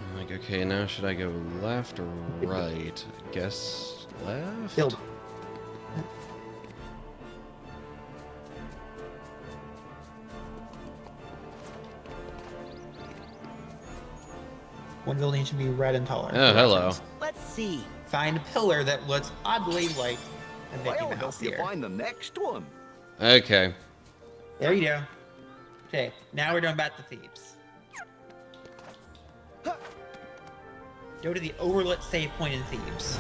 I'm like, okay, now should I go left or right? I guess left?
Build. One building should be red and taller.
Oh, hello.
Let's see.
Find a pillar that looks oddly like a Mickey
Well,
Mouse
help you
here.
find the next one.
Okay.
There you go. Okay, now we're going back to Thebes. Go to the overlit save point in Thebes.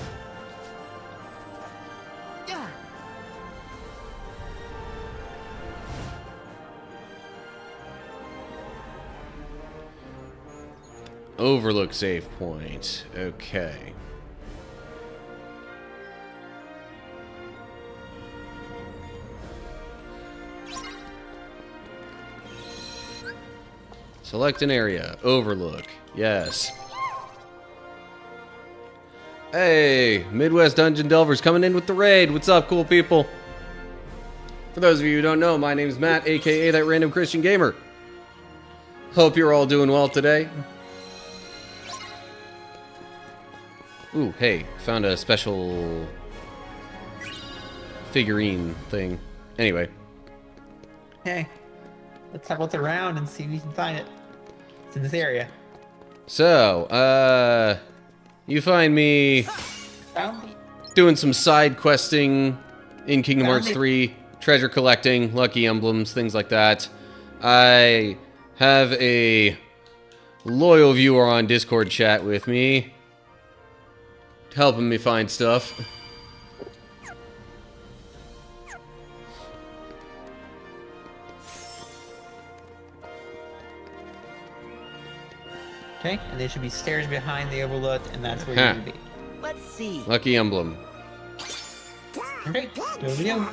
Overlook save point. Okay. Select an area. Overlook. Yes. Hey, Midwest Dungeon Delvers coming in with the raid. What's up, cool people? For those of you who don't know, my name's Matt, aka That Random Christian Gamer. Hope you're all doing well today. Ooh, hey, found a special figurine thing. Anyway.
Hey, let's have a look around and see if we can find it. It's in this area.
So, you find me doing some side questing in Kingdom Hearts 3, treasure collecting, lucky emblems, things like that. I have a loyal viewer on Discord chat with me, helping me find stuff.
Okay, and there should be stairs behind the overlook, and that's where you're gonna be.
Let's see.
Lucky emblem.
Okay, there we go.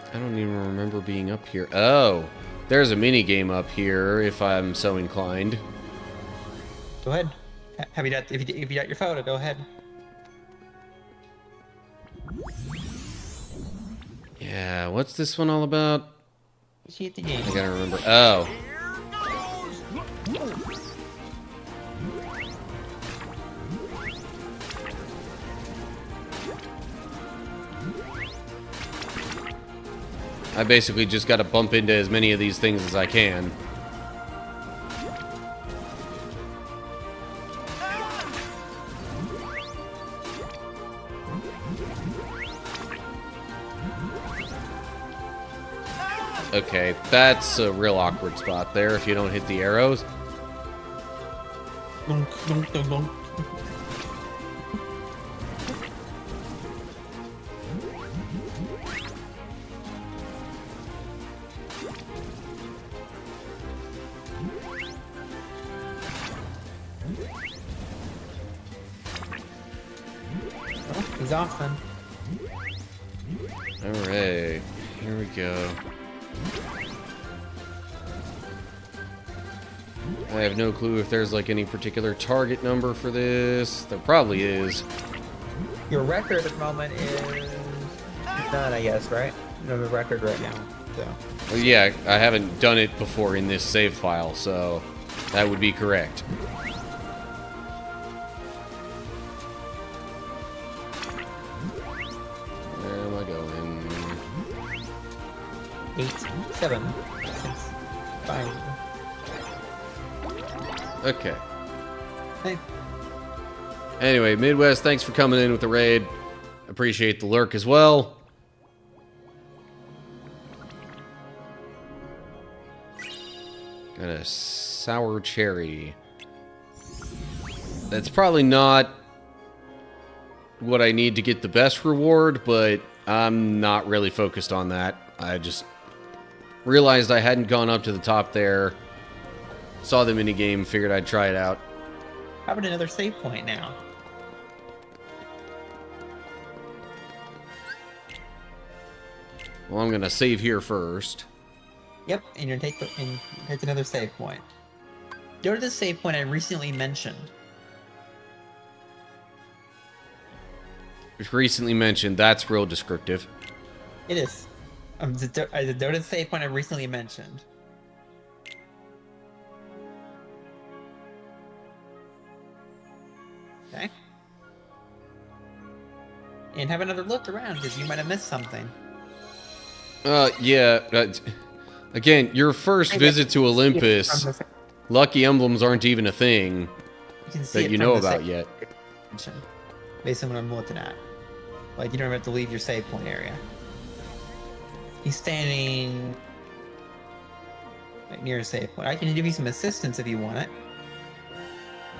I don't even remember being up here. Oh, there's a mini game up here if I'm so inclined.
Go ahead. Have you got, if you got your photo, go ahead.
Yeah, what's this one all about?
See at the game.
I gotta remember. Oh. I basically just gotta bump into as many of these things as I can. Okay, that's a real awkward spot there if you don't hit the arrows.
He's off then.
Alright, here we go. I have no clue if there's like any particular target number for this. There probably is.
Your record at the moment is none, I guess, right? You have a record right now, so.
Well, yeah, I haven't done it before in this save file, so that would be correct. Where am I going?
8, 7, 6, 5.
Okay.
Hey.
Anyway, Midwest, thanks for coming in with the raid. Appreciate the lurk as well. Got a sour cherry. That's probably not what I need to get the best reward, but I'm not really focused on that. I just realized I hadn't gone up to the top there. Saw the minigame, figured I'd try it out.
How about another save point now?
Well, I'm gonna save here first.
Yep, and you're gonna take another save point. Go to the save point I recently mentioned.
Recently mentioned, that's real descriptive.
It is. Go to the save point I recently mentioned. Okay. And have another look around, because you might have missed something.
Yeah. Again, your first visit to Olympus, lucky emblems aren't even a thing that you know about yet.
Based on what I'm looking at. Like, you don't have to leave your save point area. He's standing like near a save point. I can give you some assistance if you want it.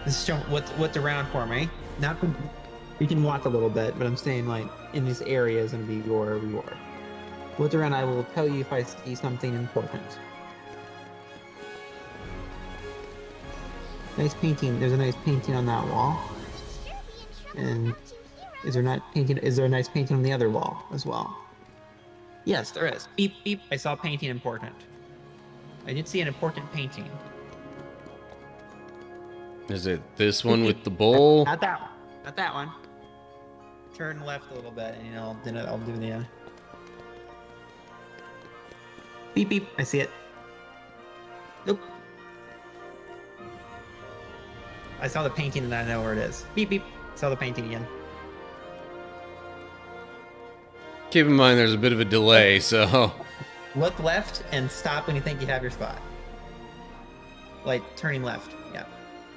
Just show what's around for me. Not you can walk a little bit, but I'm saying like in this area is gonna be your reward. What's around, I will tell you if I see something important. Nice painting. There's a nice painting on that wall. And is there a nice painting on the other wall as well? Yes, there is. Beep beep. I saw painting important. I did see an important painting.
Is it this one with the bull?
Not that one. Not that one. Turn left a little bit, and then I'll do the. Beep beep. I see it. Nope. I saw the painting, and I know where it is. Beep beep. Saw the painting again.
Keep in mind there's a bit of a delay, so...
Look left and stop when you think you have your spot. Like turning left. Yeah.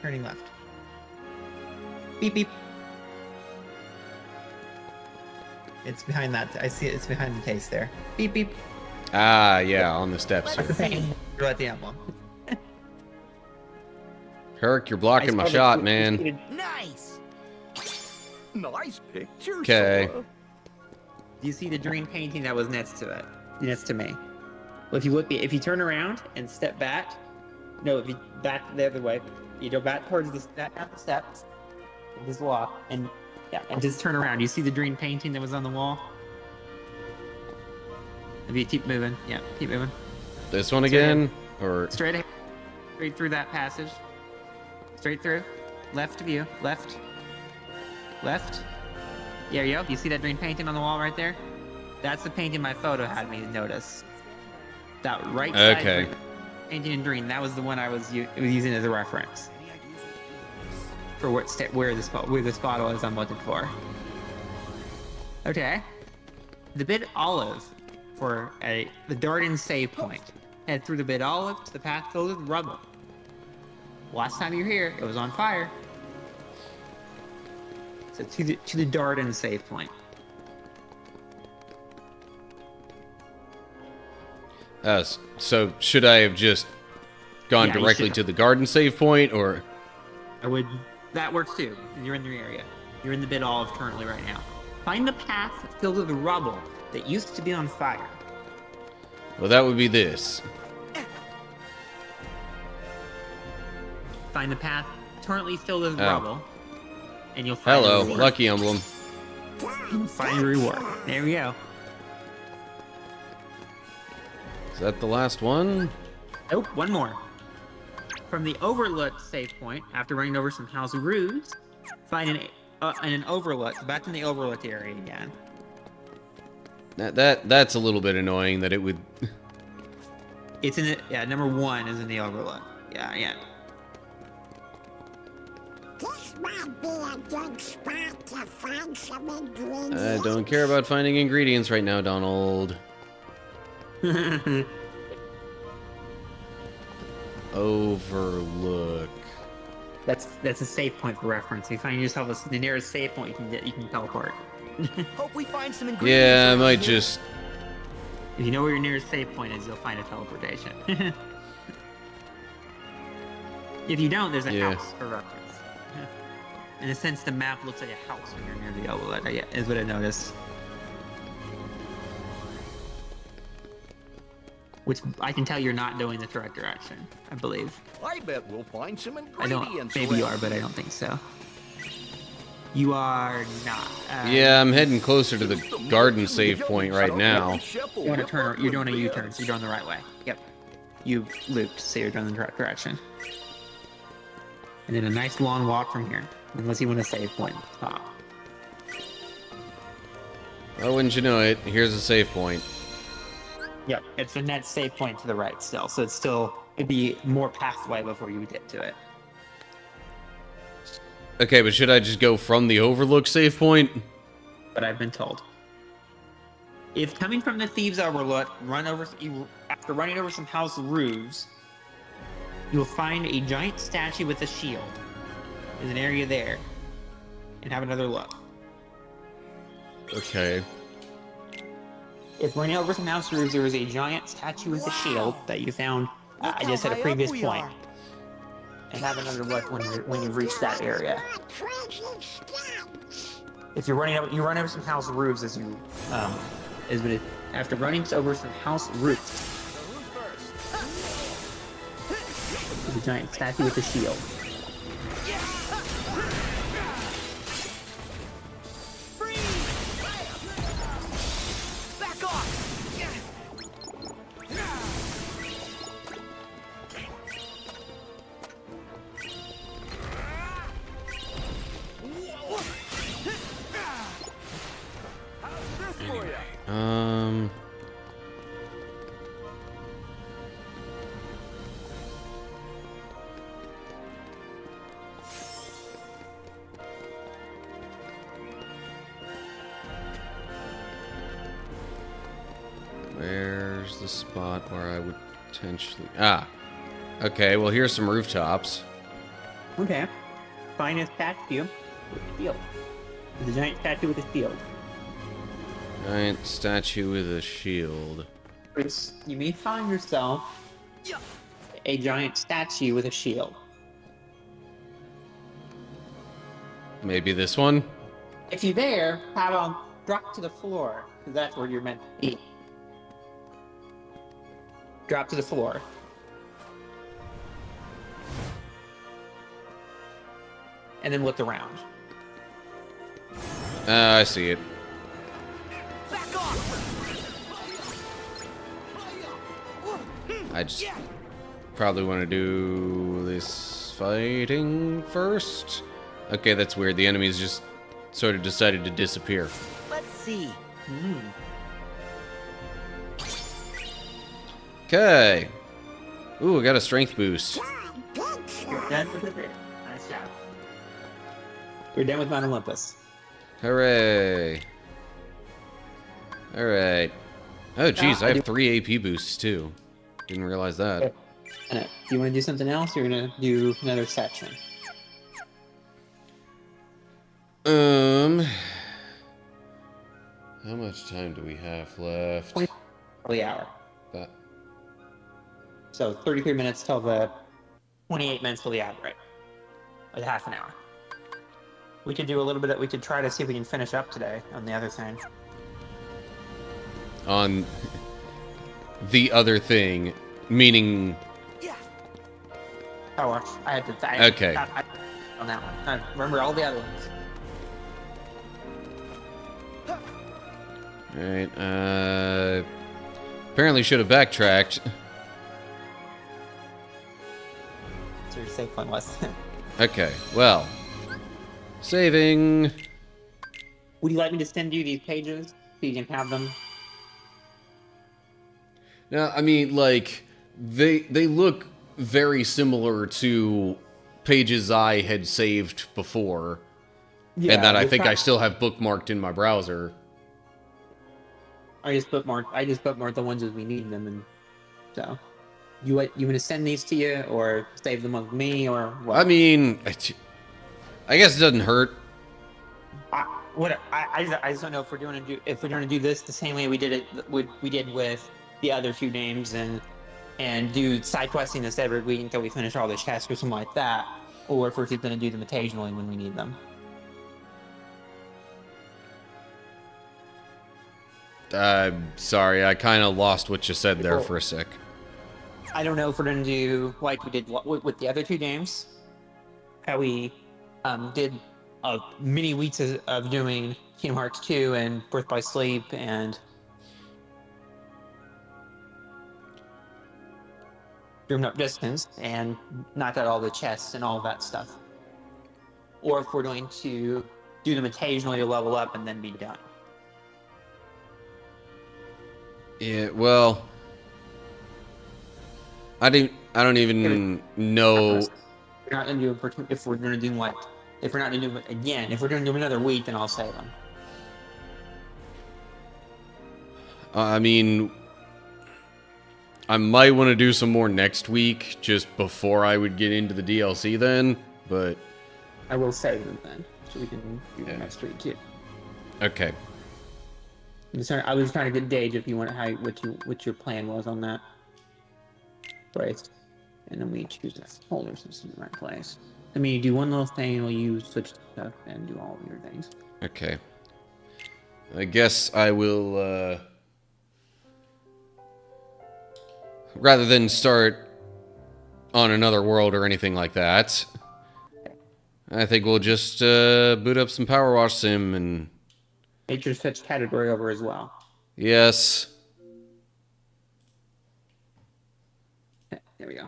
Turning left. Beep beep. It's behind that. I see it. It's behind the taste there. Beep beep.
Ah, yeah, on the steps
At the
here.
painting. You're at the emblem.
Kirk, you're blocking my shot, man.
Nice.
Nice picture,
Okay.
Sora.
Do you see the dream painting that was next to it? Next to me. Well, if you turn around and step back, no, if you back the other way, you go back towards the steps, and just walk, and just turn around. You see the dream painting that was on the wall? If you keep moving, keep moving.
This one again? Or...
Straight ahead, straight through that passage. Straight through. Left of you. Left. Left. There you go. You see that green painting on the wall right there? That's the painting my photo had me notice. That right side
Okay.
painting in green. That was the one I was using as a reference for where the spot was I'm looking for. Okay. The bit olive for the Darden save point. Head through the bit olive to the path filled with rubble. Last time you were here, it was on fire. So to the Darden save point.
So should I have just gone
Yeah, you
directly
should.
to the garden save point, or...
That works too. You're in the area. You're in the bit olive currently right now. Find the path filled with rubble that used to be on fire.
Well, that would be this.
Find the path currently filled with
Oh.
rubble, and you'll find
Hello,
a reward.
lucky emblem.
Find a reward. There we go.
Is that the last one?
Nope, one more. From the overlook save point, after running over some house roofs, find an overlook. Back in the overlook area again.
That's a little bit annoying that it would...
It's in the number 1 is in the overlook. Yeah.
This might be a good spot to find some
I
ingredients.
don't care about finding ingredients right now, Donald. Overlook.
That's a save point for reference. If you find yourself the nearest save point, you can teleport.
Hope we find some ingredients.
Yeah, I
around
might
here.
just...
If you know where your nearest save point is, you'll find a teleportation. If you don't, there's a
Yeah.
house for reference. In a sense, the map looks like a house when you're near the overlook. Is what I noticed. Which I can tell you're not doing the correct direction, I believe.
I bet we'll find some
I
ingredients.
don't. Maybe you
around
are, but I don't think so. You are not.
Yeah, I'm heading closer to the garden save point right now.
You want to turn. You're doing a U-turn, so you're going the right way. Yep. You looped, so you're going the correct direction. And then a nice long walk from here, unless you want to save point.
Oh, wouldn't you know it? Here's a save point.
Yep. It's a net save point to the right still, so it'd be more pathway before you get to it.
Okay, but should I just go from the overlook save point?
But I've been told. If coming from the Thieves' Overlook, after running over some house roofs, you will find a giant statue with a shield. There's an area there. And have another look.
Okay.
If running over some house roofs, there is a giant statue with a shield that you found
Look
I just
how
at a
high up
previous
we
point.
are.
And have another look when you reach that area.
Treasure scouts.
If you run over some house roofs as you after running over some house roofs. There's a giant statue with a shield.
Back off.
Where's the spot where I would potentially... Ah. Okay, well, here's some rooftops.
Okay. Find a statue with a shield. There's a giant statue with a shield.
Giant statue with a shield.
You may find yourself a giant statue with a shield.
Maybe this one?
If you dare, have them drop to the floor, because that's where you're meant to be. Drop to the floor. And then look around.
I see it. I just probably want to do this fighting first. Okay, that's weird. The enemies just sort of decided to disappear.
Let's see.
Okay. Ooh, I got a strength boost.
You're done with it. Nice job. We're done with Mount Olympus.
Hooray. Alright. Oh, geez, I have 3 AP boosts, too. Didn't realize that.
Do you want to do something else, or you're going to do another section?
How much time do we have left?
20 for the hour.
That.
So 33 minutes till the 28 minutes till the hour, right? Like half an hour. We could do a little bit we could try to see if we can finish up today on the other thing.
On the other thing, meaning...
Oh, I had to...
Okay.
On that one. I remember all the other ones.
Alright, apparently should have backtracked.
So your safe one was.
Okay, well. Saving.
Would you like me to send you these pages so you can have them?
Now, I mean, like, they look very similar to pages I had saved before.
Yeah,
and that I think I still have bookmarked in my browser.
I just bookmarked the ones as we need them, and so you want to send these to you or save them with me or what?
I mean, I guess it doesn't hurt.
I just don't know if we're going to do this the same way we did with the other two names and do side questing this every week until we finish all the chests or something like that, or if we're just going to do them occasionally when we need them.
I'm sorry, I kind of lost what you said there for a sec.
I don't know if we're going to do like we did with the other two games, how we did many weeks of doing Kingdom Hearts 2 and Birth by Sleep and Dream Up Distance and knocked out all the chests and all that stuff. Or if we're going to do them occasionally to level up and then be done.
Yeah, well, I don't even know.
We're not gonna do if we're gonna do what? If we're not gonna do it again, if we're gonna do another week, then I'll save them.
I mean, I might want to do some more next week, just before I would get into the DLC then, but...
I will save them then, so we can do them next week too.
Okay.
I was trying to get a gauge if you want what your plan was on that. Right. And then we choose the folder so it's in the right place. I mean, you do one little thing and you switch stuff and do all of your things.
Okay. I guess I will, rather than start on another world or anything like that, I think we'll just boot up some Power Wash Sim and...
Nature's Fetch category over as well.
Yes.
There we go.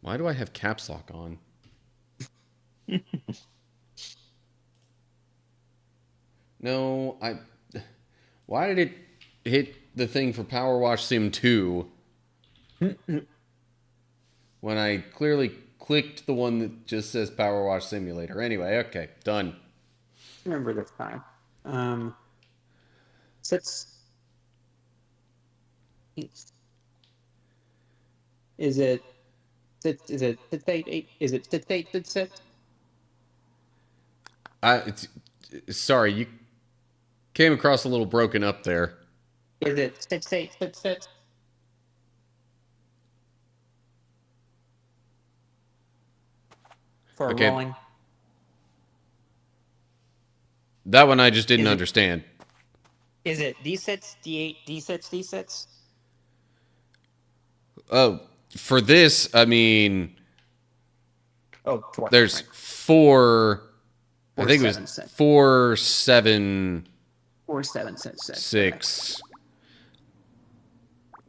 Why do I have caps lock on? No, Why did it hit the thing for Power Wash Sim 2 when I clearly clicked the one that just says Power Wash Simulator? Anyway, okay, done.
Remember this time. Sits. Is it? Is it sits eight? Is it sits eight? Sits six?
Sorry, you came across a little broken up there.
Is it sits eight? Sits six? For
Okay.
rolling.
That one I just didn't understand.
Is it D6, D8, D6, D6?
Oh, for this, I mean,
Oh, twice.
there's
Right.
four. I think it
7,
was
6.
4, 7,
4, 7, 6, 6.
6.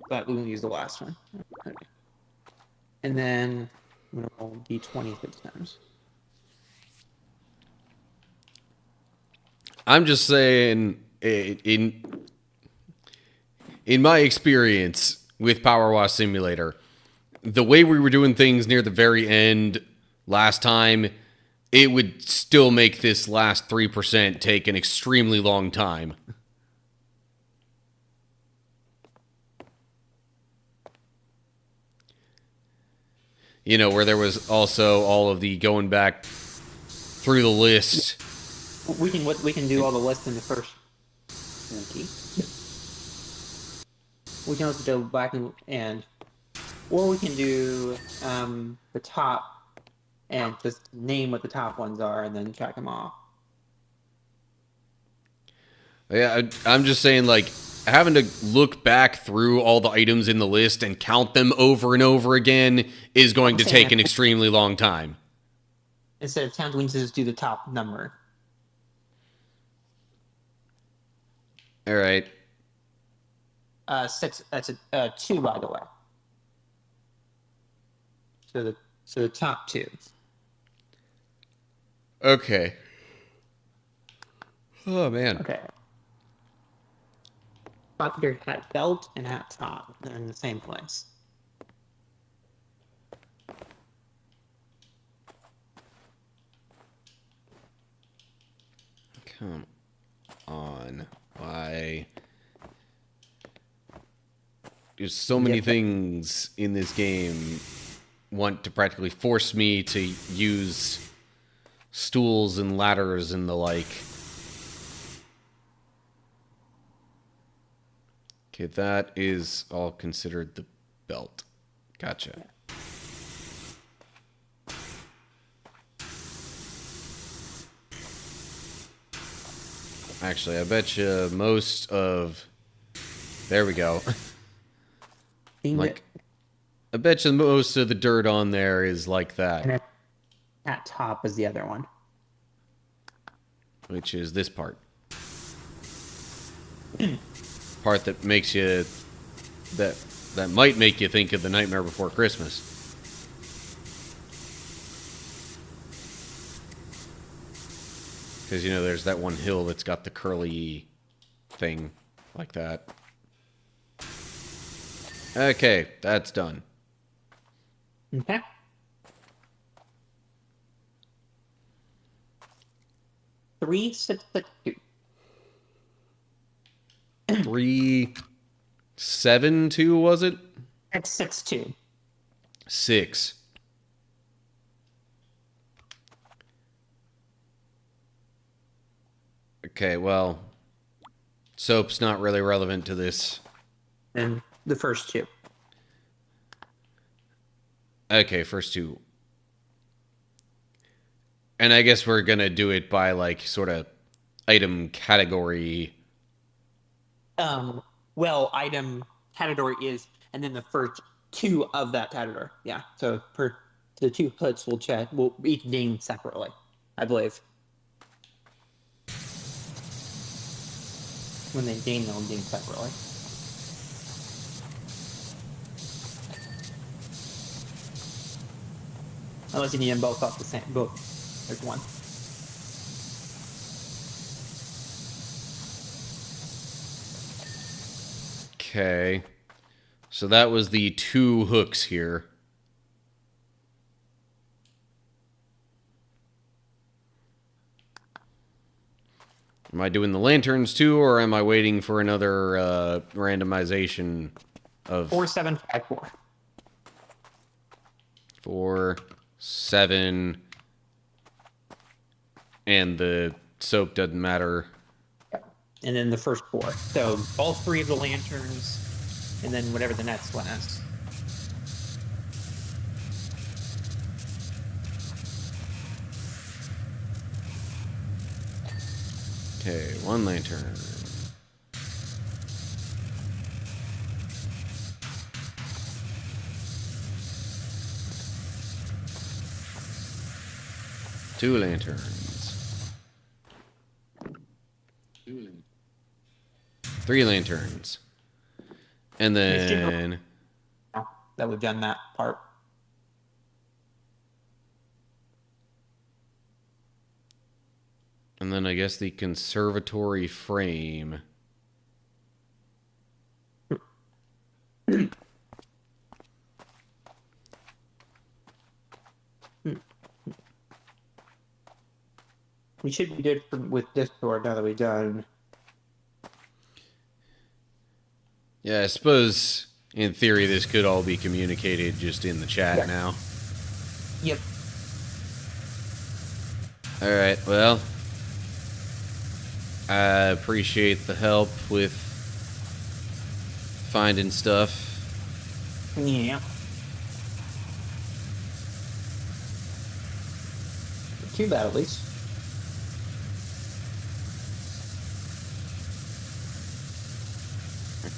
But we will use the last one. Okay. And then I'm going to roll D20 6 times.
I'm just saying, in my experience with Power Wash Simulator, the way we were doing things near the very end last time, it would still make this last 3% take an extremely long time. You know, where there was also all of the going back through the list.
We can do all the lists in the first. We can also go back and or we can do the top and just name what the top ones are and then track them off.
Yeah, I'm just saying, like, having to look back through all the items in the list and count them over and over again is going to take an extremely long time.
Instead of counting, we just do the top number.
All right.
6. That's a 2, by the way. So the top 2.
Okay. Oh, man.
Okay. But your hat belt and hat top, they're in the same place.
Come on. Why? There's so many things in this game want to practically force me to use stools and ladders and the like. Okay, that is all considered the belt. Gotcha. Actually, I bet you most of... There we go. Like, I bet you most of the dirt on there is like that.
And that top is the other one.
Which is this part. Part that makes you... That might make you think of The Nightmare Before Christmas. Because, you know, there's that one hill that's got the curly thing like that. Okay, that's done.
Okay. Three, 6, 6, 2.
3, 7, 2, was it?
That's 6, 2.
6. Okay, well, soap's not really relevant to this.
And the first 2.
Okay, first 2. And I guess we're gonna do it by, like, sort of item category.
Well, item category is, and then the first 2 of that category. Yeah. So the 2 hoods will check. Will each name separately, I believe. When they name, they'll name separately. Unless you need them both off the same both. There's one.
Okay. So that was the 2 hooks here. Am I doing the lanterns too, or am I waiting for another randomization of
4754.
4, 7, and the soap doesn't matter.
And then the first 4. So all 3 of the lanterns, and then whatever the next one is.
Okay, 1 lantern. Two lanterns. 3 lanterns. And then...
That we've done that part.
And then I guess the conservatory frame.
We should be good with Discord now that we've done.
Yeah, I suppose in theory this could all be communicated just in the chat now.
Yep.
Alright, well, I appreciate the help with finding stuff.
Yeah. Not too bad, at least.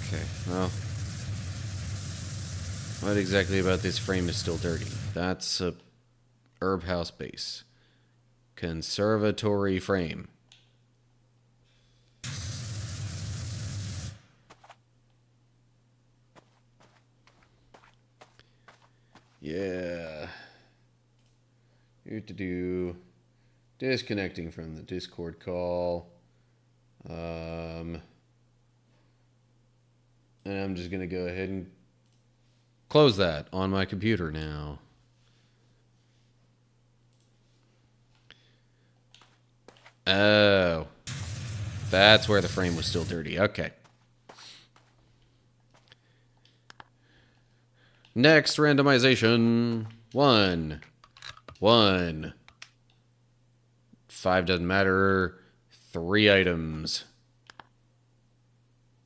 Okay, well, what exactly about this frame is still dirty? That's a herb house base. Conservatory frame. Yeah. Do disconnecting from the Discord call. And I'm just gonna go ahead and close that on my computer now. Oh, that's where the frame was still dirty. Okay. Next randomization. 1. 1. 5 doesn't matter. 3 items.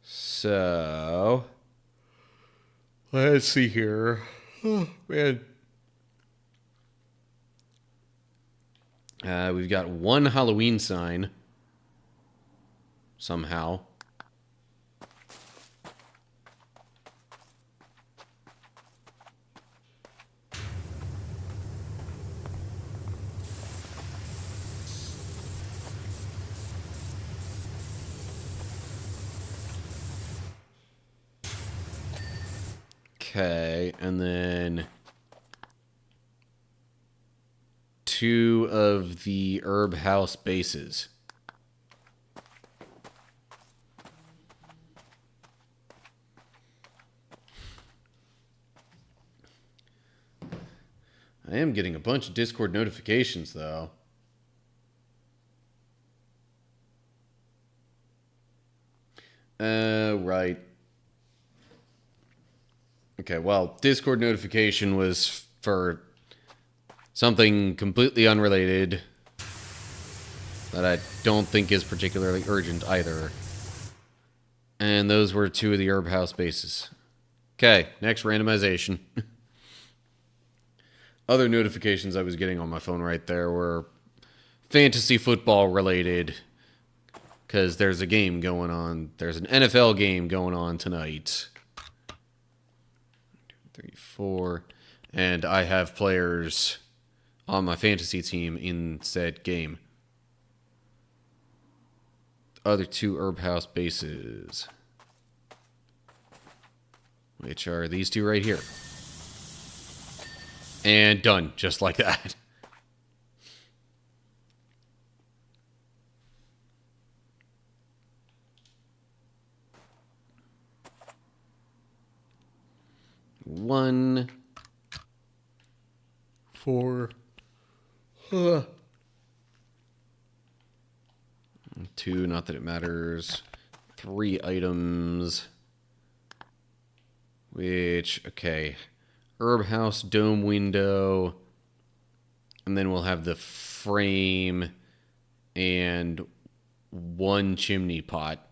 So, let's see here. Oh, man. We've got 1 Halloween sign. Somehow. Okay, and then 2 of the herb house bases. I am getting a bunch of Discord notifications, though. Right. Okay, well, Discord notification was for something completely unrelated that I don't think is particularly urgent either. And those were 2 of the herb house bases. Okay, next randomization. Other notifications I was getting on my phone right there were fantasy football related, because there's a game going on. There's an NFL game going on tonight. 3, 4. And I have players on my fantasy team in said game. Other 2 herb house bases, which are these 2 right here. And done, just like that. 1, 4, 2, not that it matters. 3 items. Which, okay. Herb house, dome window. And then we'll have the frame and 1 chimney pot.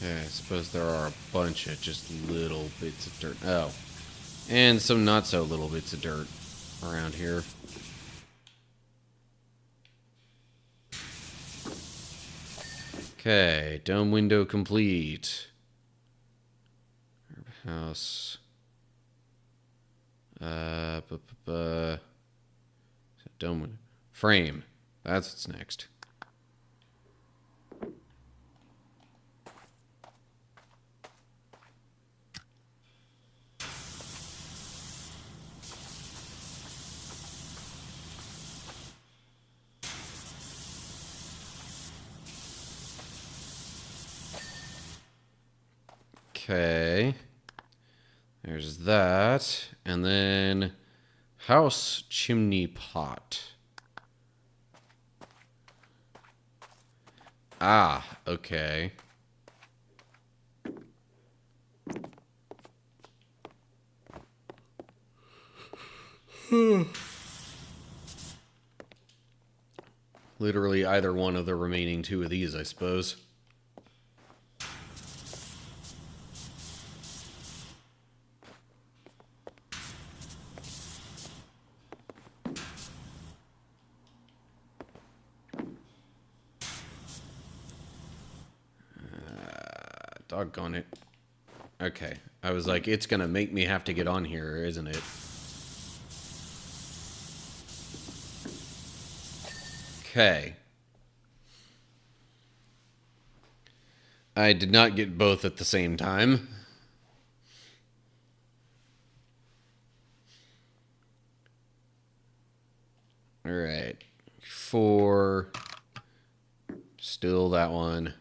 Okay, I suppose there are a bunch of just little bits of dirt. Oh. And some not so little bits of dirt around here. Okay, dome window complete. Herb house. Dome window. Frame. That's what's next. Okay. There's that. And then house chimney pot. Ah, okay. Literally either one of the remaining 2 of these, I suppose. Doggone it. Okay. I was like, it's gonna make me have to get on here, isn't it? Okay. I did not get both at the same time. Alright. 4. Still that one.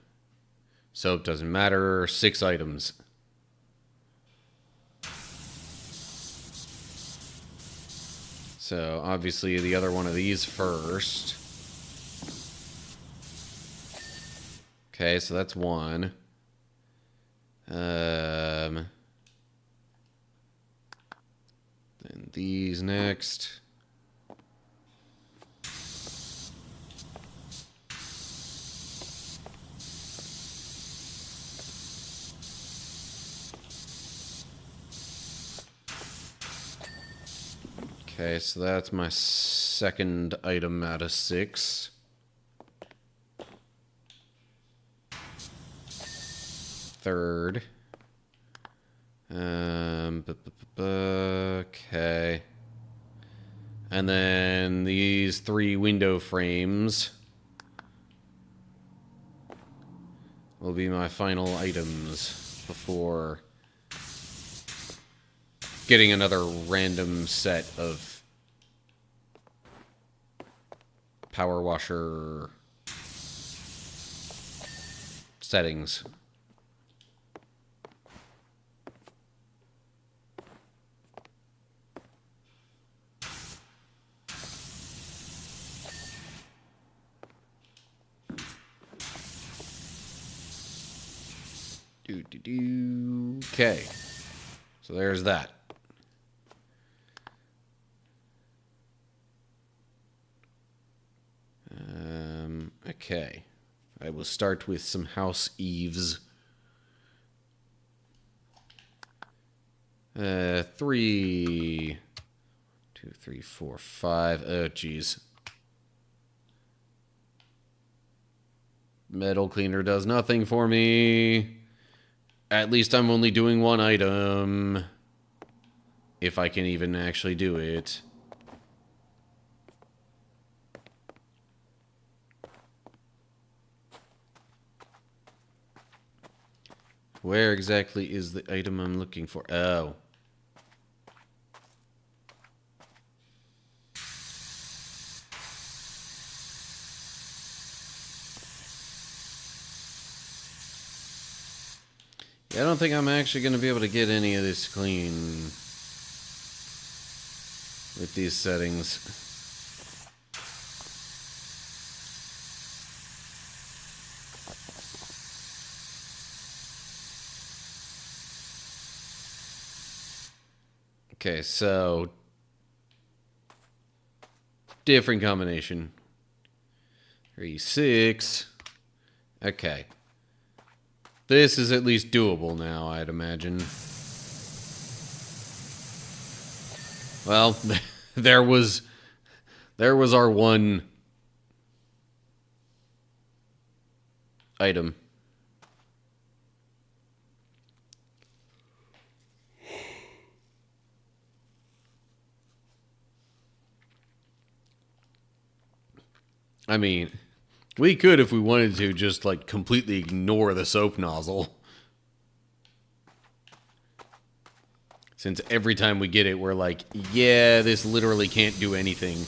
Soap doesn't matter. 6 items. So, obviously, the other one of these first. Okay, so that's 1. Then these next. Okay, so that's my second item out of 6. Third. Okay. And then these 3 window frames will be my final items before getting another random set of power washer settings. Okay. So there's that. Okay. I will start with some house eaves. 3, 2, 3, 4, 5. Oh, geez. Metal cleaner does nothing for me. At least I'm only doing one item. If I can even actually do it. Where exactly is the item I'm looking for? Oh. Yeah, I don't think I'm actually going to be able to get any of this clean with these settings. Okay, so different combination. 3, 6. Okay. This is at least doable now, I'd imagine. Well, there was our one item. I mean, we could, if we wanted to, just, like, completely ignore the soap nozzle. Since every time we get it, we're like, yeah, this literally can't do anything.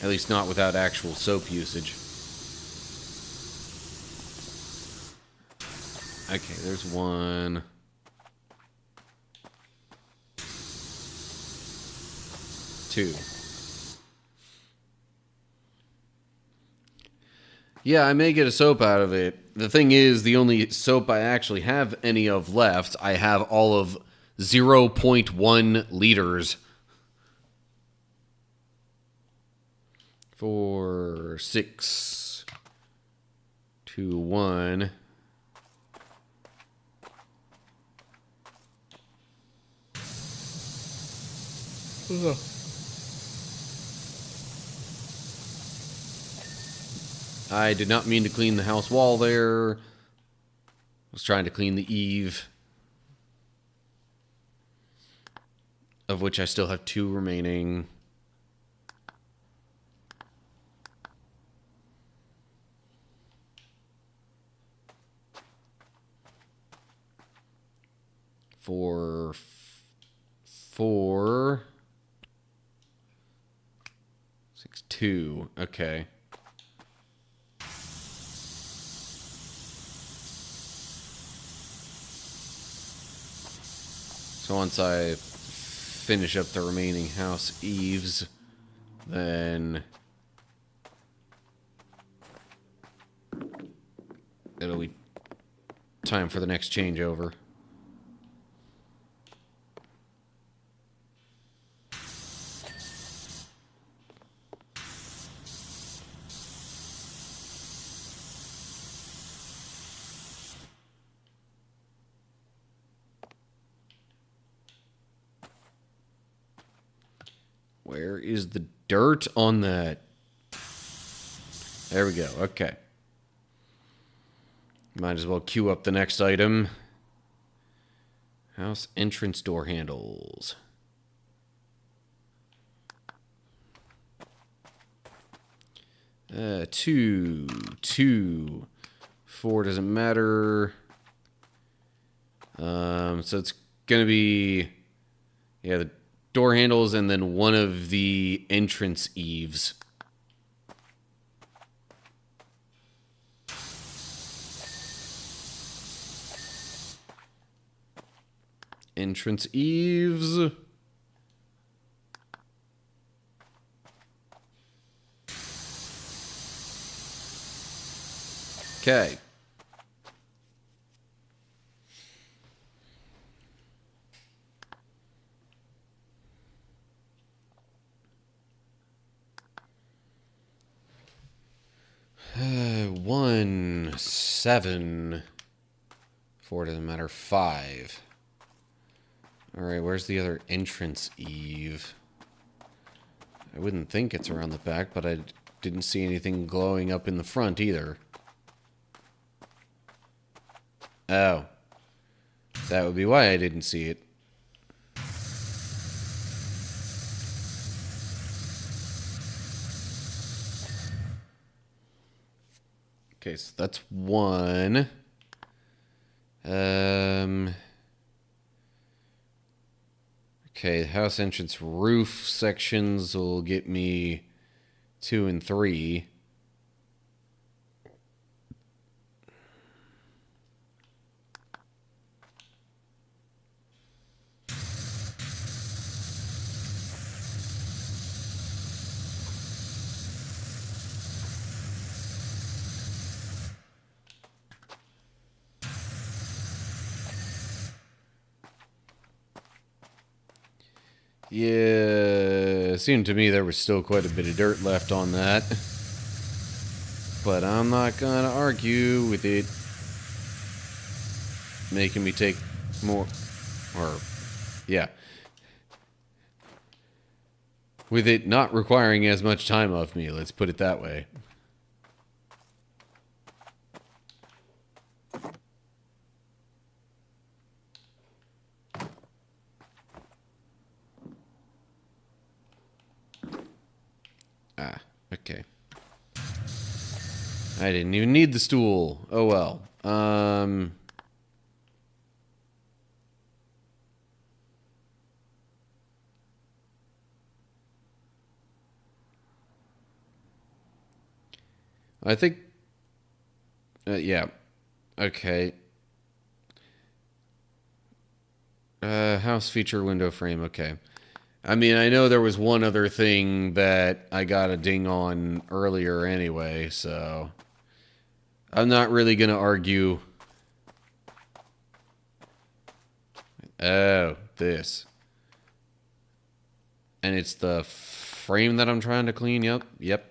At least not without actual soap usage. Okay, there's one. Two. Yeah, I may get a soap out of it. The thing is, the only soap I actually have any of left, I have all of 0.1 liters. 4, 6, 2, 1. Ugh. I did not mean to clean the house wall there. I was trying to clean the eave. Of which I still have 2 remaining. Four. 6, 2. Okay. So once I finish up the remaining house eaves, then it'll be time for the next changeover. Where is the dirt on that? There we go. Okay. Might as well queue up the next item. House entrance door handles. 2, 2, 4 doesn't matter. So it's gonna be, yeah, the door handles and then one of the entrance eaves. Entrance eaves. Okay. One, 7. 4 doesn't matter. 5. All right, where's the other entrance eve? I wouldn't think it's around the back, but I didn't see anything glowing up in the front either. Oh. That would be why I didn't see it. Okay, so that's one. Okay, the house entrance roof sections will get me 2 and 3. Yeah, it seemed to me there was still quite a bit of dirt left on that. But I'm not gonna argue with it making me take more, or, yeah. With it not requiring as much time of me, let's put it that way. Ah, okay. I didn't even need the stool. Oh well. I think... yeah. Okay. House feature window frame. Okay. I mean, I know there was one other thing that I got a ding on earlier anyway, so... I'm not really going to argue. Oh, this. And it's the frame that I'm trying to clean. Yep.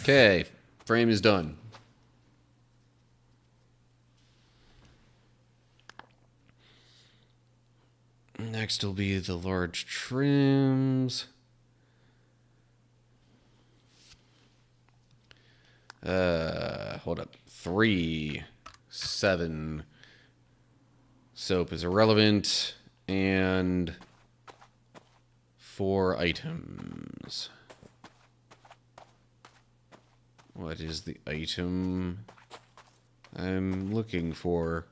Okay, frame is done. Next will be the large trims. Hold up. 3, 7. Soap is irrelevant. And 4 items. What is the item I'm looking for?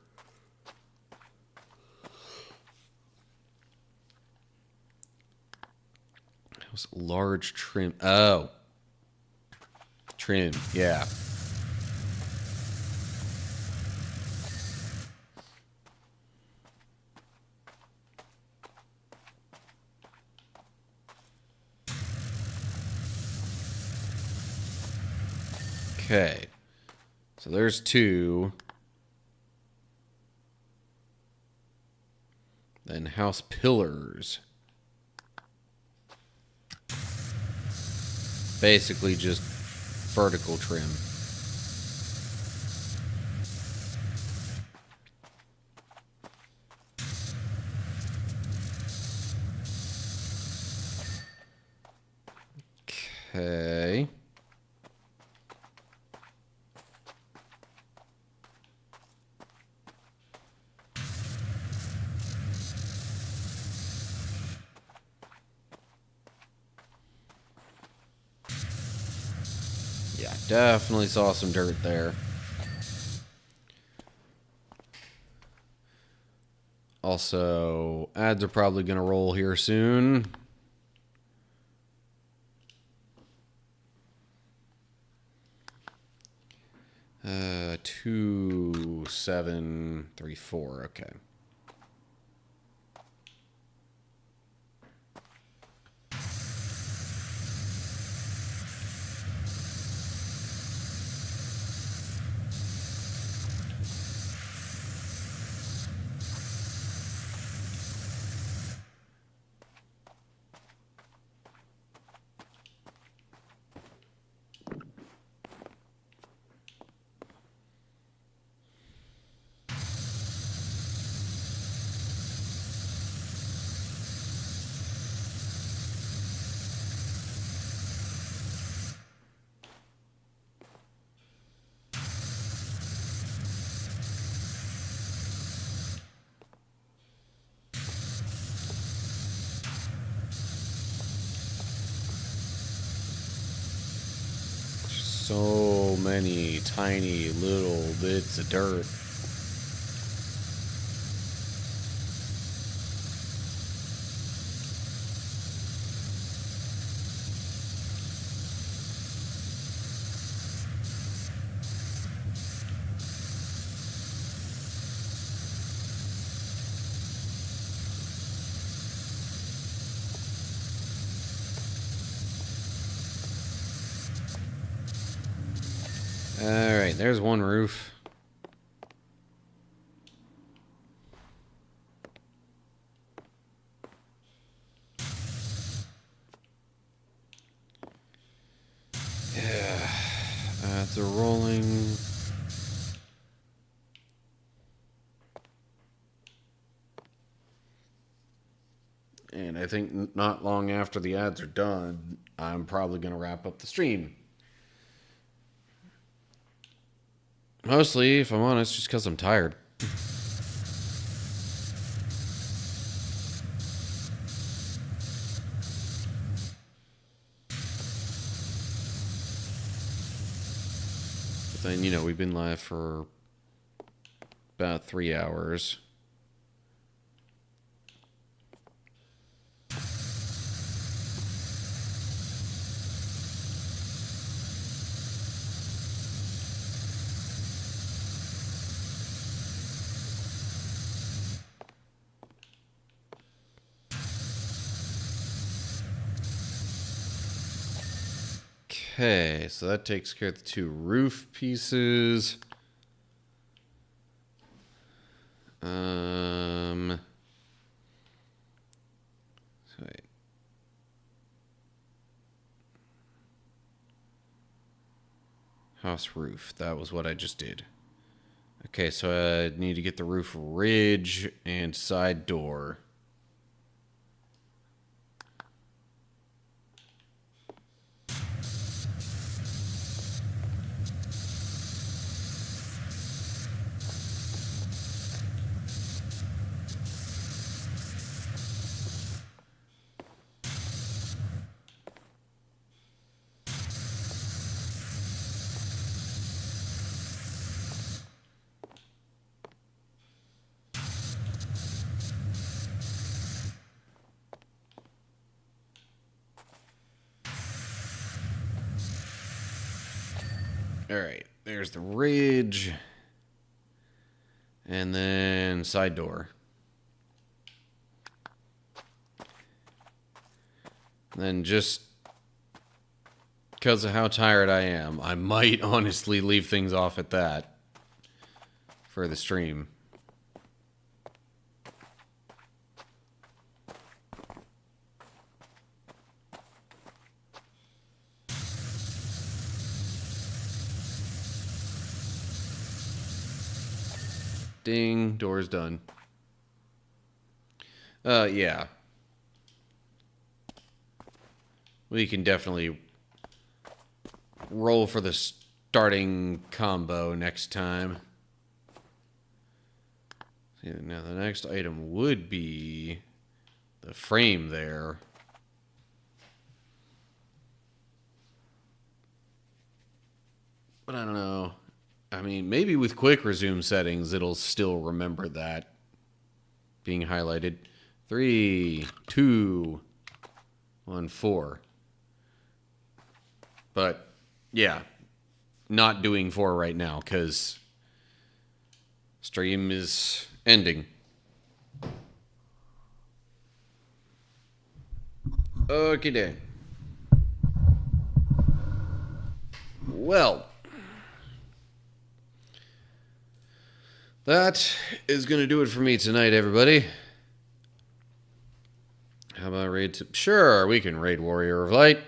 That was large trim. Oh. Trim, yeah. Okay, so there's 2. Then house pillars. Basically just vertical trim. Okay. Yeah, definitely saw some dirt there. Also, ads are probably going to roll here soon. Uh, 2, 7, 3, 4. Okay. So many tiny little bits of dirt. Alright, there's one roof. Yeah, that's a rolling. And I think not long after the ads are done, I'm probably going to wrap up the stream. Mostly, if I'm honest, just because I'm tired. But then, you know, we've been live for about 3 hours. Okay, so that takes care of the 2 roof pieces. Wait. House roof. That was what I just did. Okay, so I need to get the roof ridge and side door. Alright, there's the ridge. And then side door. And then just because of how tired I am, I might honestly leave things off at that for the stream. Ding, door's done. Yeah. We can definitely roll for the starting combo next time. Now the next item would be the frame there. But I don't know. I mean, maybe with quick resume settings, it'll still remember that being highlighted. 3, 2, 1, 4. But, yeah, not doing 4 right now, because stream is ending. Okay, then. Well, that is going to do it for me tonight, everybody. How about raid? Sure, we can raid Warrior of Light.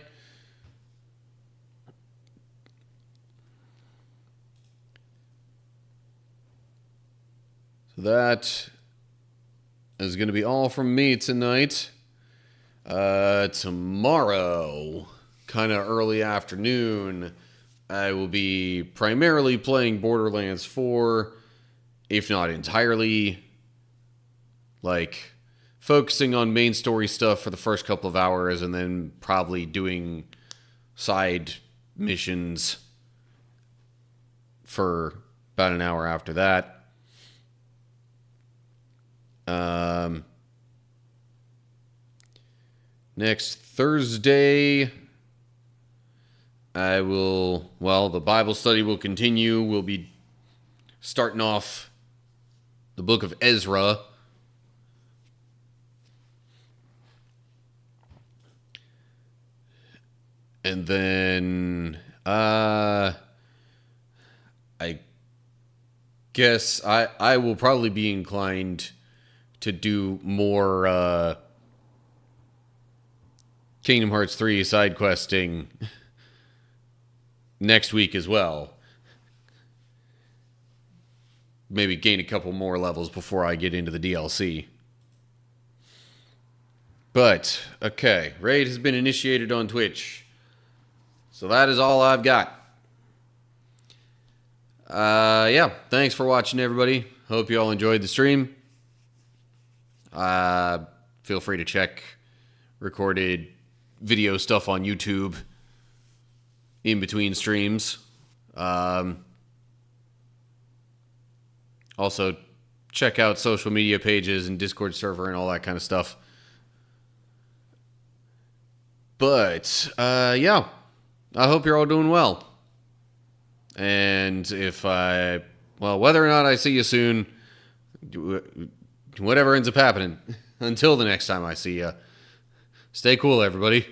So that is going to be all from me tonight. Tomorrow, kind of early afternoon, I will be primarily playing Borderlands 4. If not entirely, like, focusing on main story stuff for the first couple of hours and then probably doing side missions for about an hour after that. Next Thursday, the Bible study will continue. We'll be starting off the book of Ezra. And then, I guess I will probably be inclined to do more, Kingdom Hearts 3 side questing next week as well. Maybe gain a couple more levels before I get into the DLC. But, okay, raid has been initiated on Twitch. So that is all I've got. Yeah, thanks for watching, everybody. Hope you all enjoyed the stream. Feel free to check recorded video stuff on YouTube in between streams. Also, check out social media pages and Discord server and all that kind of stuff. But, yeah, I hope you're all doing well. And whether or not I see you soon, whatever ends up happening, until the next time I see you, stay cool, everybody.